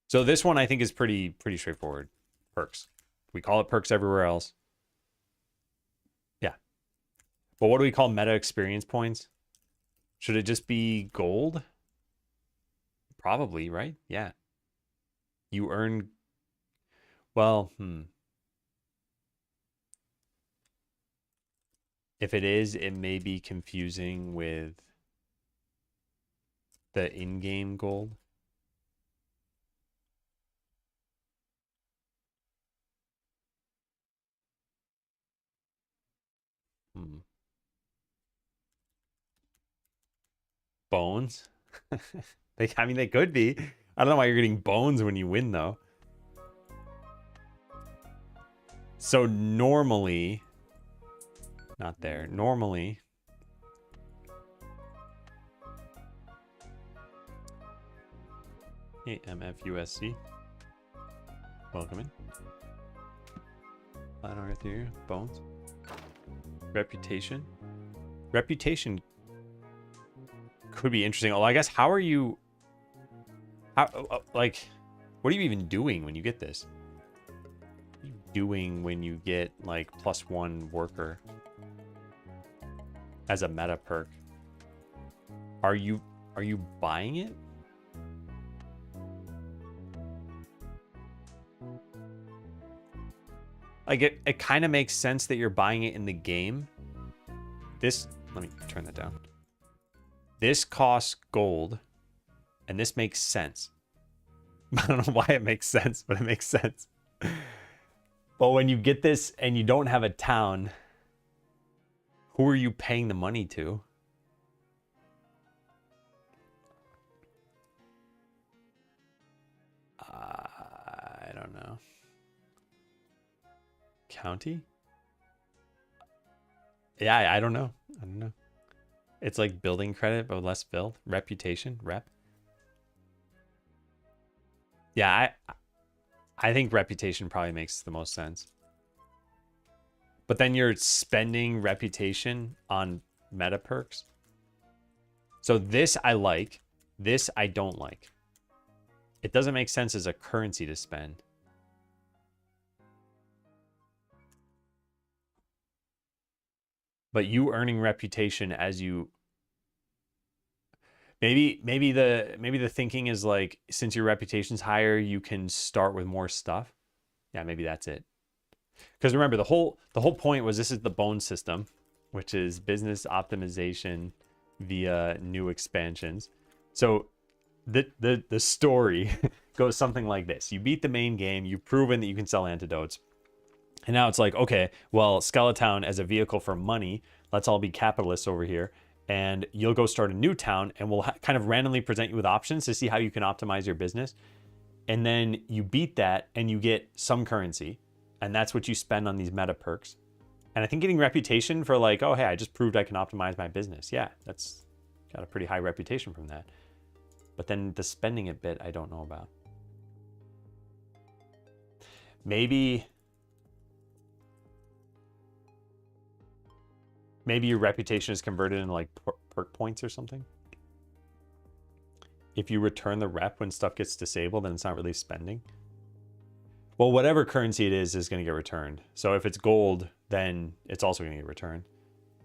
So this one I think is pretty straightforward. Perks. We call it perks everywhere else. Yeah. But what do we call meta experience points? Should it just be gold? Probably, right? Yeah. You earn, well, If it is, it may be confusing with the in-game gold. Bones? I mean, they could be. I don't know why you're getting bones when you win, though. So normally, not there. Normally, hey, MFUSC. Welcome in. Flat Earth here. Bones. Reputation. Reputation could be interesting. Oh, I guess, how are you... How, like, what are you even doing when you get this? What are you doing when you get, like, +1 worker as a meta perk? Are you buying it? Like, it kind of makes sense that you're buying it in the game. This, let me turn that down. This costs gold, and this makes sense. I don't know why it makes sense, but it makes sense. But when you get this and you don't have a town, who are you paying the money to? I don't know. County? Yeah, I don't know. I don't know. It's like building credit, but less build. Reputation, rep. Yeah, I think reputation probably makes the most sense. But then you're spending reputation on meta perks. So this I like. This I don't like. It doesn't make sense as a currency to spend. But you earning reputation as you... Maybe the thinking is like, since your reputation's higher, you can start with more stuff. Yeah, maybe that's it. Because remember, the whole point was, this is the bone system, which is business optimization via new expansions. So the story goes something like this. You beat the main game, you've proven that you can sell antidotes. And now it's like, okay, well, Skeleton as a vehicle for money, let's all be capitalists over here. And you'll go start a new town, and we'll kind of randomly present you with options to see how you can optimize your business. And then you beat that and you get some currency. And that's what you spend on these meta perks. And I think getting reputation for like, oh, hey, I just proved I can optimize my business. Yeah, that's got a pretty high reputation from that. But then the spending it bit, I don't know about. Maybe your reputation is converted into like perk points or something. If you return the rep when stuff gets disabled, then it's not really spending. Well, whatever currency it is going to get returned. So if it's gold, then it's also going to get returned.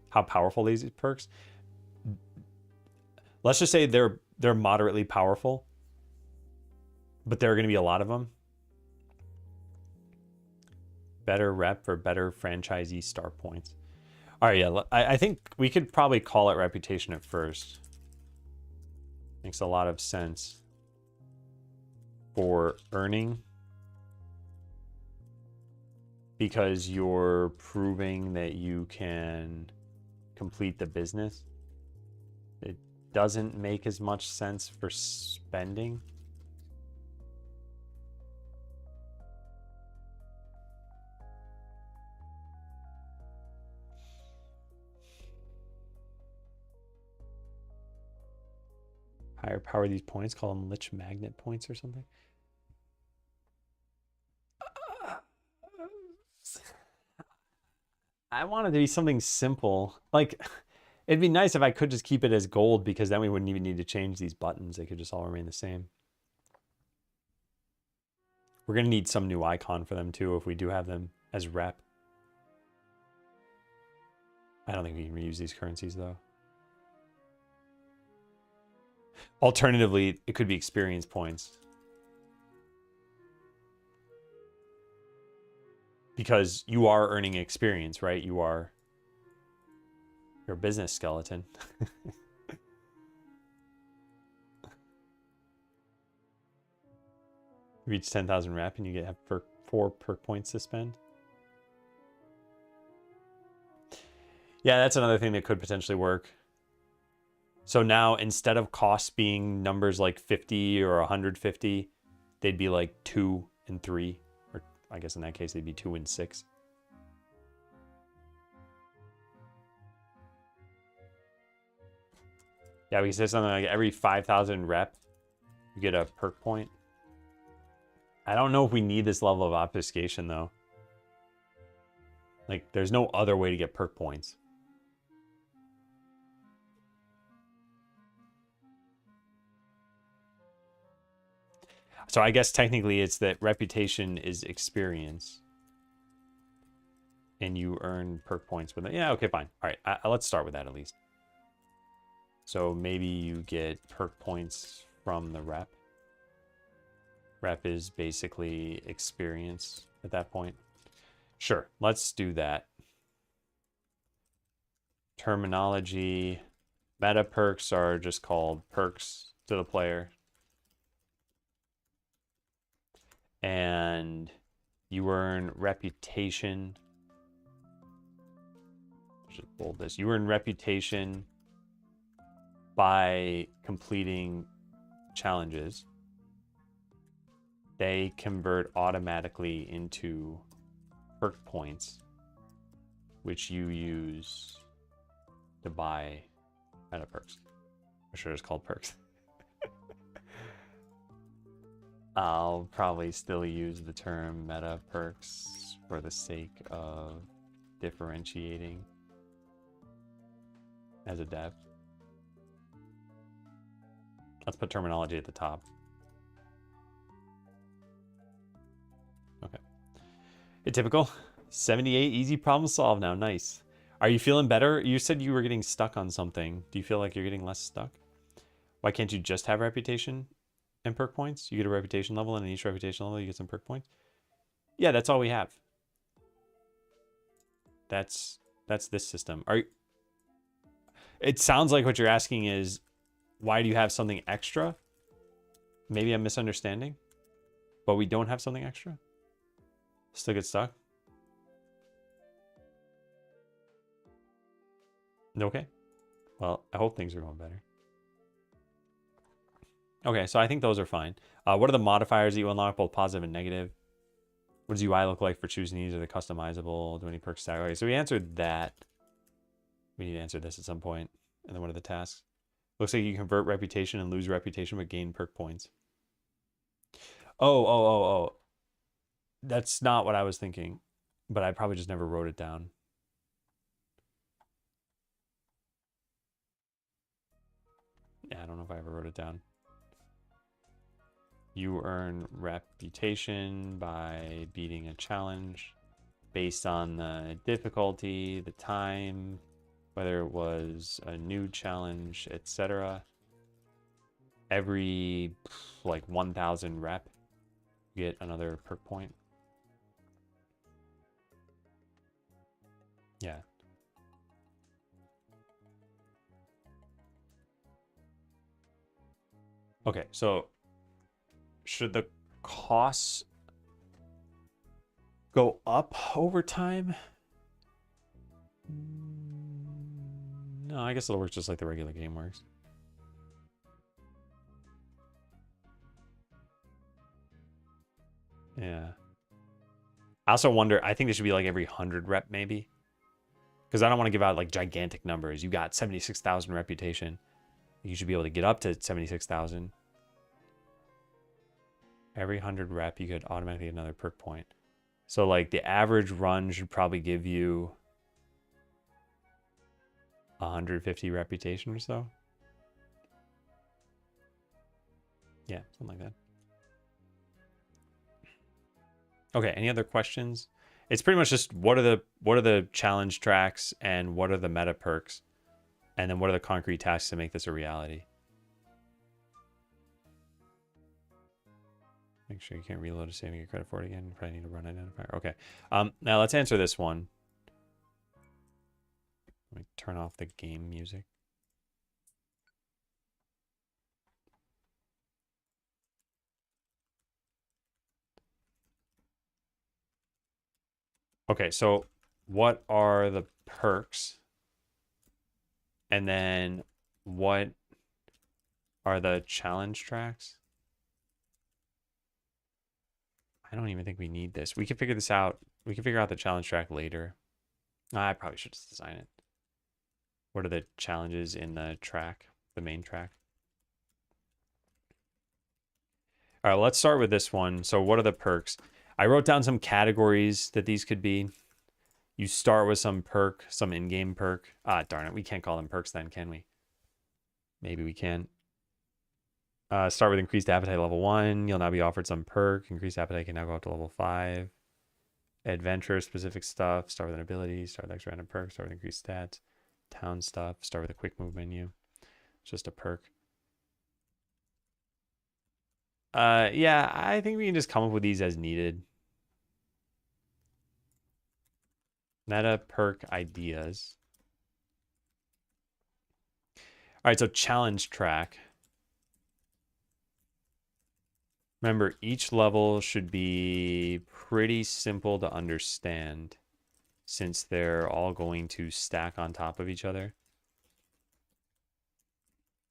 How powerful these perks? Let's just say they're moderately powerful, but there are going to be a lot of them. Better rep for better franchisee star points. All right, yeah, I think we could probably call it reputation at first. Makes a lot of sense for earning, because you're proving that you can complete the business. It doesn't make as much sense for spending. Higher power these points, call them Lich Magnet points or something. I want it to be something simple. Like, it'd be nice if I could just keep it as gold, because then we wouldn't even need to change these buttons. They could just all remain the same. We're going to need some new icon for them too if we do have them as rep. I don't think we can reuse these currencies though. Alternatively, it could be experience points. Because you are earning experience, right? You're a business skeleton. Reach 10,000 rep and you get 4 perk points to spend. Yeah, that's another thing that could potentially work. So now instead of costs being numbers like 50 or 150, they'd be like 2 and 3. Or I guess in that case, they'd be 2 and 6. Yeah, we can say something like every 5,000 rep, you get a perk point. I don't know if we need this level of obfuscation, though. Like, there's no other way to get perk points. So I guess technically it's that reputation is experience. And you earn perk points with it. Yeah, okay, fine. All right, let's start with that at least. So maybe you get perk points from the rep. Rep is basically experience at that point. Sure, let's do that. Terminology. Meta perks are just called perks to the player. And you earn reputation. Just bold this. You earn reputation by completing challenges. They convert automatically into perk points, which you use to buy meta perks. I'm sure it's called perks. I'll probably still use the term meta perks for the sake of differentiating as a dev. Let's put terminology at the top. Okay. Atypical. 78, easy problem solved now. Nice. Are you feeling better? You said you were getting stuck on something. Do you feel like you're getting less stuck? Why can't you just have reputation and perk points? You get a reputation level, and in each reputation level, you get some perk points. Yeah, that's all we have. That's this system. It sounds like what you're asking is, why do you have something extra? Maybe I'm misunderstanding, but we don't have something extra. Still get stuck. Okay. Well, I hope things are going better. Okay, so I think those are fine. What are the modifiers that you unlock, both positive and negative? What does UI look like for choosing these? Are they customizable? Do any perks stack? Okay, so we answered that. We need to answer this at some point. And then what are the tasks? Looks like you convert reputation and lose reputation, but gain perk points. Oh. That's not what I was thinking, but I probably just never wrote it down. Yeah, I don't know if I ever wrote it down. You earn reputation by beating a challenge based on the difficulty, the time, whether it was a new challenge, etc. Every like 1,000 rep, you get another perk point. Yeah. Okay, so should the costs go up over time? No, I guess it'll work just like the regular game works. Yeah. I also wonder, I think this should be like every 100 rep maybe. Because I don't want to give out like gigantic numbers. You got 76,000 reputation. You should be able to get up to 76,000. Every 100 rep, you could automatically get another perk point. So like the average run should probably give you 150 reputation or so. Yeah, something like that. Okay, any other questions? It's pretty much just what are the challenge tracks and what are the meta perks, and then what are the concrete tasks to make this a reality. Make sure you can't reload a save and get credit for it again. You probably need to run identifier. Okay. Now let's answer this one. Let me turn off the game music. Okay, so what are the perks? And then what are the challenge tracks? I don't even think we need this. We can figure this out. We can figure out the challenge track later. I probably should just design it. What are the challenges in the track, the main track? All right, let's start with this one. So what are the perks? I wrote down some categories that these could be. You start with some perk, some in-game perk. Ah, darn it. We can't call them perks then, can we? Maybe we can. Start with increased appetite level 1. You'll now be offered some perk. Increased appetite can now go up to level 5. Adventure specific stuff. Start with an ability. Start with extra random perk. Start with increased stats. Town stuff. Start with a quick move menu. It's just a perk. Yeah, I think we can just come up with these as needed. Meta perk ideas. All right, so challenge track. Remember, each level should be pretty simple to understand since they're all going to stack on top of each other.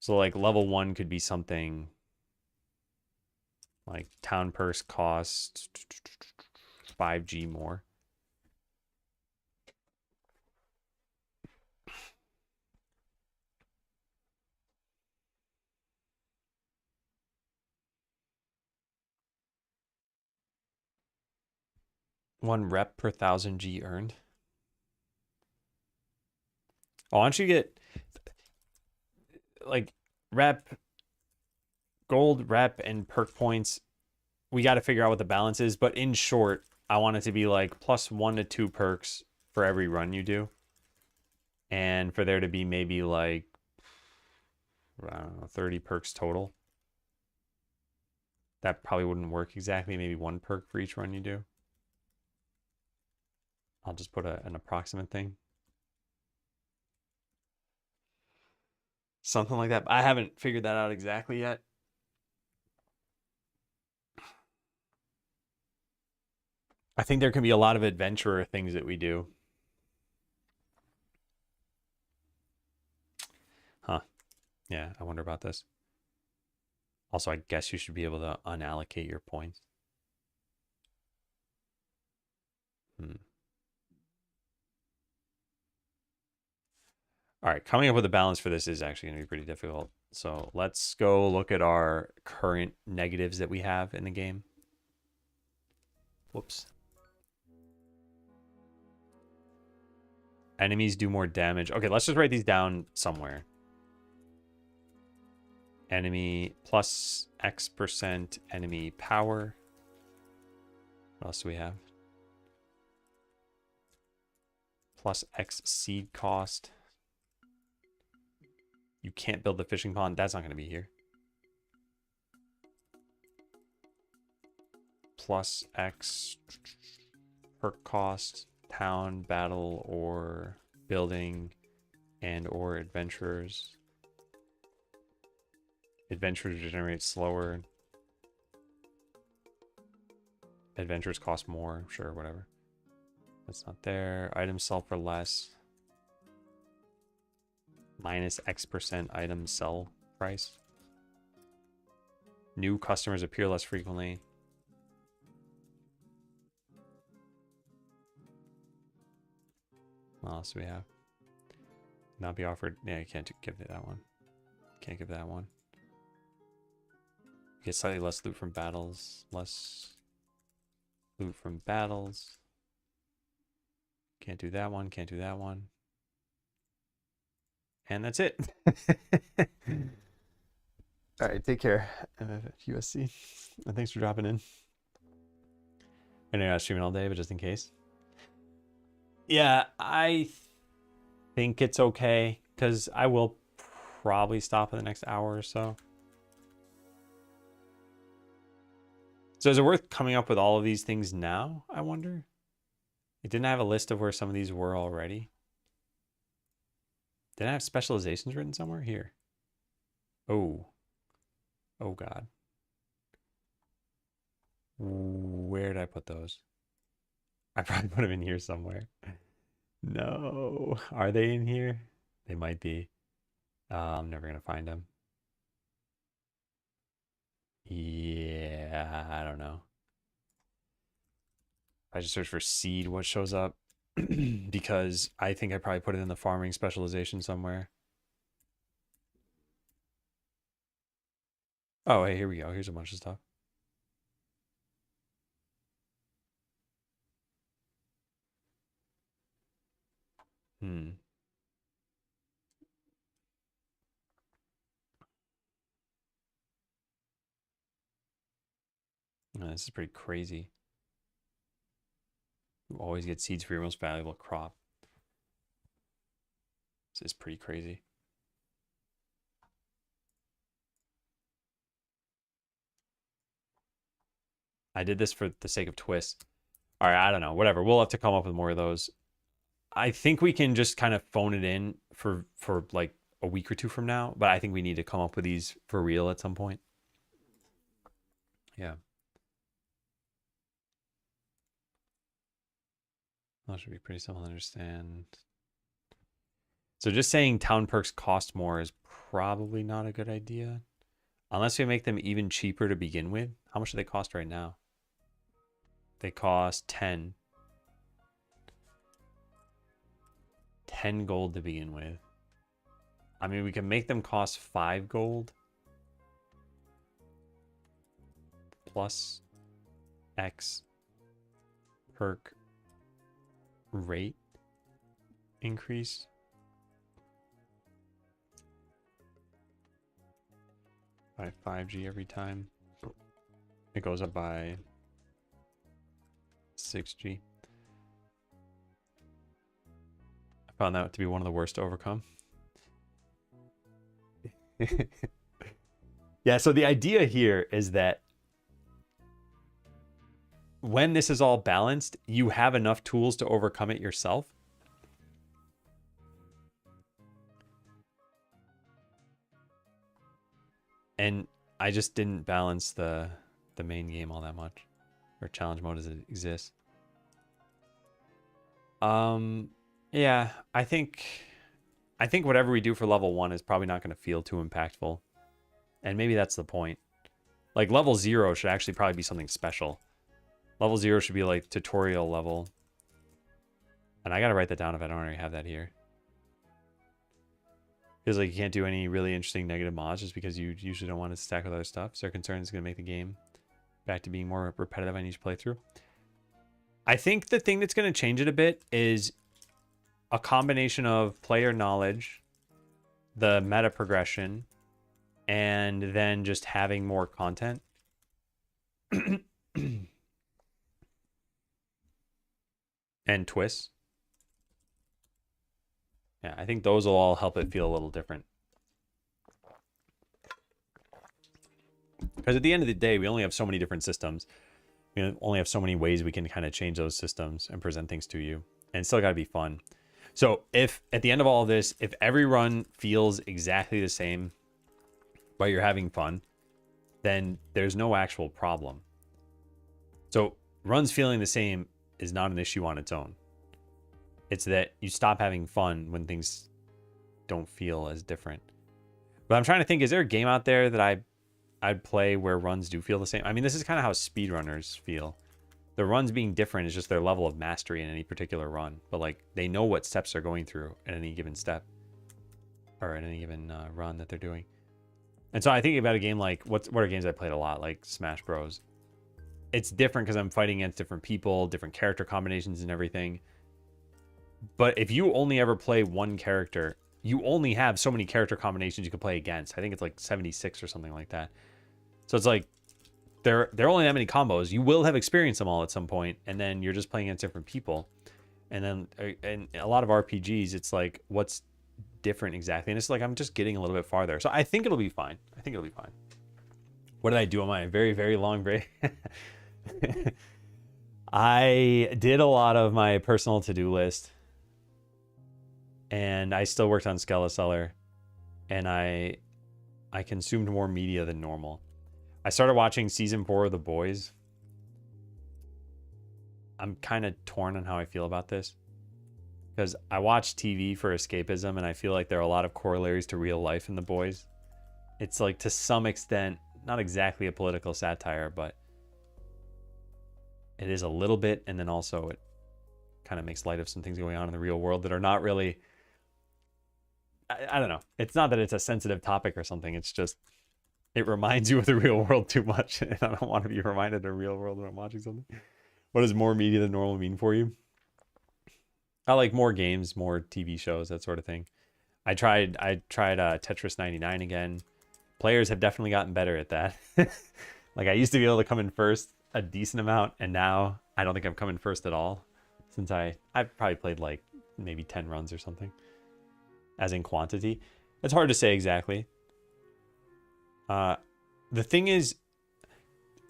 So like level 1 could be something like town perks cost 5G more. One rep per 1,000 G earned. Oh, why don't you get like rep, gold, rep, and perk points? We got to figure out what the balance is. But in short, I want it to be like plus 1 to 2 perks for every run you do. And for there to be maybe like, I don't know, 30 perks total. That probably wouldn't work exactly. Maybe 1 perk for each run you do. I'll just put an approximate thing. Something like that. I haven't figured that out exactly yet. I think there can be a lot of adventurer things that we do. Huh. Yeah, I wonder about this. Also, I guess you should be able to unallocate your points. All right, coming up with a balance for this is actually going to be pretty difficult. So let's go look at our current negatives that we have in the game. Whoops. Enemies do more damage. Okay, let's just write these down somewhere. Enemy plus X% enemy power. What else do we have? Plus X seed cost. You can't build the fishing pond. That's not going to be here. Plus X perk cost, town, battle, or building, and or adventurers. Adventurers generate slower. Adventurers cost more. Sure, whatever. That's not there. Items sell for less. Minus X% item sell price. New customers appear less frequently. What else do we have? Not be offered. Yeah, you can't give it that one. Can't give that one. Get slightly less loot from battles. Less loot from battles. Can't do that one. Can't do that one. And that's it. All right, take care, USC. And thanks for dropping in. I know you're not streaming all day, but just in case. Yeah, I think it's okay because I will probably stop in the next hour or so. So is it worth coming up with all of these things now, I wonder? It didn't have a list of where some of these were already. Did I have specializations written somewhere? Here. Oh. Oh, God. Where did I put those? I probably put them in here somewhere. No. Are they in here? They might be. I'm never going to find them. Yeah, I don't know. I just search for seed, what shows up? Because I think I probably put it in the farming specialization somewhere. Oh, hey, here we go. Here's a bunch of stuff. Hmm. Oh, this is pretty crazy. You always get seeds for your most valuable crop. This is pretty crazy. I did this for the sake of twists. All right, I don't know. Whatever. We'll have to come up with more of those. I think we can just kind of phone it in for like a week or two from now, but I think we need to come up with these for real at some point. Yeah. That should be pretty simple to understand. So just saying town perks cost more is probably not a good idea. Unless we make them even cheaper to begin with. How much do they cost right now? They cost 10. 10 gold to begin with. I mean, we can make them cost 5 gold. Plus X perk rate increase. By 5G every time. It goes up by 6G. I found that to be one of the worst to overcome. Yeah, so the idea here is that when this is all balanced, you have enough tools to overcome it yourself. And I just didn't balance the main game all that much. Or challenge mode as it exists. Yeah, I think whatever we do for level 1 is probably not going to feel too impactful. And maybe that's the point. Like level 0 should actually probably be something special. Level 0 should be like tutorial level. And I got to write that down if I don't already have that here. Feels like you can't do any really interesting negative mods just because you usually don't want to stack with other stuff. So they're concerned it's going to make the game back to being more repetitive on each playthrough. I think the thing that's going to change it a bit is a combination of player knowledge, the meta progression, and then just having more content. And twists. Yeah, I think those will all help it feel a little different. Because at the end of the day, we only have so many different systems. We only have so many ways we can kind of change those systems and present things to you. And it's still got to be fun. So if at the end of all of this, if every run feels exactly the same, but you're having fun, then there's no actual problem. So runs feeling the same is not an issue on its own. It's that you stop having fun when things don't feel as different. But I'm trying to think, is there a game out there that I'd play where runs do feel the same? I mean, this is kind of how speedrunners feel. The runs being different is just their level of mastery in any particular run. But like, they know what steps they're going through at any given step. Or at any given run that they're doing. And so I think about a game like, what are games I played a lot? Like Smash Bros. It's different because I'm fighting against different people, different character combinations and everything. But if you only ever play one character, you only have so many character combinations you can play against. I think it's like 76 or something like that. So it's like, there are only that many combos. You will have experienced them all at some point, and then you're just playing against different people. And then and a lot of RPGs, it's like, what's different exactly? And it's like I'm just getting a little bit farther. So I think it'll be fine. I think it'll be fine. What did I do on my very, very long break? I did a lot of my personal to-do list, and I still worked on Skeleseller, and I consumed more media than normal. I started watching season 4 of The Boys. I'm kind of torn on how I feel about this, because I watch TV for escapism, and I feel like there are a lot of corollaries to real life in The Boys. It's like, to some extent, not exactly a political satire, but it is a little bit, and then also it kind of makes light of some things going on in the real world that are not really, I don't know. It's not that it's a sensitive topic or something. It's just, it reminds you of the real world too much, and I don't want to be reminded of the real world when I'm watching something. What does more media than normal mean for you? I like more games, more TV shows, that sort of thing. I tried Tetris 99 again. Players have definitely gotten better at that. Like, I used to be able to come in first a decent amount, and now I don't think I'm coming first at all, since I've probably played like maybe 10 runs or something, as in quantity. It's hard to say exactly. The thing is,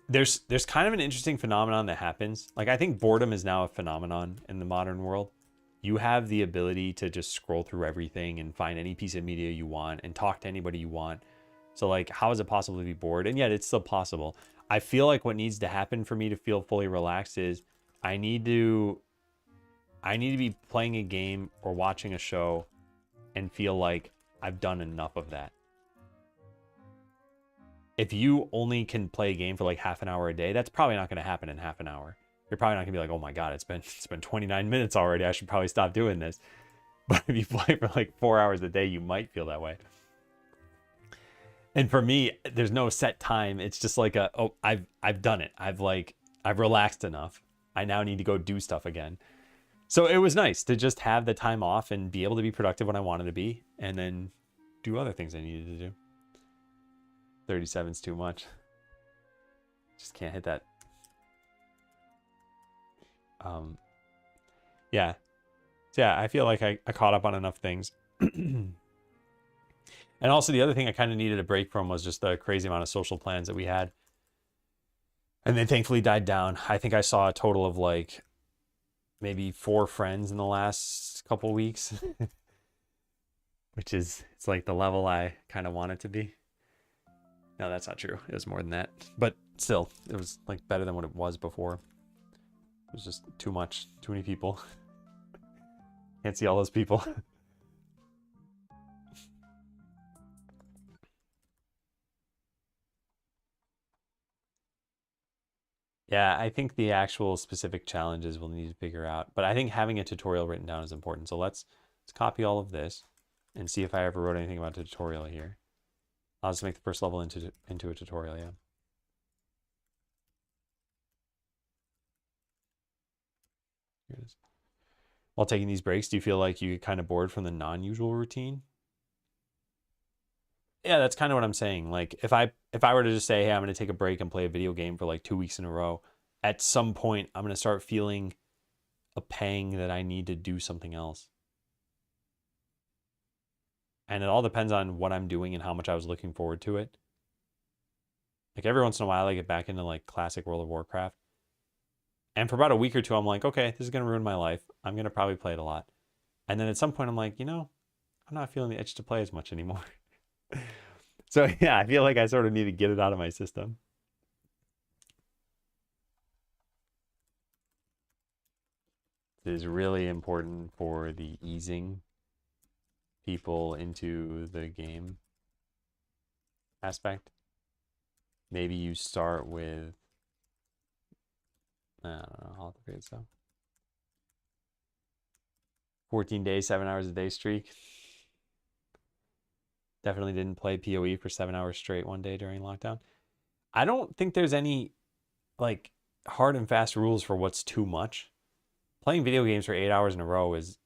there's kind of an interesting phenomenon that happens. Like, I think boredom is now a phenomenon in the modern world. You have the ability to just scroll through everything and find any piece of media you want and talk to anybody you want. So, like, how is it possible to be bored? And yet it's still possible. I feel like what needs to happen for me to feel fully relaxed is I need to be playing a game or watching a show and feel like I've done enough of that. If you only can play a game for like half an hour a day, that's probably not going to happen in half an hour. You're probably not going to be like, oh my God, it's been 29 minutes already. I should probably stop doing this. But if you play for like 4 hours a day, you might feel that way. And for me, there's no set time. It's just like I've done it. I've relaxed enough. I now need to go do stuff again. So it was nice to just have the time off and be able to be productive when I wanted to be, and then do other things I needed to do. 37's too much. Just can't hit that. Yeah. So yeah, I feel like I caught up on enough things. And also the other thing I kind of needed a break from was just the crazy amount of social plans that we had. And they thankfully died down. I think I saw a total of like maybe 4 friends in the last couple weeks. Which is, it's like the level I kind of want it to be. No, that's not true. It was more than that. But still, it was like better than what it was before. It was just too much. Too many people. Can't see all those people. Yeah, I think the actual specific challenges we'll need to figure out. But I think having a tutorial written down is important. So let's copy all of this and see if I ever wrote anything about a tutorial here. I'll just make the first level into a tutorial, yeah. Here it is. While taking these breaks, do you feel like you get kind of bored from the non-usual routine? Yeah, that's kind of what I'm saying. Like, if I were to just say, hey, I'm going to take a break and play a video game for like 2 weeks in a row, at some point I'm going to start feeling a pang that I need to do something else. And it all depends on what I'm doing and how much I was looking forward to it. Like, every once in a while I get back into like classic World of Warcraft. And for about a week or two, I'm like, okay, this is going to ruin my life. I'm going to probably play it a lot. And then at some point I'm like, I'm not feeling the itch to play as much anymore. So yeah, I feel like I sort of need to get it out of my system. It is really important for the easing people into the game aspect. Maybe you start with, I don't know, I'll have to figure this out. 14 days, 7 hours a day streak. Definitely didn't play PoE for 7 hours straight one day during lockdown. I don't think there's any like hard and fast rules for what's too much. Playing video games for 8 hours in a row is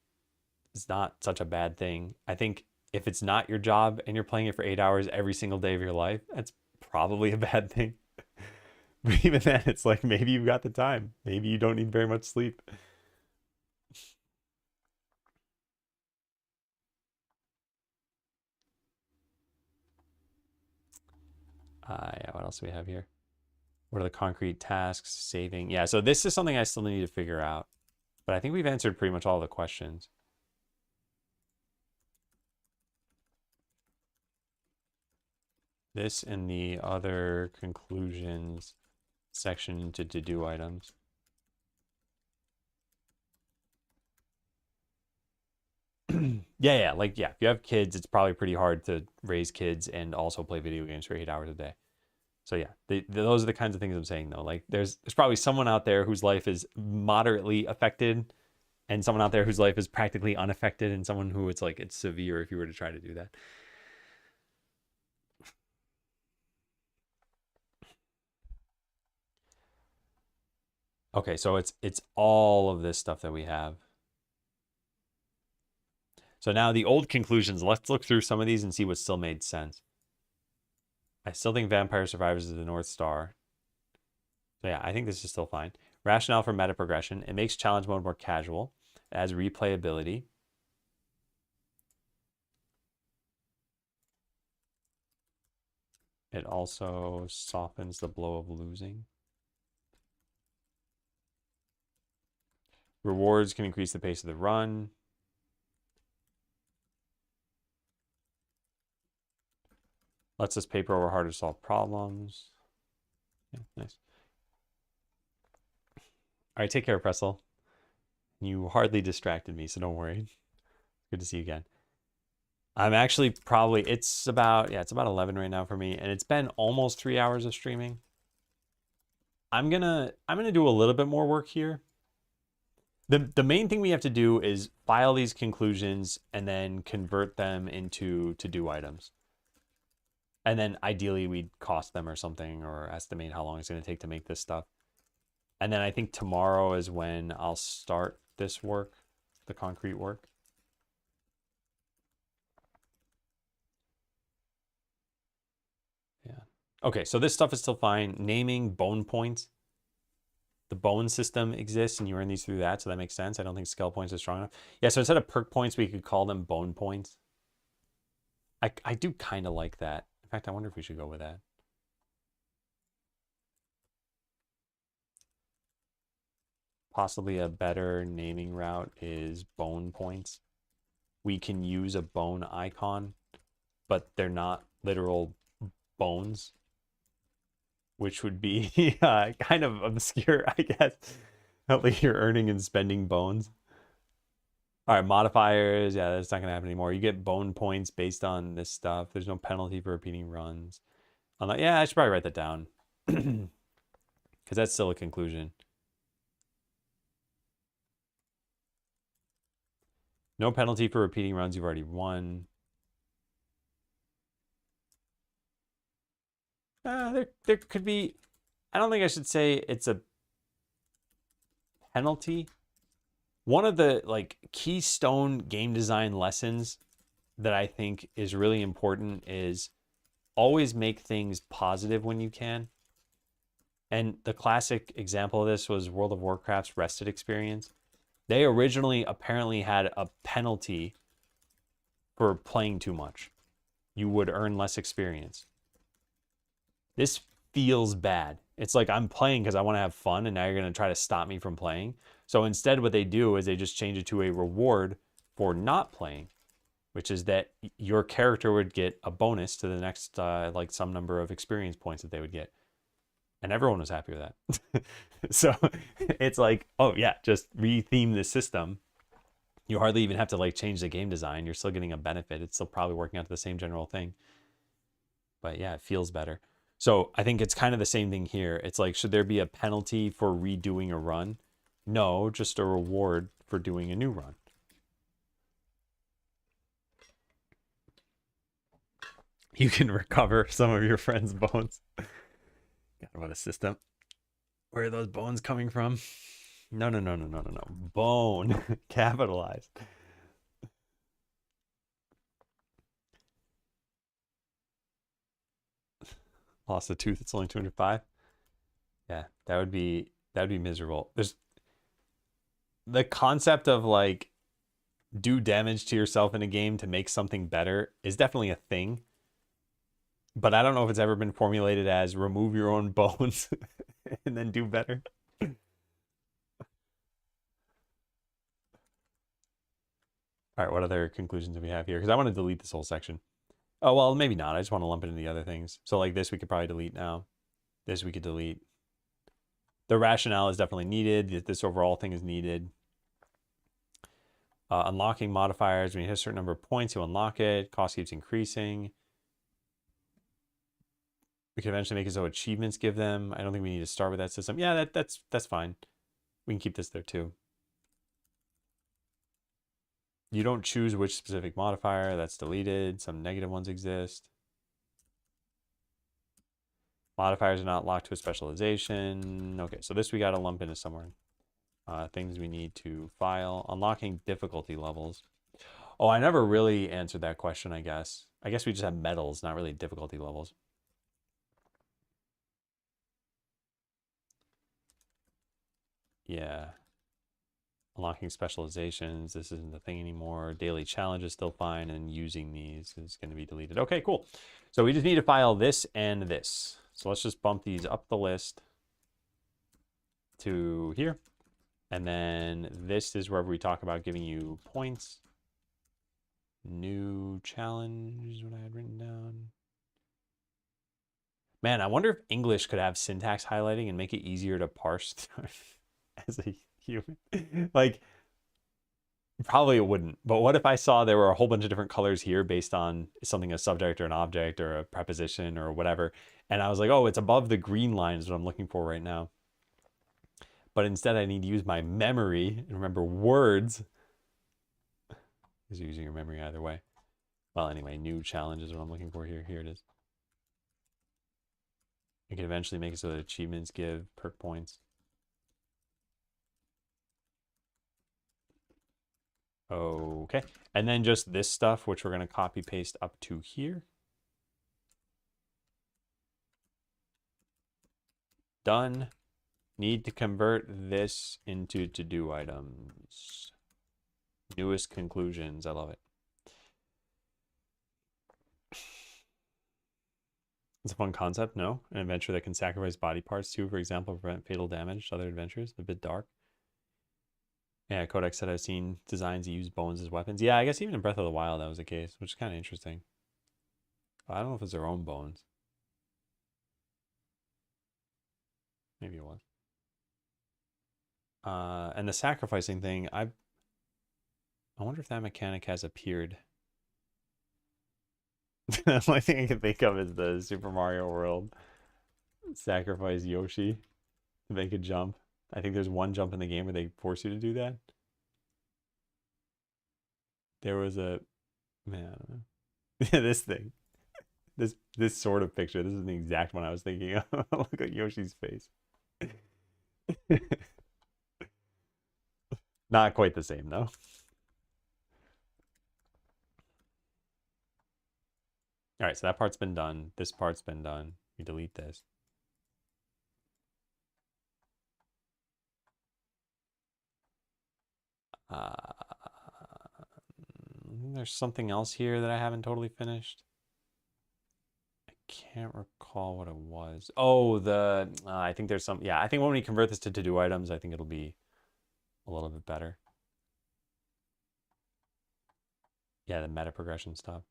not such a bad thing. I think if it's not your job and you're playing it for 8 hours every single day of your life, that's probably a bad thing. But even then, it's like, maybe you've got the time. Maybe you don't need very much sleep. Yeah, what else do we have here? What are the concrete tasks, saving? Yeah, so this is something I still need to figure out. But I think we've answered pretty much all the questions. This and the other conclusions section to do items. Yeah, like, yeah, if you have kids, it's probably pretty hard to raise kids and also play video games for 8 hours a day. So yeah, those are the kinds of things I'm saying though. Like there's probably someone out there whose life is moderately affected and someone out there whose life is practically unaffected and someone who it's like it's severe if you were to try to do that. Okay, so it's all of this stuff that we have. So now the old conclusions, let's look through some of these and see what still made sense. I still think Vampire Survivors is the North Star. So yeah, I think this is still fine. Rationale for meta progression. It makes challenge mode more casual. It adds replayability. It also softens the blow of losing. Rewards can increase the pace of the run. Lets us paper over harder to solve problems. Yeah, nice. All right, take care, Pressel. You hardly distracted me, so don't worry. Good to see you again. I'm actually probably, it's about 11 right now for me, and it's been almost 3 hours of streaming. I'm gonna do a little bit more work here. The main thing we have to do is file these conclusions and then convert them into to-do items. And then ideally we'd cost them or something or estimate how long it's going to take to make this stuff. And then I think tomorrow is when I'll start this work, the concrete work. Yeah. Okay, so this stuff is still fine. Naming bone points. The bone system exists and you earn these through that, so that makes sense. I don't think skill points are strong enough. Yeah, so instead of perk points, we could call them bone points. I do kind of like that. In fact, I wonder if we should go with that. Possibly a better naming route is bone points. We can use a bone icon, but they're not literal bones, which would be kind of obscure, I guess. Like you're earning and spending bones. All right, modifiers. Yeah, that's not going to happen anymore. You get bone points based on this stuff. There's no penalty for repeating runs. Yeah, I should probably write that down because that's still a conclusion. No penalty for repeating runs you've already won. There could be, I don't think I should say it's a penalty. One of the like keystone game design lessons that I think is really important is always make things positive when you can. And the classic example of this was World of Warcraft's Rested experience. They originally apparently had a penalty for playing too much. You would earn less experience. This feels bad. It's like I'm playing because I want to have fun, and now you're going to try to stop me from playing. So instead, what they do is they just change it to a reward for not playing, which is that your character would get a bonus to the next, like some number of experience points that they would get. And everyone was happy with that. So it's like, oh yeah, just retheme the system. You hardly even have to like change the game design. You're still getting a benefit. It's still probably working out to the same general thing. But yeah, it feels better. So I think it's kind of the same thing here. It's like, should there be a penalty for redoing a run? No, just a reward for doing a new run. You can recover some of your friend's bones. God, what a system. Where are those bones coming from? No. Bone. Capitalized. Lost a tooth, it's only 205. Yeah, that'd be miserable. There's the concept of like do damage to yourself in a game to make something better is definitely a thing. But I don't know if it's ever been formulated as remove your own bones and then do better. All right, what other conclusions do we have here? Because I want to delete this whole section. Oh, well, maybe not. I just want to lump it into the other things. So like this, we could probably delete now. This we could delete. The rationale is definitely needed. This overall thing is needed. Unlocking modifiers. When you hit a certain number of points, you unlock it. Cost keeps increasing. We can eventually make it so achievements give them. I don't think we need to start with that system. Yeah, that's fine. We can keep this there too. You don't choose which specific modifier. That's deleted. Some negative ones exist. Modifiers are not locked to a specialization. Okay, so this we got to lump into somewhere. Things we need to file. Unlocking difficulty levels. Oh, I never really answered that question, I guess. I guess we just have medals, not really difficulty levels. Yeah. Unlocking specializations. This isn't the thing anymore. Daily challenge is still fine, and using these is going to be deleted. Okay, cool. So we just need to file this and this. So let's just bump these up the list to here. And then this is wherever we talk about giving you points. New challenge is what I had written down. Man, I wonder if English could have syntax highlighting and make it easier to parse as a human. Like, probably it wouldn't. But what if I saw there were a whole bunch of different colors here based on something, a subject or an object or a preposition or whatever. And I was like, oh, it's above the green line is what I'm looking for right now. But instead I need to use my memory and remember words. Because you're using your memory either way. Well, anyway, new challenge is what I'm looking for here. Here it is. I can eventually make it so that achievements give perk points. Okay. And then just this stuff, which we're going to copy paste up to here. Done. Need to convert this into to-do items. Newest conclusions. I love it. It's a fun concept, no? An adventure that can sacrifice body parts too, for example, prevent fatal damage to other adventures. A bit dark. Yeah, Codex said I've seen designs that use bones as weapons. Yeah, I guess even in Breath of the Wild that was the case, which is kind of interesting. I don't know if it's their own bones. Maybe it was. And the sacrificing thing, I wonder if that mechanic has appeared. The only thing I can think of is the Super Mario World sacrifice Yoshi to make a jump. I think there's one jump in the game where they force you to do that. There was a man, I don't know. Yeah, this thing. This sort of picture. This is the exact one I was thinking of. Look at Yoshi's face. Not quite the same though. All right, so that part's been done. This part's been done. We delete this. There's something else here that I haven't totally finished. I can't recall what it was. Oh, I think there's some, yeah, I think when we convert this to to-do items, I think it'll be a little bit better. Yeah, the meta progression stuff.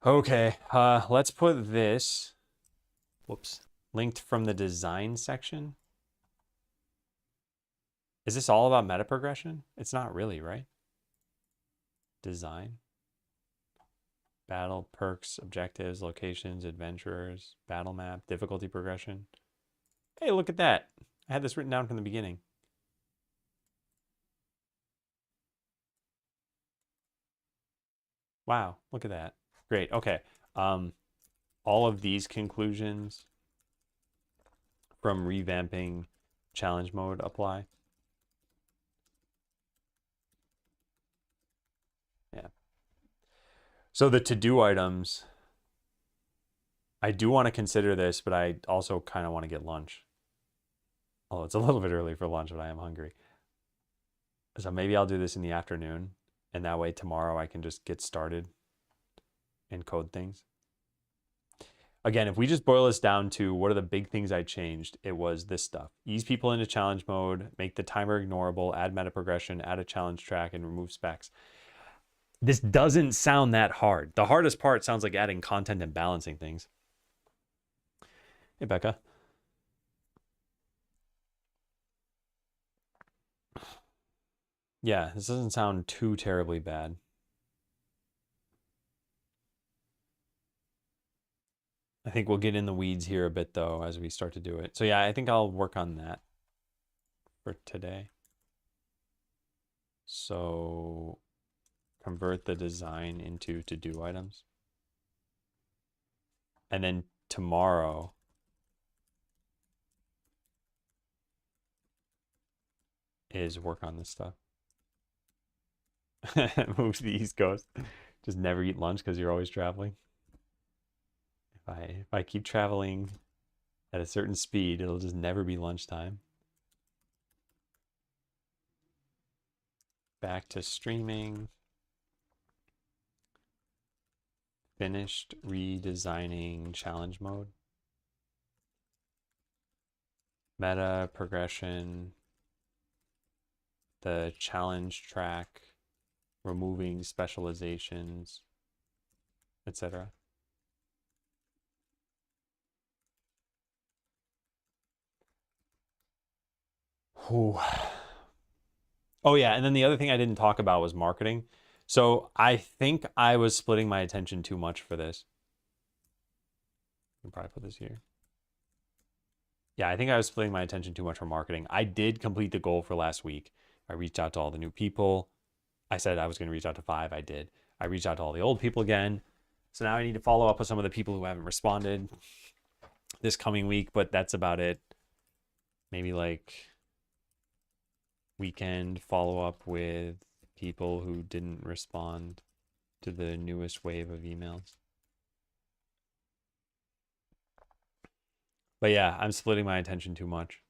Okay, let's put this, whoops, linked from the design section. Is this all about meta progression? It's not really, right? Design. Battle, perks, objectives, locations, adventurers, battle map, difficulty progression. Hey, look at that. I had this written down from the beginning. Wow, look at that. Great, okay. All of these conclusions from revamping challenge mode apply. Yeah. So the to-do items, I do want to consider this, but I also kind of want to get lunch. Oh, it's a little bit early for lunch, but I am hungry. So maybe I'll do this in the afternoon. And that way tomorrow I can just get started and code things. Again, if we just boil this down to what are the big things I changed, it was this stuff. Ease people into challenge mode, make the timer ignorable, add meta progression, add a challenge track, and remove specs. This doesn't sound that hard. The hardest part sounds like adding content and balancing things. Hey, Becca. Yeah, this doesn't sound too terribly bad. I think we'll get in the weeds here a bit, though, as we start to do it. So yeah, I think I'll work on that for today. So convert the design into to-do items. And then tomorrow, is work on this stuff. Move to the East Coast. Just never eat lunch because you're always traveling. If I keep traveling at a certain speed, it'll just never be lunchtime. Back to streaming. Finished redesigning challenge mode. Meta progression. The challenge track. Removing specializations, etc. Oh yeah, and then the other thing I didn't talk about was marketing. So I think I was splitting my attention too much for this. I'll probably put this here. Yeah, I think I was splitting my attention too much for marketing. I did complete the goal for last week. I reached out to all the new people. I said I was going to reach out to 5. I did. I reached out to all the old people again. So now I need to follow up with some of the people who haven't responded this coming week, but that's about it. Maybe like weekend follow up with people who didn't respond to the newest wave of emails. But yeah, I'm splitting my attention too much,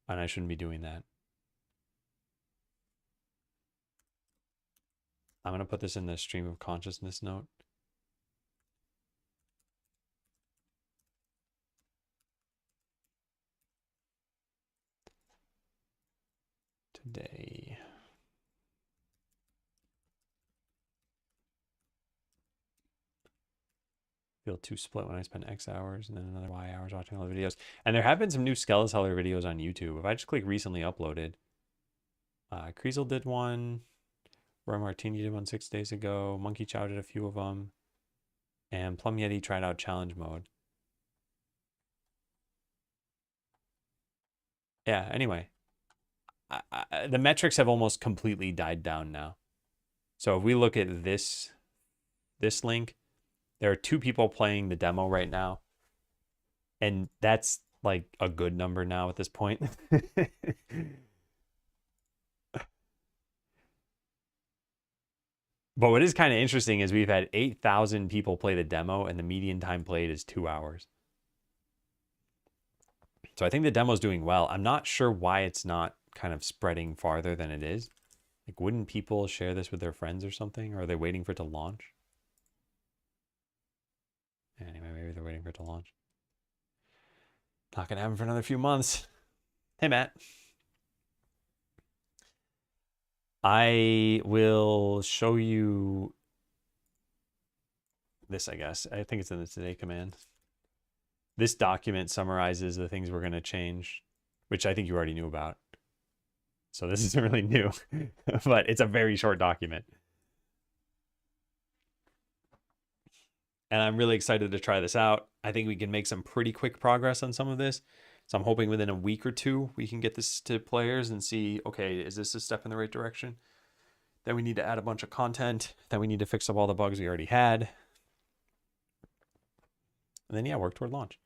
and I shouldn't be doing that. I'm going to put this in the stream of consciousness note. Today. Feel too split when I spend X hours and then another Y hours watching all the videos. And there have been some new Skeleseller videos on YouTube. If I just click recently uploaded, Kreisel did one. Roy Martini did one 6 days ago. Monkey Chow did a few of them. And Plum Yeti tried out challenge mode. Yeah, anyway. The metrics have almost completely died down now. So if we look at this link, there are 2 people playing the demo right now. And that's like a good number now at this point. But what is kind of interesting is we've had 8,000 people play the demo and the median time played is 2 hours. So I think the demo's doing well. I'm not sure why it's not kind of spreading farther than it is. Like, wouldn't people share this with their friends or something? Or are they waiting for it to launch? Anyway, maybe they're waiting for it to launch. Not going to happen for another few months. Hey, Matt. I will show you this, I guess. I think it's in the today command. This document summarizes the things we're going to change, which I think you already knew about. So this isn't really new, but it's a very short document. And I'm really excited to try this out. I think we can make some pretty quick progress on some of this. So I'm hoping within a week or 2, we can get this to players and see, okay, is this a step in the right direction? Then we need to add a bunch of content. Then we need to fix up all the bugs we already had. And then, yeah, work toward launch.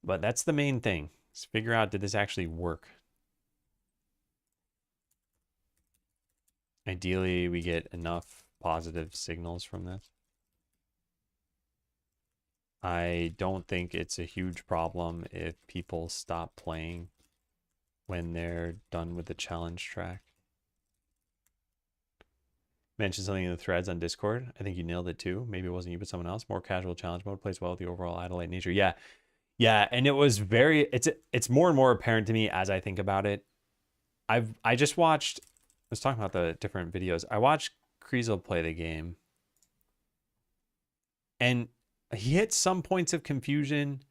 But that's the main thing, is figure out, did this actually work? Ideally, we get enough positive signals from this. I don't think it's a huge problem if people stop playing when they're done with the challenge track. mentioned something in the threads on Discord. I think you nailed it too. Maybe it wasn't you, but someone else. More casual challenge mode plays well with the overall Adelaide nature. Yeah. Yeah. And it was it's more and more apparent to me as I think about it. I just watched, I was talking about the different videos. I watched Kriesel play the game, and he hit some points of confusion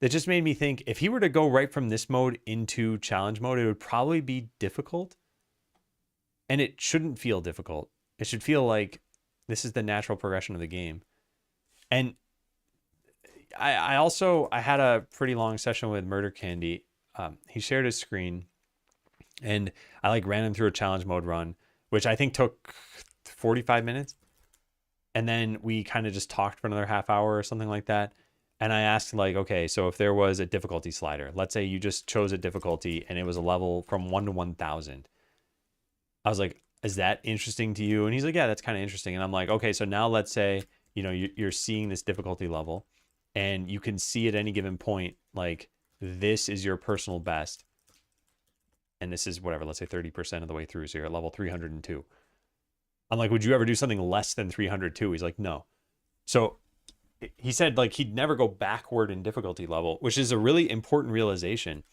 that just made me think if he were to go right from this mode into challenge mode, it would probably be difficult. And it shouldn't feel difficult. It should feel like this is the natural progression of the game. And I also had a pretty long session with Murder Candy. He shared his screen, and I like ran him through a challenge mode run, which I think took 45 minutes. And then we kind of just talked for another half hour or something like that. And I asked, like, okay, so if there was a difficulty slider, let's say you just chose a difficulty and it was a level from 1 to 1,000. I was like, is that interesting to you? And he's like, yeah, that's kind of interesting. And I'm like, okay, so now let's say, you know, you're seeing this difficulty level and you can see at any given point, like, this is your personal best. And this is whatever, let's say 30% of the way through. So you're at level 302. I'm like, would you ever do something less than 302? He's like, no. So he said, like, he'd never go backward in difficulty level, which is a really important realization.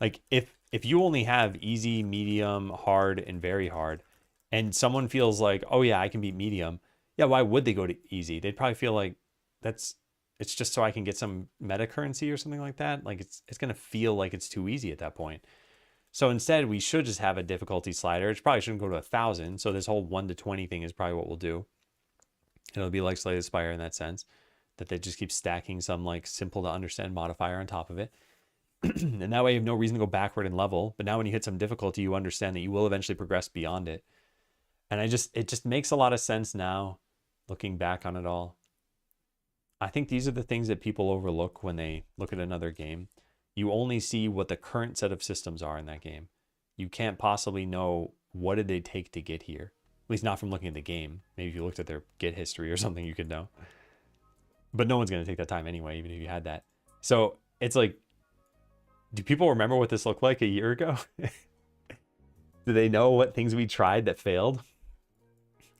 Like, if you only have easy, medium, hard, and very hard, and someone feels like, oh yeah, I can beat medium, yeah, why would they go to easy? They'd probably feel like it's just so I can get some meta currency or something like that. Like, it's gonna feel like it's too easy at that point. So instead, we should just have a difficulty slider. It probably shouldn't go to 1,000. So this whole 1 to 20 thing is probably what we'll do. It'll be like Slay the Spire in that sense, that they just keep stacking some like simple to understand modifier on top of it. And that way you have no reason to go backward in level. But now when you hit some difficulty, you understand that you will eventually progress beyond it. And it just makes a lot of sense now, looking back on it all. I think these are the things that people overlook when they look at another game. You only see what the current set of systems are in that game. You can't possibly know what did they take to get here. At least not from looking at the game. Maybe if you looked at their Git history or something, you could know. But no one's going to take that time anyway, even if you had that. So it's like, do people remember what this looked like a year ago? Do they know what things we tried that failed?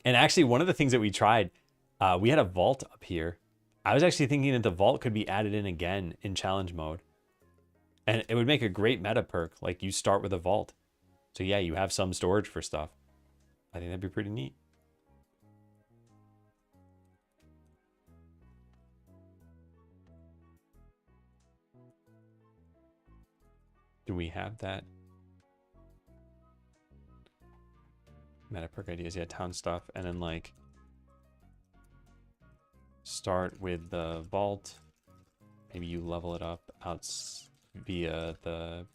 And actually, one of the things that we tried, we had a vault up here. I was actually thinking that the vault could be added in again in challenge mode. And it would make a great meta perk. Like, you start with a vault. So yeah, you have some storage for stuff. I think that'd be pretty neat. Do we have that? Meta perk ideas, yeah, town stuff. And then like start with the vault. Maybe you level it up out via the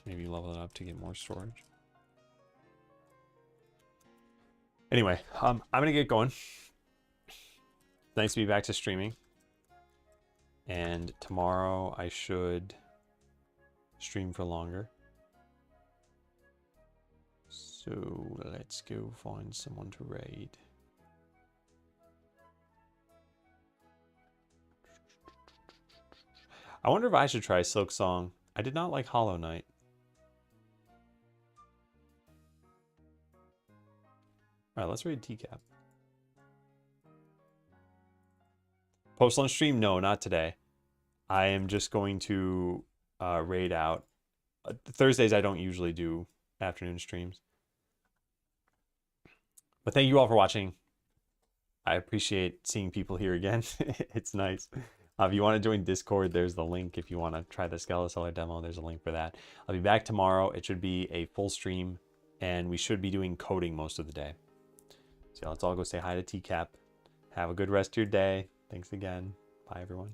maybe level it up to get more storage. Anyway, I'm gonna get going. Nice to be back to streaming. And tomorrow I should stream for longer. So let's go find someone to raid. I wonder if I should try Silk Song. I did not like Hollow Knight. All right, let's raid TCAP. Post lunch stream? No, not today. I am just going to raid out. Thursdays I don't usually do afternoon streams. But thank you all for watching. I appreciate seeing people here again. It's nice. If you want to join Discord, there's the link. If you want to try the Skeleseller demo, there's a link for that. I'll be back tomorrow. It should be a full stream, and we should be doing coding most of the day. So let's all go say hi to TCAP. Have a good rest of your day. Thanks again. Bye, everyone.